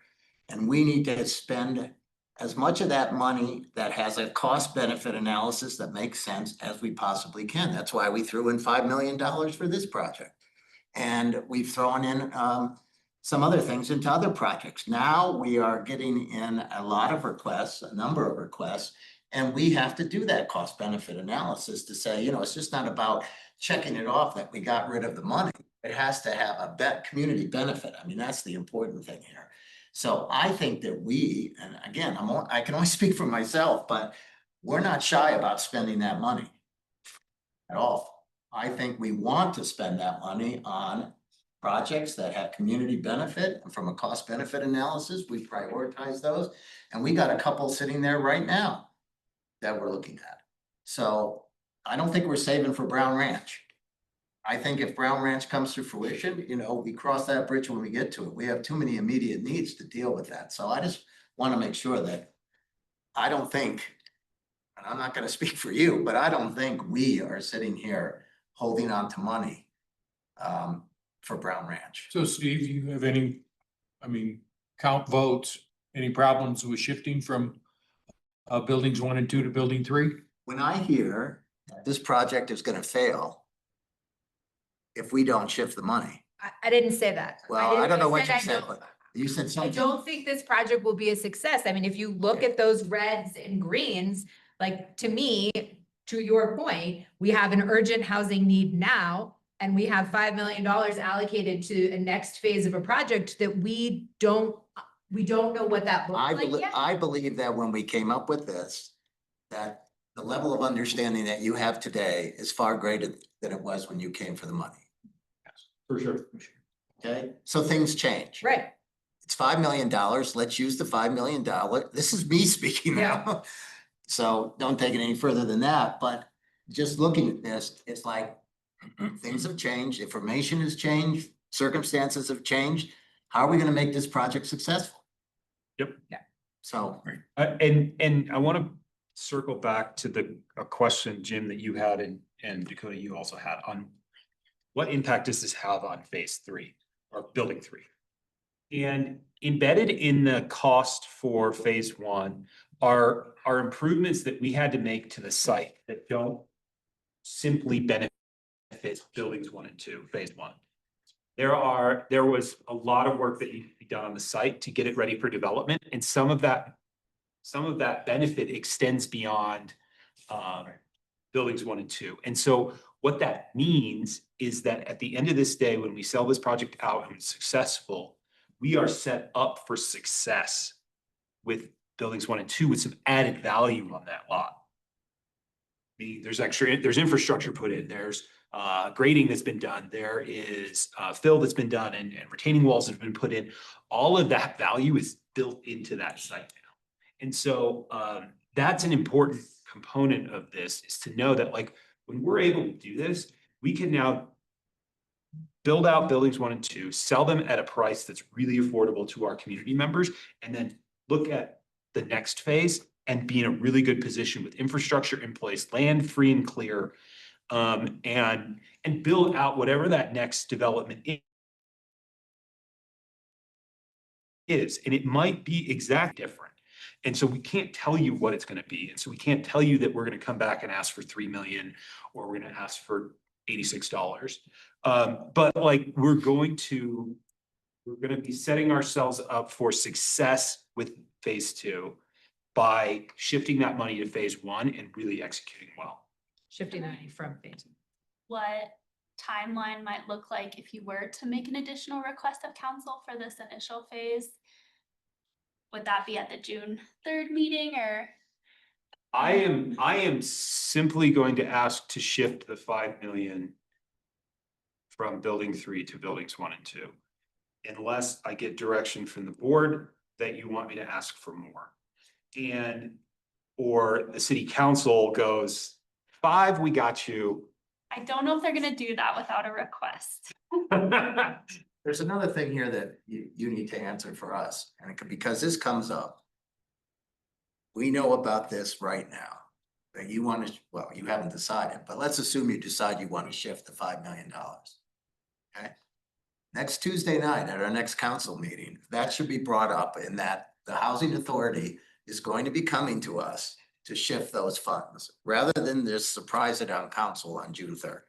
And we need to spend as much of that money that has a cost benefit analysis that makes sense as we possibly can. That's why we threw in $5 million for this project. And we've thrown in some other things into other projects. Now we are getting in a lot of requests, a number of requests, and we have to do that cost benefit analysis to say, you know, it's just not about checking it off that we got rid of the money. It has to have a community benefit. I mean, that's the important thing here. So I think that we, and again, I can only speak for myself, but we're not shy about spending that money at all. I think we want to spend that money on projects that have community benefit. And from a cost benefit analysis, we prioritize those. And we got a couple sitting there right now that we're looking at. So I don't think we're saving for Brown Ranch. I think if Brown Ranch comes to fruition, you know, we cross that bridge when we get to it. We have too many immediate needs to deal with that. So I just want to make sure that I don't think, and I'm not going to speak for you, but I don't think we are sitting here holding on to money for Brown Ranch. So Steve, do you have any, count votes, any problems with shifting from buildings 1 and 2 to building 3? When I hear that this project is going to fail if we don't shift the money. I didn't say that. Well, I don't know what you I said, don't- but you said I something. don't think this project will be a success. I mean, if you look at those reds and greens, like to me, to your point, we have an urgent housing need now. And we have $5 million allocated to a next phase of a project that we don't know what that looks like yet. I believe that when we came up with this, that the level of understanding that you have today is far greater than it was when you came for the money. For sure. Okay, so things change. Right. It's $5 million. Let's use the $5 million. This is me speaking now. So don't take it any further than that. But just looking at this, it's like things have changed, information has changed, circumstances have changed. How are we going to make this project successful? Yep. Yeah. So. And I want to circle back to a question, Jim, that you had and Dakota, you also had on what impact does this have on phase 3 or building 3? And embedded in the cost for phase 1 are improvements that we had to make to the site that don't simply benefit buildings 1 and 2, phase 1. There was a lot of work that needed to be done on the site to get it ready for development, and some of that benefit extends beyond buildings 1 and 2. And so what that means is that at the end of this day, when we sell this project out and it's successful, we are set up for success with buildings 1 and 2 with some added value on that lot. There's infrastructure put in, there's grading that's been done. There is fill that's been done and retaining walls that have been put in. All of that value is built into that site now. And so that's an important component of this, is to know that like when we're able to do this, we can now build out buildings 1 and 2, sell them at a price that's really affordable to our community members, and then look at the next phase and be in a really good position with infrastructure in place, land free and clear, and build out whatever that next development is. And it might be exactly different. And so we can't tell you what it's going to be. And so we can't tell you that we're going to come back and ask for 3 million, or we're going to ask for $86. But like we're going to be setting ourselves up for success with phase 2 by shifting that money to phase 1 and really executing well. Shifting that from phase. What timeline might look like if you were to make an additional request of council for this initial phase? Would that be at the June 3rd meeting, or? I am simply going to ask to shift the 5 million from building 3 to buildings 1 and 2. Unless I get direction from the board that you want me to ask for more. Or the city council goes, 5, we got you. I don't know if they're gonna do that without a request. There's another thing here that you need to answer for us, and because this comes up. We know about this right now, that you want to, well, you haven't decided, but let's assume you decide you want to shift the $5 million. Okay? Next Tuesday night at our next council meeting, that should be brought up, in that the housing authority is going to be coming to us to shift those funds, rather than just surprise it on council on June 3rd.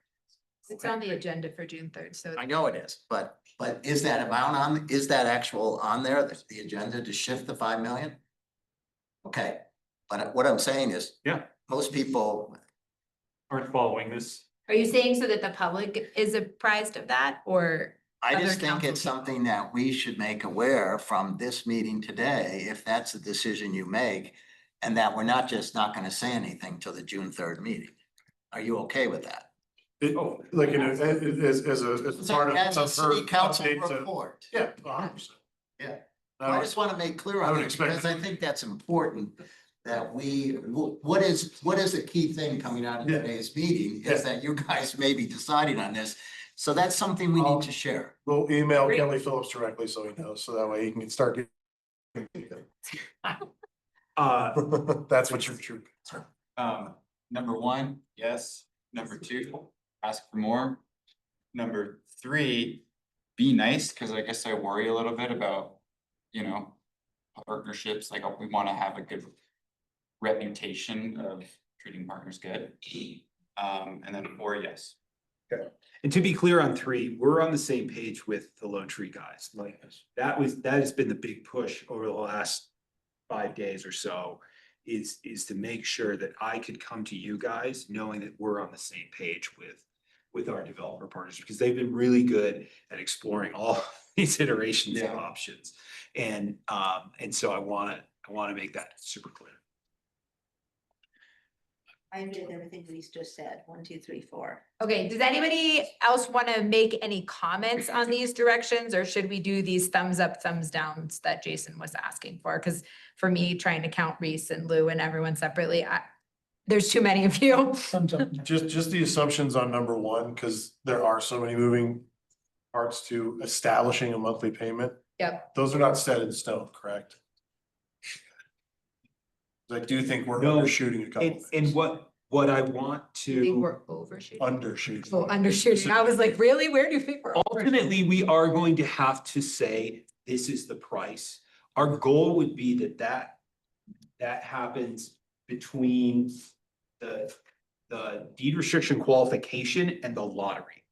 It's on the agenda for June 3rd, so. I know it is, but is that amount on, is that actual on there, the agenda to shift the 5 million? Okay, but what I'm saying is. Yeah. Most people aren't following this. Are you saying so that the public is apprised of that, or? I just other think council it's people? something that we should make aware from this meeting today, if that's the decision you make. And that we're not gonna say anything till the June 3rd meeting. Are you okay with that? Like, you know, as part of. As a city her council update to- report. Yeah, 100%. Yeah. I just want to make clear I on would it, expect- because I think that's important. That what is the key thing coming out of Yeah. today's meeting is Yeah. that you guys may be deciding on this. So that's something we need to share. We'll email Great. Kelly Phillips directly so he knows, so that way he can start getting. That's what you're true. Number 1, yes. Number 2, ask for more. Number 3, be nice, because I guess I worry a little bit about, you know, partnerships. Like, we want to have a good reputation of treating partners good. And then 4, yes. And to be clear on 3, we're on the same page with the Lone Tree guys. Like that has been the big push over the last 5 days or so, is to make sure that I could come to you guys knowing that we're on the same page with our developer partners, because they've been really good at exploring all these iterations of options. And so I want to make that super clear. I did everything Lise just said, 1, 2, 3, 4. Okay, does anybody else want to make any comments on these directions, or should we do these thumbs up, thumbs downs that Jason was asking for? Because for me, trying to count Reese and Lou and everyone separately, there's too many of you. Just the assumptions on number 1, because there are so many moving parts to establishing a monthly payment. Yep. Those are not set in stone, correct? I do think we're No, undershooting a couple And things. what I want I think to, we're overshooting. Undershooting. Oh, undershooting. I was like, really? Where do you think we're? overshooting? ultimately, we are going to have to say, this is the price. Our goal would be that happens between the deed restriction qualification and the lottery.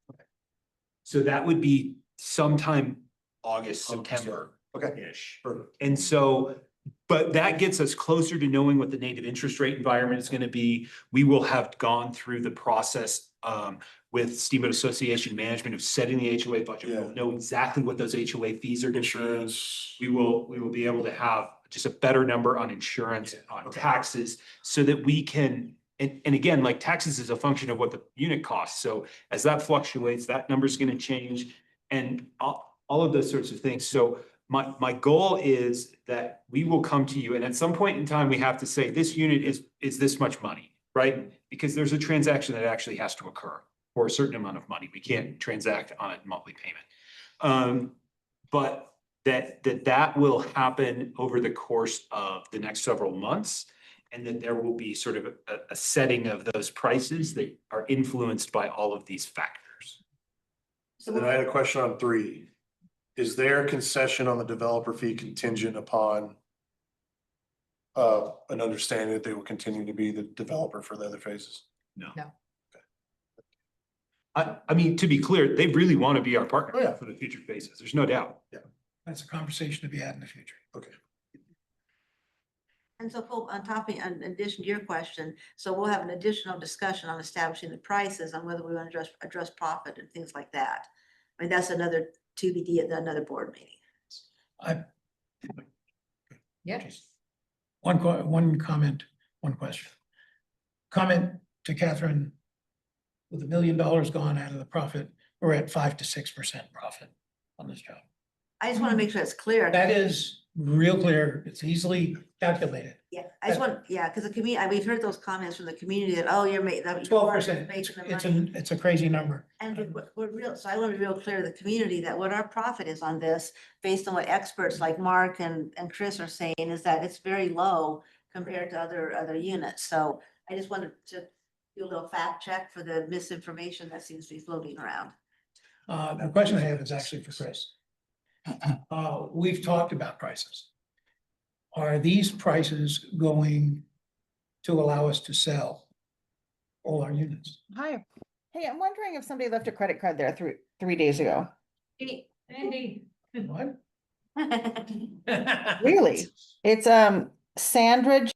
So that would be sometime August, September. Okay. Perfect. And so, but that gets us closer to knowing what the native interest rate environment is going to be. We will have gone through the process with Steamboat Association Management of setting the HOA budget. We'll know exactly what those HOA fees are going to Insurance. be. We will be able to have just a better number on insurance, on taxes, so that we can and again, like taxes is a function of what the unit costs. So as that fluctuates, that number's gonna change and all of those sorts of things. So my goal is that we will come to you and at some point in time, we have to say this unit is this much money, right? Because there's a transaction that actually has to occur for a certain amount of money. We can't transact on a monthly payment. But that will happen over the course of the next several months. And that there will be sort of a setting of those prices that are influenced by all of these factors. So then I had a question on 3. Is there concession on the developer fee contingent upon an understanding that they will continue to be the developer for the other phases? No. No. I mean, to be clear, they really want to be our partner Oh, yeah. for the future phases. There's no doubt. That's a conversation to be had in the future. Okay. And so Paul, on top of, in addition to your question, so we'll have an additional discussion on establishing the prices on whether we want to address profit and things like that. I mean, that's another TBD at another board meeting. Yeah. One comment, one question. Comment to Catherine, with $1 million gone out of the profit, we're at 5 to 6% profit on this job. I just want to make sure it's clear. That is real clear. It's easily calculated. Yeah, I just want, yeah, because the community, we've heard those comments from the community that, oh, you're making. 12%. It's a crazy number. And we're real, so I want to be real clear to the community that what our profit is on this, based on what experts like Mark and Chris are saying, is that it's very low compared to other units. So I just wanted to do a little fact check for the misinformation that seems to be floating around. The question I have is actually for Chris. We've talked about prices. Are these prices going to allow us to sell all our units? Hi. Hey, I'm wondering if somebody left a credit card there 3 days ago. Andy. What? Really? It's Sandra.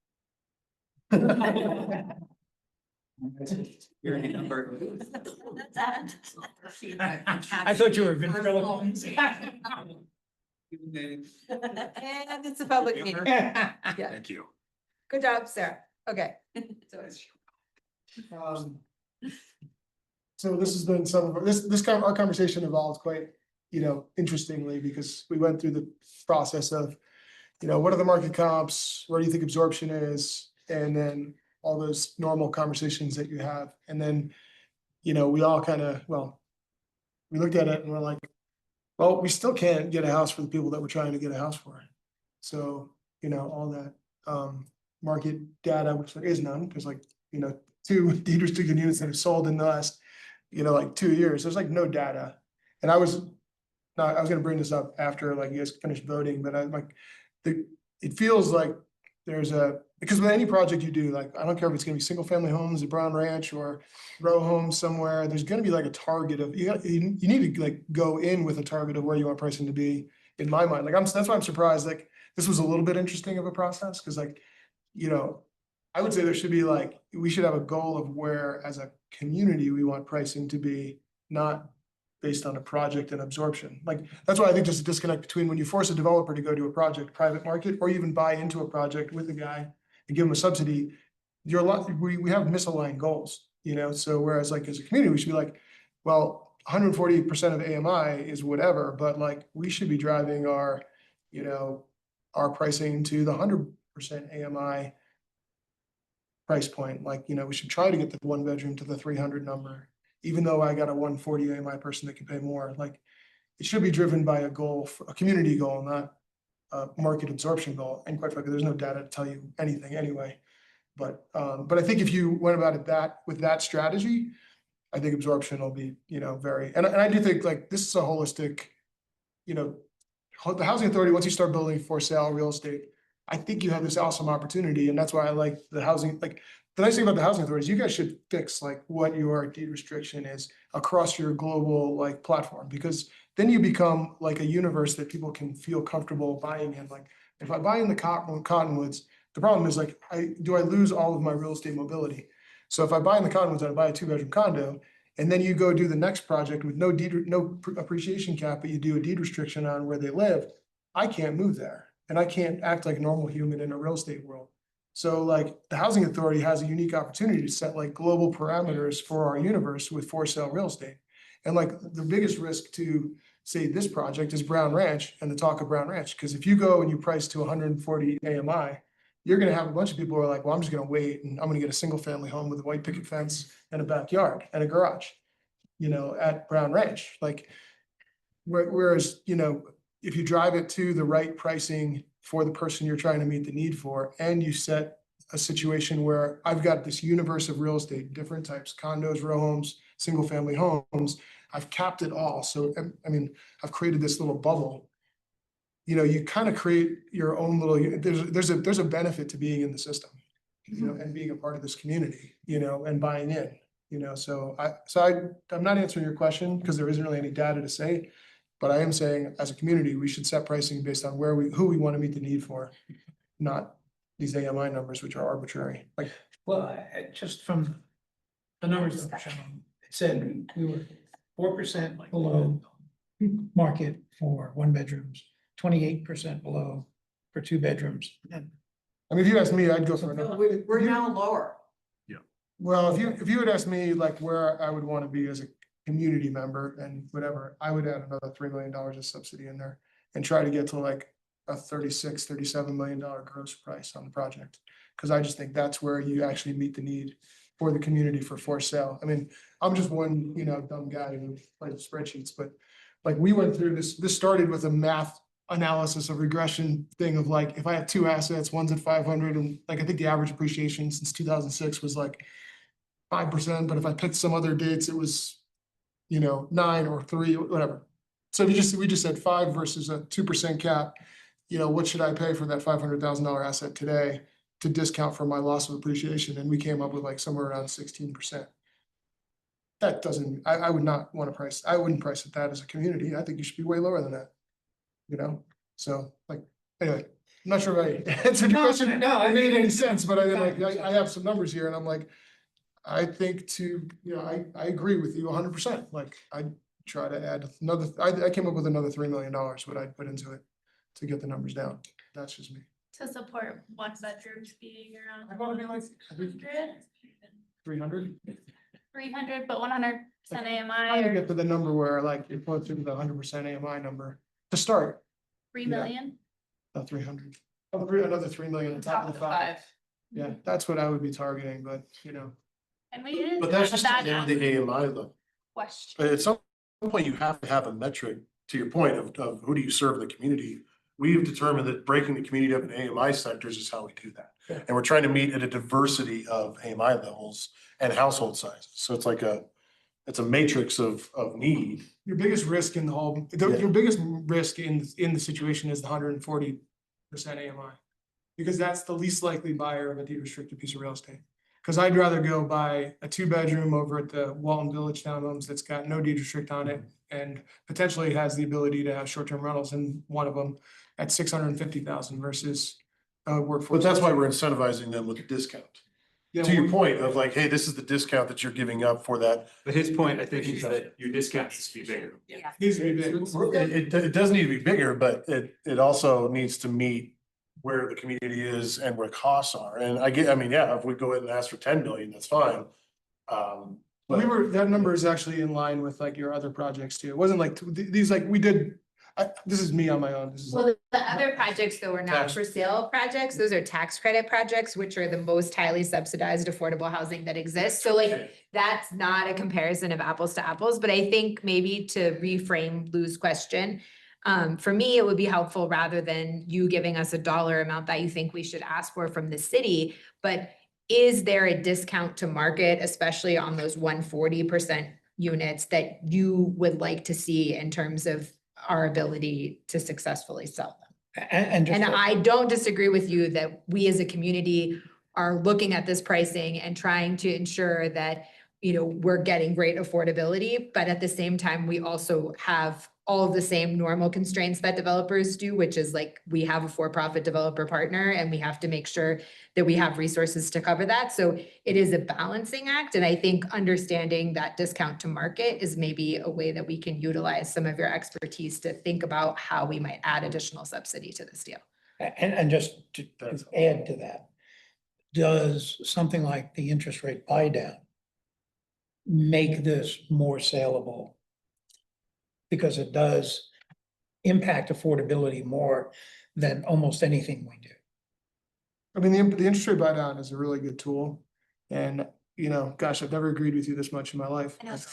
Your number. I thought you were ventriloquist. And it's a public meeting. Yeah. Thank you. Good job, Sarah. Okay. So this has been some of our, our conversation evolved quite, interestingly, because we went through the process of, what are the market comps? Where do you think absorption is? And then all those normal conversations that you have. And then, we all kind of, we looked at it and we're like, well, we still can't get a house for the people that we're trying to get a house for. So, all that market data, which there is none, because 2 deed restricted units that have sold in the last, 2 years, there's no data. And I was gonna bring this up after you guys finished voting, but it feels like there's because with any project you do, I don't care if it's gonna be single family homes at Brown Ranch or row homes somewhere, there's gonna be a target of, you need to go in with a target of where you want pricing to be, in my mind. That's why I'm surprised, this was a little bit interesting of a process, because I would say there should be we should have a goal of where, as a community, we want pricing to be, not based on a project and absorption. That's why I think there's a disconnect between when you force a developer to go to a project, private market, or even buy into a project with a guy and give him a subsidy. We have misaligned goals, so whereas as a community, we should be well, 140% of AMI is whatever, but we should be driving our, our pricing to the 100% AMI price point. We should try to get the 1 bedroom to the 300 number, even though I got a 140 AMI person that can pay more. It should be driven by a goal, a community goal, not a market absorption goal. And quite frankly, there's no data to tell you anything anyway. But I think if you went about it with that strategy, I think absorption will be, very, and I do think this is a holistic, the housing authority, once you start building for sale real estate, I think you have this awesome opportunity. And that's why I like the housing, the nice thing about the housing authority is you guys should fix what your deed restriction is across your global platform, because then you become a universe that people can feel comfortable buying in. If I buy in the Cottonwoods, the problem is do I lose all of my real estate mobility? So if I buy in the Cottonwoods and I buy a 2-bedroom condo, and then you go do the next project with no appreciation cap, but you do a deed restriction on where they live, I can't move there. And I can't act like a normal human in a real estate world. So like the housing authority has a unique opportunity to set like global parameters for our universe with for sale real estate. And like the biggest risk to say this project is Brown Ranch and the talk of Brown Ranch, because if you go and you price to 140 AMI, you're gonna have a bunch of people who are like, well, I'm just gonna wait and I'm gonna get a single family home with a white picket fence and a backyard and a garage, you know, at Brown Ranch. Like, whereas, you know, if you drive it to the right pricing for the person you're trying to meet the need for, and you set a situation where I've got this universe of real estate, different types, condos, row homes, single family homes, I've capped it all. So, I mean, I've created this little bubble. You know, you kind of create your own little, there's a benefit to being in the system, you know, and being a part of this community, you know, and buying in, you know, I'm not answering your question because there isn't really any data to say, but I am saying as a community, we should set pricing based on who we want to meet the need for, not these AMI numbers, which are arbitrary. Like, Well, just from the numbers that were shown, it said we were 4% below market for 1 bedrooms, 28% below for 2 bedrooms. And I mean, if you ask me, I'd go for another. We're now lower. Well, if you would ask me like where I would want to be as a community member and whatever, I would add another $3 million of subsidy in there and try to get to like a $37 million gross price on the project. Cause I just think that's where you actually meet the need for the community for sale. I mean, I'm just one, you know, dumb guy who plays spreadsheets, but like we went through this started with a math analysis of regression thing of like, if I have 2 assets, one's at 500 and like, I think the average appreciation since 2006 was like 5%, but if I picked some other dates, it was, you know, 9 or 3, whatever. So we just said 5 versus a 2% cap, you know, what should I pay for that $500,000 asset today to discount for my loss of appreciation? And we came up with like somewhere around 16%. That doesn't, I would not want to price, I wouldn't price it that as a community. I think you should be way lower than that. You know, so like, anyway, I'm not sure I answered your question. No, It made any sense, but I have some numbers here and I'm like, I think you know, I agree with you 100%. Like I'd try to add another, I came up with another $3 million, what I'd put into it to get the numbers down. That's just me. To support 1 bedrooms being around I thought it'd be like 300. 300, but 100% AMI Trying to or get to the number where like you're close to the 100% AMI number to start, 3 million. not 300. Another 3 million on top of the 5. Yeah, that's what I would be targeting, but you know. And we did. But that's just the AMI though. Question. But at some point, you have to have a metric, to your point of who do you serve in the community? We've determined that breaking the community up in AMI sectors is how we do that. Yeah. And we're trying to meet at a diversity of AMI levels and household sizes. So it's like it's a matrix of need. Your biggest risk in the whole, your biggest risk in the situation is the 140% AMI. Because that's the least likely buyer of a deed restricted piece of real estate. Cause I'd rather go buy a 2-bedroom over at the Walton Village Townhomes that's got no deed restrict on it. And potentially has the ability to have short-term rentals in one of them at 650,000 versus workforce. But that's why we're incentivizing them with a discount. Yeah, To your we- point of like, hey, this is the discount that you're giving up for that. But his point, I think, is that your discount needs to be bigger. Needs to be big. It does need to be bigger, but it also needs to meet where the community is and where costs are. And I mean, yeah, if we go ahead and ask for 10 million, that's fine. That number is actually in line with like your other projects too. It wasn't like these, like we did, this is me on my own. This is Well, the other projects though are not Tax- for sale projects. Those are tax credit projects, which are the most highly subsidized affordable housing that exists. So like, that's not a comparison of apples to apples, but I think maybe to reframe Lou's question. For me, it would be helpful rather than you giving us a dollar amount that you think we should ask for from the city, but is there a discount to market, especially on those 140% units that you would like to see in terms of our ability to successfully sell them? And just And I don't disagree with you that we as a community are looking at this pricing and trying to ensure that, you know, we're getting great affordability, but at the same time, we also have all of the same normal constraints that developers do, which is like, we have a for-profit developer partner and we have to make sure that we have resources to cover that. So it is a balancing act. And I think understanding that discount to market is maybe a way that we can utilize some of your expertise to think about how we might add additional subsidy to this deal. And just to add to that, does something like the interest rate buy down make this more saleable? Because it does impact affordability more than almost anything we do. I mean, the interest rate buy down is a really good tool. And, you know, gosh, I've never agreed with you this much in my life. But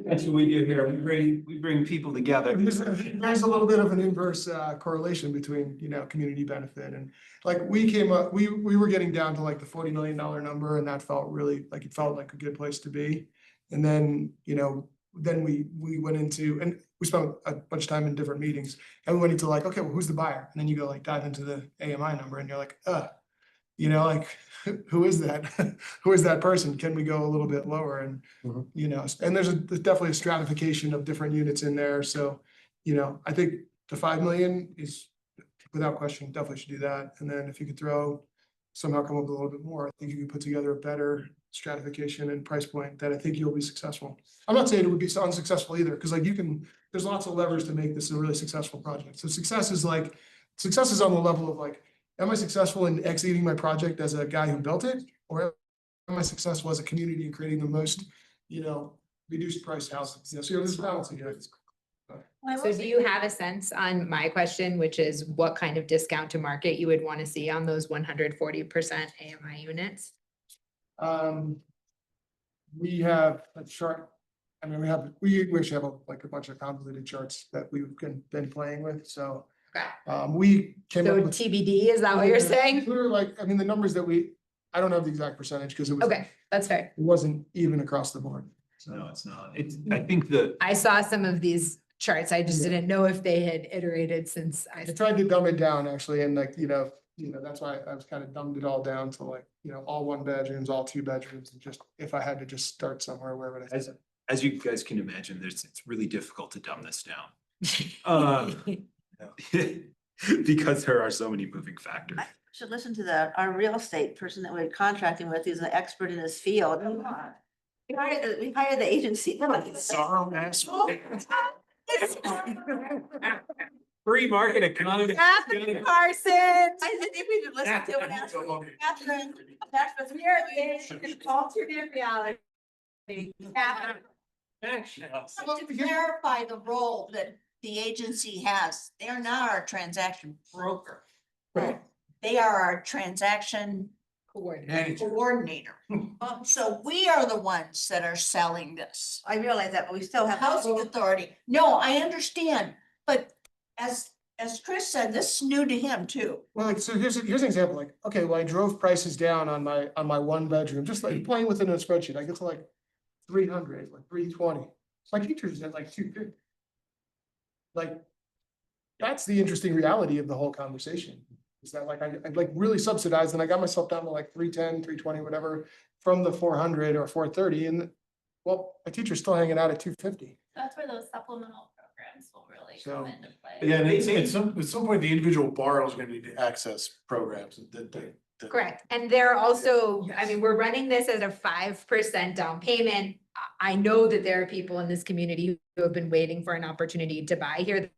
That's what we do here. We bring people together. there's a little bit of an inverse correlation between, you know, community benefit and like we came up, we were getting down to like the $40 million number and that felt really like it felt like a good place to be. And then, you know, then we went into, and we spent a bunch of time in different meetings and we went into like, okay, well, who's the buyer? And then you go like dive into the AMI number and you're like, you know, like, who is that? Who is that person? Can we go a little bit lower? And, you know, and there's definitely a stratification of different units in there. So, you know, I think the 5 million is without question, definitely should do that. And then if you could somehow come up with a little bit more, I think you could put together a better stratification and price point that I think you'll be successful. I'm not saying it would be unsuccessful either, because like there's lots of levers to make this a really successful project. So success is on the level of like, am I successful in executing my project as a guy who built it? Or am I successful as a community in creating the most, you know, reduced price houses? You know, so there's a balance here. So do you have a sense on my question, which is what kind of discount to market you would want to see on those 140% AMI units? We have a chart. I mean, we actually have a bunch of convoluted charts that we've been playing with. So we came up with TBD, is that what you're saying? We were like, I mean, the numbers that I don't have the exact percentage because it was. Okay, that's fair. It wasn't even across the board. So. No, it's not. I think that. I saw some of these charts. I just didn't know if they had iterated since I tried to dumb it down actually. And like, you know, that's why I was kind of dumbed it all down to like, you know, all 1 bedrooms, all 2 bedrooms. And just, if I had to just start somewhere, where would I? As you guys can imagine, it's really difficult to dumb this down. Because there are so many moving factors. Should listen to our real estate person that we're contracting with. He's an expert in his field. We hired the agency. Free market economy. Catherine Parsons. I didn't even listen to it. Catherine, it's alternate reality. Catherine. Well, to clarify the role that the agency has, they're not our transaction broker. Right. They are our transaction coordinator. So we are the ones that are selling this. I realize that, but we still have. Housing authority. No, I understand, but as Chris said, this is new to him too. Well, like, so here's an example, like, okay, well, I drove prices down on my 1 bedroom, just like playing within a spreadsheet, I get to like 300, like 320. My teacher's at like 250. Like, that's the interesting reality of the whole conversation. Is that like, I like really subsidized and I got myself down to like 310, 320, whatever, from the 400 or 430. And well, my teacher's still hanging out at 250. That's where those supplemental programs will really So, come into play. Yeah, and at some point, the individual borrower is gonna need to access programs that Correct. And they're also, I mean, we're running this at a 5% down payment. I know that there are people in this community who have been waiting for an opportunity to buy here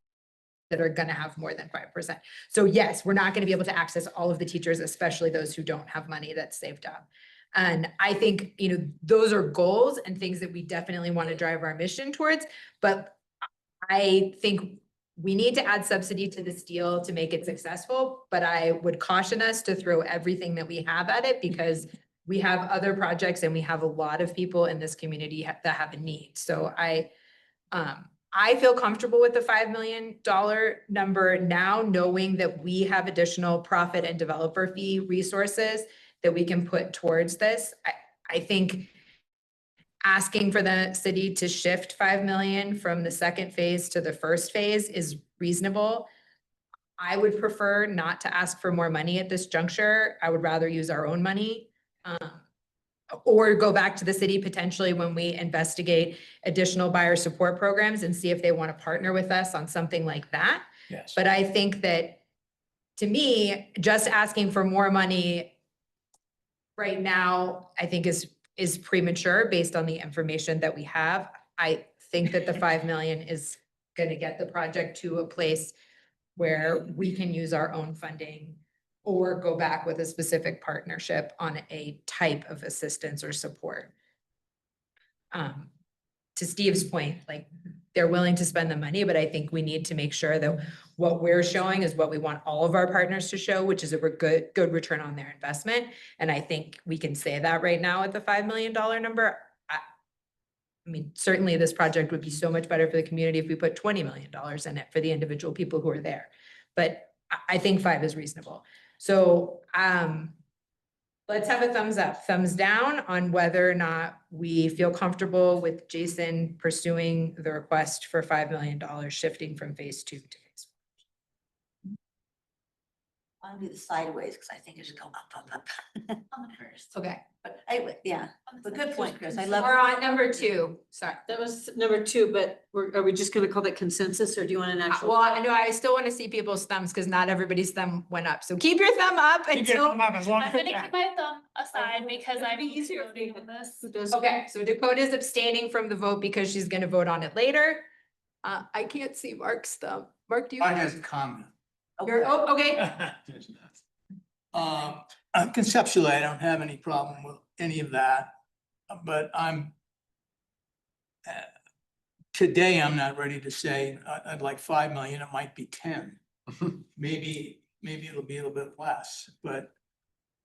that are gonna have more than 5%. So yes, we're not gonna be able to access all of the teachers, especially those who don't have money that's saved up. And I think, you know, those are goals and things that we definitely want to drive our mission towards. But I think we need to add subsidy to this deal to make it successful, but I would caution us to throw everything that we have at it because we have other projects and we have a lot of people in this community that have a need. So I feel comfortable with the $5 million number now, knowing that we have additional profit and developer fee resources that we can put towards this. I think asking for the city to shift 5 million from the second phase to the first phase is reasonable. I would prefer not to ask for more money at this juncture. I would rather use our own money. Or go back to the city potentially when we investigate additional buyer support programs and see if they want to partner with us on something like that. Yes. But I think that, to me, just asking for more money right now, I think is premature based on the information that we have. I think that the 5 million is going to get the project to a place where we can use our own funding or go back with a specific partnership on a type of assistance or support. To Steve's point, like, they're willing to spend the money, but I think we need to make sure that what we're showing is what we want all of our partners to show, which is a good return on their investment. And I think we can say that right now at the $5 million number. I mean, certainly this project would be so much better for the community if we put $20 million in it for the individual people who are there. But I think 5 is reasonable. So, let's have a thumbs up, thumbs down on whether or not we feel comfortable with Jason pursuing the request for $5 million, shifting from phase 2 to phase 1. I'll do the sideways, because I think it should go up. On the first. Okay. But anyway, yeah, but good point, Chris. I love. We're on number 2. Sorry. That was number 2, but are we just gonna call that consensus, or do you want an actual? Well, I know I still want to see people's thumbs because not everybody's thumb went up. So keep your thumb up until. I'm gonna keep my thumb aside because I'm easier voting on this. Okay, so Dakota's abstaining from the vote because she's gonna vote on it later. I can't see Mark's thumb. Mark, do you? I have a comment. Oh, okay. Conceptually, I don't have any problem with any of that, but today I'm not ready to say I'd like 5 million, it might be 10. Maybe it'll be a little bit less, but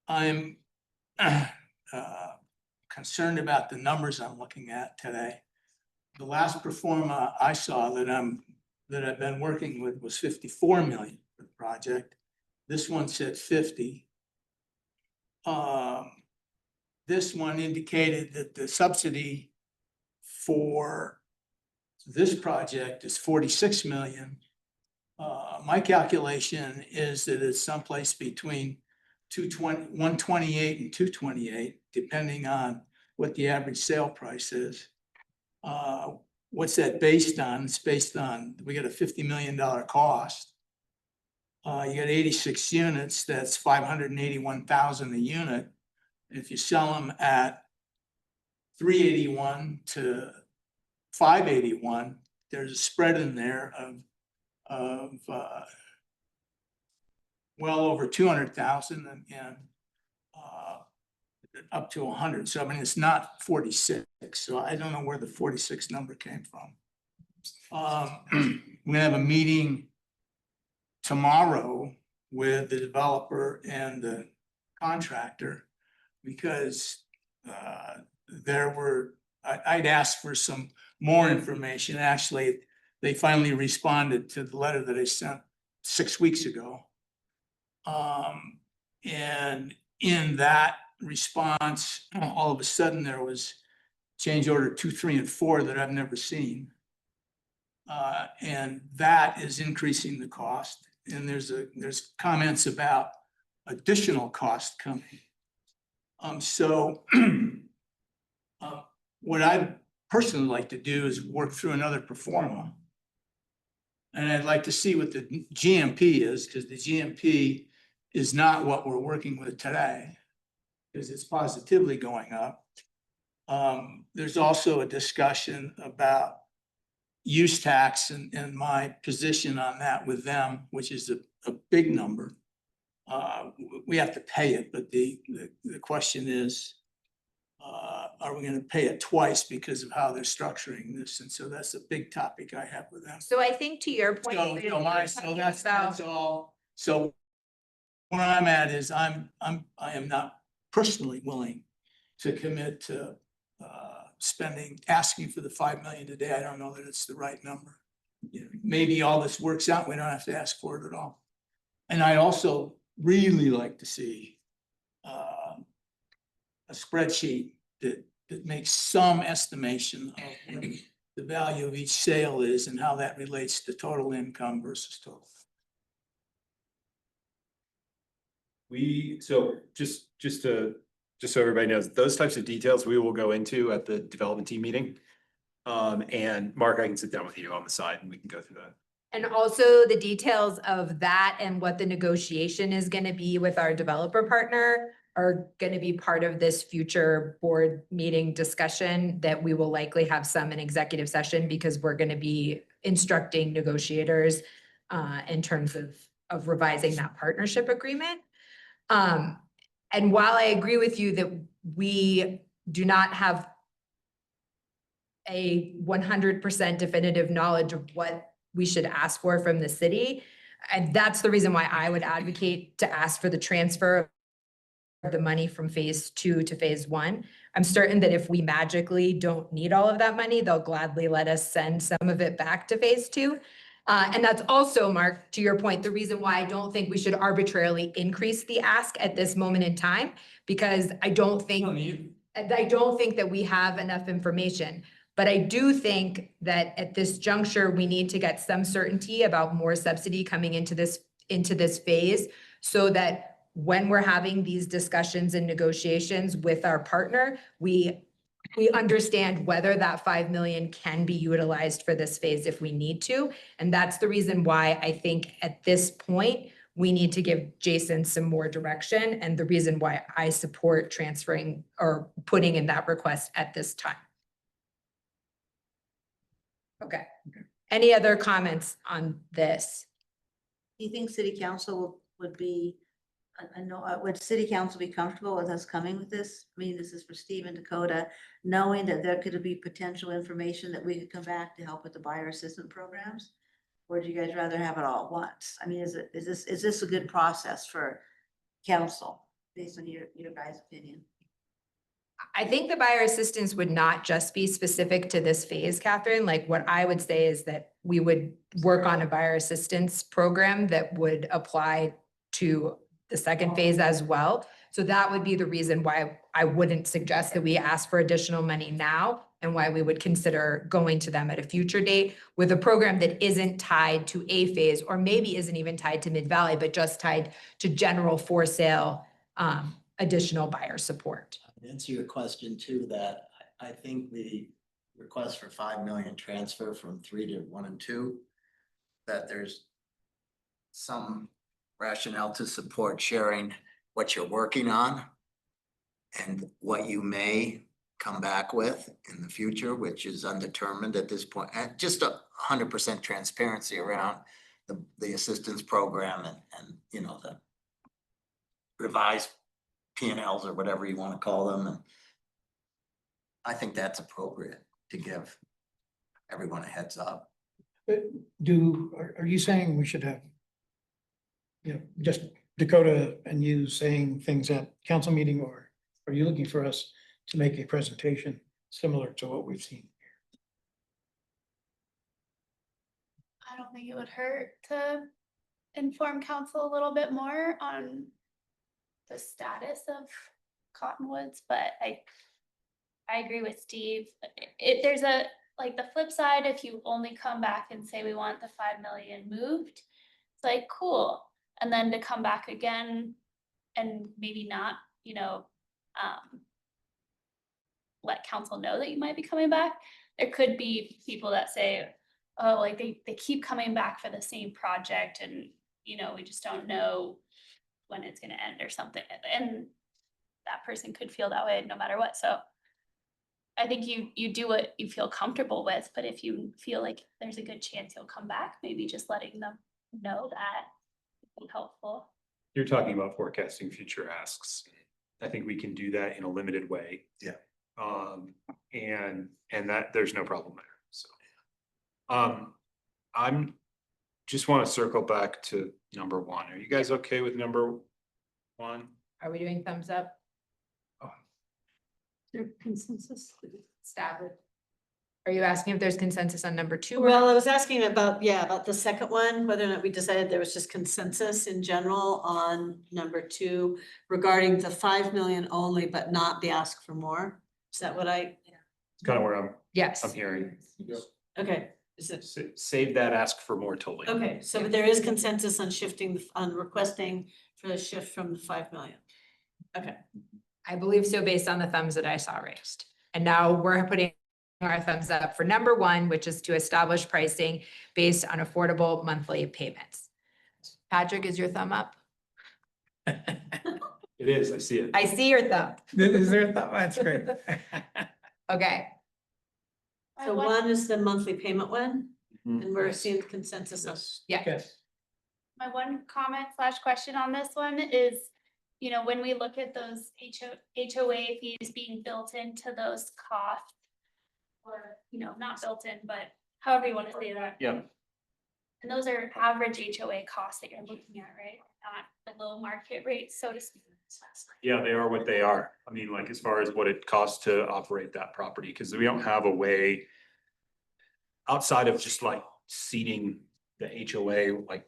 I'm concerned about the numbers I'm looking at today. The last pro forma I saw that I've been working with was 54 million for the project. This one said 50. This one indicated that the subsidy for this project is 46 million. My calculation is that it's someplace between 128 and 228, depending on what the average sale price is. What's that based on? It's based on, we got a $50 million cost. You got 86 units, that's 581,000 a unit. If you sell them at 381 to 581, there's a spread in there of well over 200,000 and up to 100. So I mean, it's not 46. So I don't know where the 46 number came from. We have a meeting tomorrow with the developer and the contractor because I'd asked for some more information. Actually, they finally responded to the letter that I sent 6 weeks ago. And in that response, all of a sudden there was change order 2, 3, and 4 that I've never seen. And that is increasing the cost. And there's comments about additional cost coming. What I'd personally like to do is work through another pro forma. And I'd like to see what the GMP is, because the GMP is not what we're working with today, because it's positively going up. There's also a discussion about use tax and my position on that with them, which is a big number. We have to pay it, but the question is, are we going to pay it twice because of how they're structuring this? And so that's a big topic I have with them. So I think to your point. So that's all. So where I'm at is I am not personally willing to commit to asking for the 5 million today. I don't know that it's the right number. Maybe all this works out. We don't have to ask for it at all. And I also really like to see a spreadsheet that makes some estimation of what the value of each sale is and how that relates to total income versus total. Just so everybody knows, those types of details we will go into at the development team meeting. And Mark, I can sit down with you on the side and we can go through that. And also the details of that and what the negotiation is going to be with our developer partner are going to be part of this future board meeting discussion that we will likely have some in executive session, because we're going to be instructing negotiators in terms of revising that partnership agreement. And while I agree with you that we do not have a 100% definitive knowledge of what we should ask for from the city, and that's the reason why I would advocate to ask for the transfer of the money from phase 2 to phase 1. I'm certain that if we magically don't need all of that money, they'll gladly let us send some of it back to phase 2. And that's also, Mark, to your point, the reason why I don't think we should arbitrarily increase the ask at this moment in time, because I don't think that we have enough information. But I do think that at this juncture, we need to get some certainty about more subsidy coming into this phase, so that when we're having these discussions and negotiations with our partner, we understand whether that 5 million can be utilized for this phase if we need to. And that's the reason why I think at this point, we need to give Jason some more direction, and the reason why I support transferring or putting in that request at this time. Okay. Any other comments on this? Do you think city council would be, I know, would city council be comfortable with us coming with this? I mean, this is for Steve and Dakota, knowing that there could be potential information that we could come back to help with the buyer assistance programs? Or do you guys rather have it all at once? I mean, is this a good process for council based on your guys' opinion? I think the buyer assistance would not just be specific to this phase, Catherine. Like, what I would say is that we would work on a buyer assistance program that would apply to the second phase as well. So that would be the reason why I wouldn't suggest that we ask for additional money now, and why we would consider going to them at a future date with a program that isn't tied to a phase, or maybe isn't even tied to Mid-Valley, but just tied to general for sale, additional buyer support. To answer your question too, that I think the request for 5 million transfer from 3 to 1 and 2, that there's some rationale to support sharing what you're working on and what you may come back with in the future, which is undetermined at this point, and just 100% transparency around the assistance program and you know, the revised P&Ls or whatever you want to call them. And I think that's appropriate to give everyone a heads up. But are you saying we should have, you know, just Dakota and you saying things at council meeting, or are you looking for us to make a presentation similar to what we've seen? I don't think it would hurt to inform council a little bit more on the status of Cottonwoods, but I agree with Steve. There's a, like, the flip side, if you only come back and say we want the 5 million moved, it's like, cool. And then to come back again and maybe not, you know, let council know that you might be coming back. There could be people that say, oh, like they keep coming back for the same project, and, you know, we just don't know when it's gonna end or something. And that person could feel that way no matter what. So I think you do what you feel comfortable with, but if you feel like there's a good chance you'll come back, maybe just letting them know that would be helpful. You're talking about forecasting future asks. I think we can do that in a limited way. Yeah. And that there's no problem there. So, I'm just want to circle back to number 1. Are you guys okay with number 1? Are we doing thumbs up? There consensus? Stab it. Are you asking if there's consensus on number 2? Well, I was asking about the second one, whether or not we decided there was just consensus in general on number 2 regarding the 5 million only, but not the ask for more. Is that what It's kind of where I'm hearing. okay, is it? Save that ask for more totally. Okay, so but there is consensus on shifting, on requesting for the shift from the 5 million. Okay. I believe so, based on the thumbs that I saw raised. And now we're putting our thumbs up for number 1, which is to establish pricing based on affordable monthly payments. Patrick, is your thumb up? It is, I see it. I see your thumb. Is there a thumb? That's great. Okay. So 1 is the monthly payment one, and we're seeing consensus on. Yes. My one comment / question on this one is, you know, when we look at those HOA fees being built into those costs. Or, you know, not built in, but however you want to say that. Yeah. And those are average HOA costs that you're looking at, right? Not below market rates, so to speak. Yeah, they are what they are. I mean, like as far as what it costs to operate that property, because we don't have a way. Outside of just like seeding the HOA, like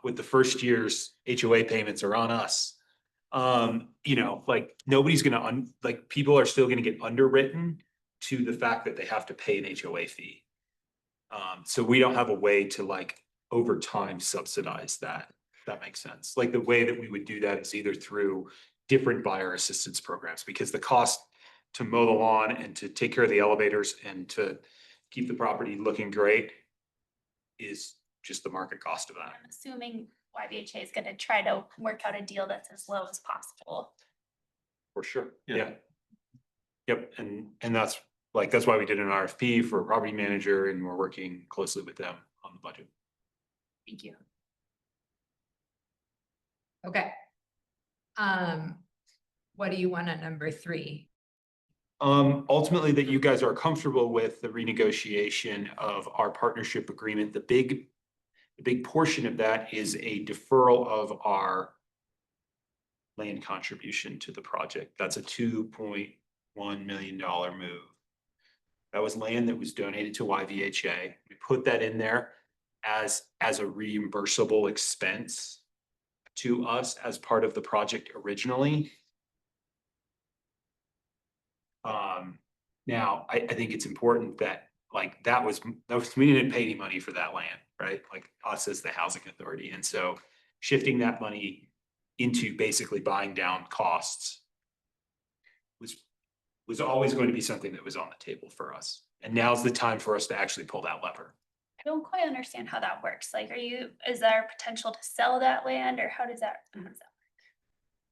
with the first year's HOA payments are on us. You know, like nobody's gonna like people are still gonna get underwritten to the fact that they have to pay an HOA fee. So we don't have a way to like over time subsidize that. If that makes sense. Like the way that we would do that is either through different buyer assistance programs, because the cost to mow the lawn and to take care of the elevators and to keep the property looking great is just the market cost of that. I'm assuming YVHA is gonna try to work out a deal that's as low as possible. For sure. Yeah. Yep, and that's like, that's why we did an RFP for a property manager and we're working closely with them on the budget. Thank you. Okay. What do you want on number 3? Ultimately that you guys are comfortable with the renegotiation of our partnership agreement. The big portion of that is a deferral of our land contribution to the project. That's a $2.1 million move. That was land that was donated to YVHA. We put that in there as a reimbursable expense to us as part of the project originally. Now I think it's important that like that was we didn't pay any money for that land, right? Like us as the housing authority. And so shifting that money into basically buying down costs was always going to be something that was on the table for us. And now's the time for us to actually pull that lever. I don't quite understand how that works. Like, is there potential to sell that land or how does that work?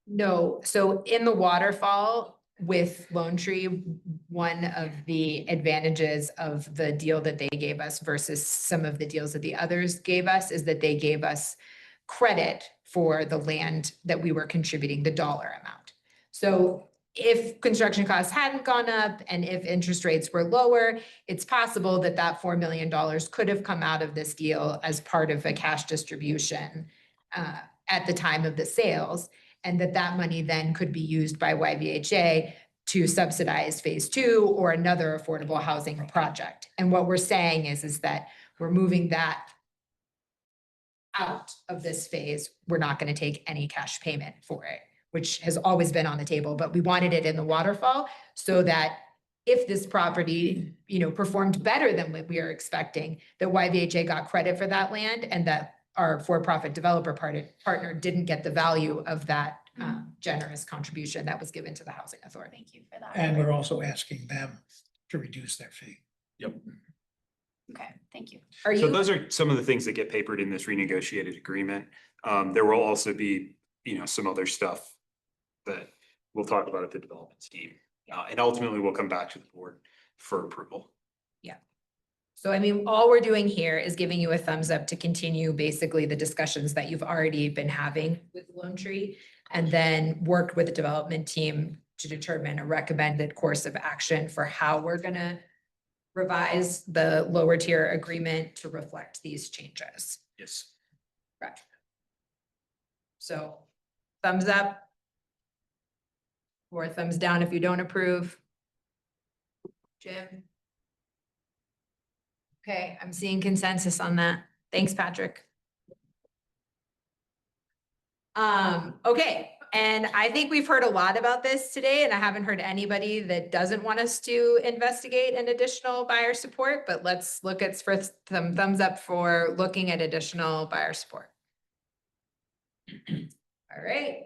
No, so in the waterfall with Lone Tree, one of the advantages of the deal that they gave us versus some of the deals that the others gave us is that they gave us credit for the land that we were contributing, the dollar amount. So if construction costs hadn't gone up and if interest rates were lower, it's possible that that $4 million could have come out of this deal as part of a cash distribution at the time of the sales. And that money then could be used by YVHA to subsidize phase 2 or another affordable housing project. And what we're saying is that we're moving that out of this phase. We're not going to take any cash payment for it, which has always been on the table, but we wanted it in the waterfall so that if this property, you know, performed better than what we are expecting, that YVHA got credit for that land and that our for-profit developer partner didn't get the value of that generous contribution that was given to the housing authority. Thank you for that. And we're also asking them to reduce their fee. Yep. Okay, thank you. So those are some of the things that get papered in this renegotiated agreement. There will also be, you know, some other stuff that we'll talk about at the development team. And ultimately we'll come back to the board for approval. Yeah. So I mean, all we're doing here is giving you a thumbs up to continue basically the discussions that you've already been having with Lone Tree, and then work with the development team to determine a recommended course of action for how we're gonna revise the lower tier agreement to reflect these changes. Yes. Right. So thumbs up. Or thumbs down if you don't approve. Jim? Okay, I'm seeing consensus on that. Thanks, Patrick. Okay, and I think we've heard a lot about this today, and I haven't heard anybody that doesn't want us to investigate an additional buyer support, but let's look at for some thumbs up for looking at additional buyer support. All right,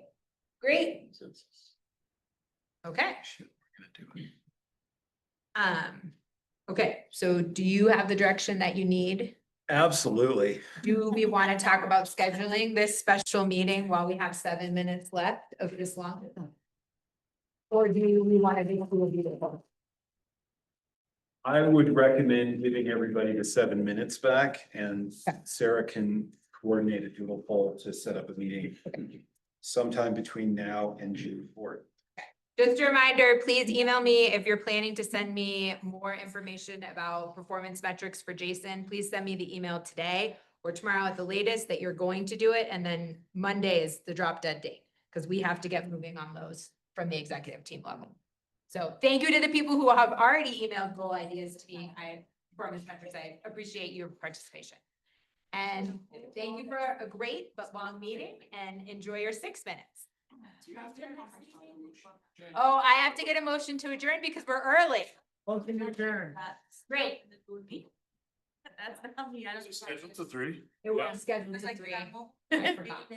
great. Okay. Okay, so do you have the direction that you need? Absolutely. Do we want to talk about scheduling this special meeting while we have 7 minutes left of this long? Or do we want to do? I would recommend giving everybody the 7 minutes back and Sarah can coordinate a doodle poll to set up a meeting. sometime between now and June 4th. Just a reminder, please email me if you're planning to send me more information about performance metrics for Jason. Please send me the email today or tomorrow at the latest that you're going to do it. And then Monday is the drop dead date because we have to get moving on those from the executive team level. So thank you to the people who have already emailed goal ideas to me. Performance metrics, I appreciate your participation. And thank you for a great but long meeting and enjoy your 6 minutes. Oh, I have to get a motion to adjourn because we're early. Motion to adjourn. Great. That's not me. I don't. Scheduled to 3. It was scheduled to 3. I forgot.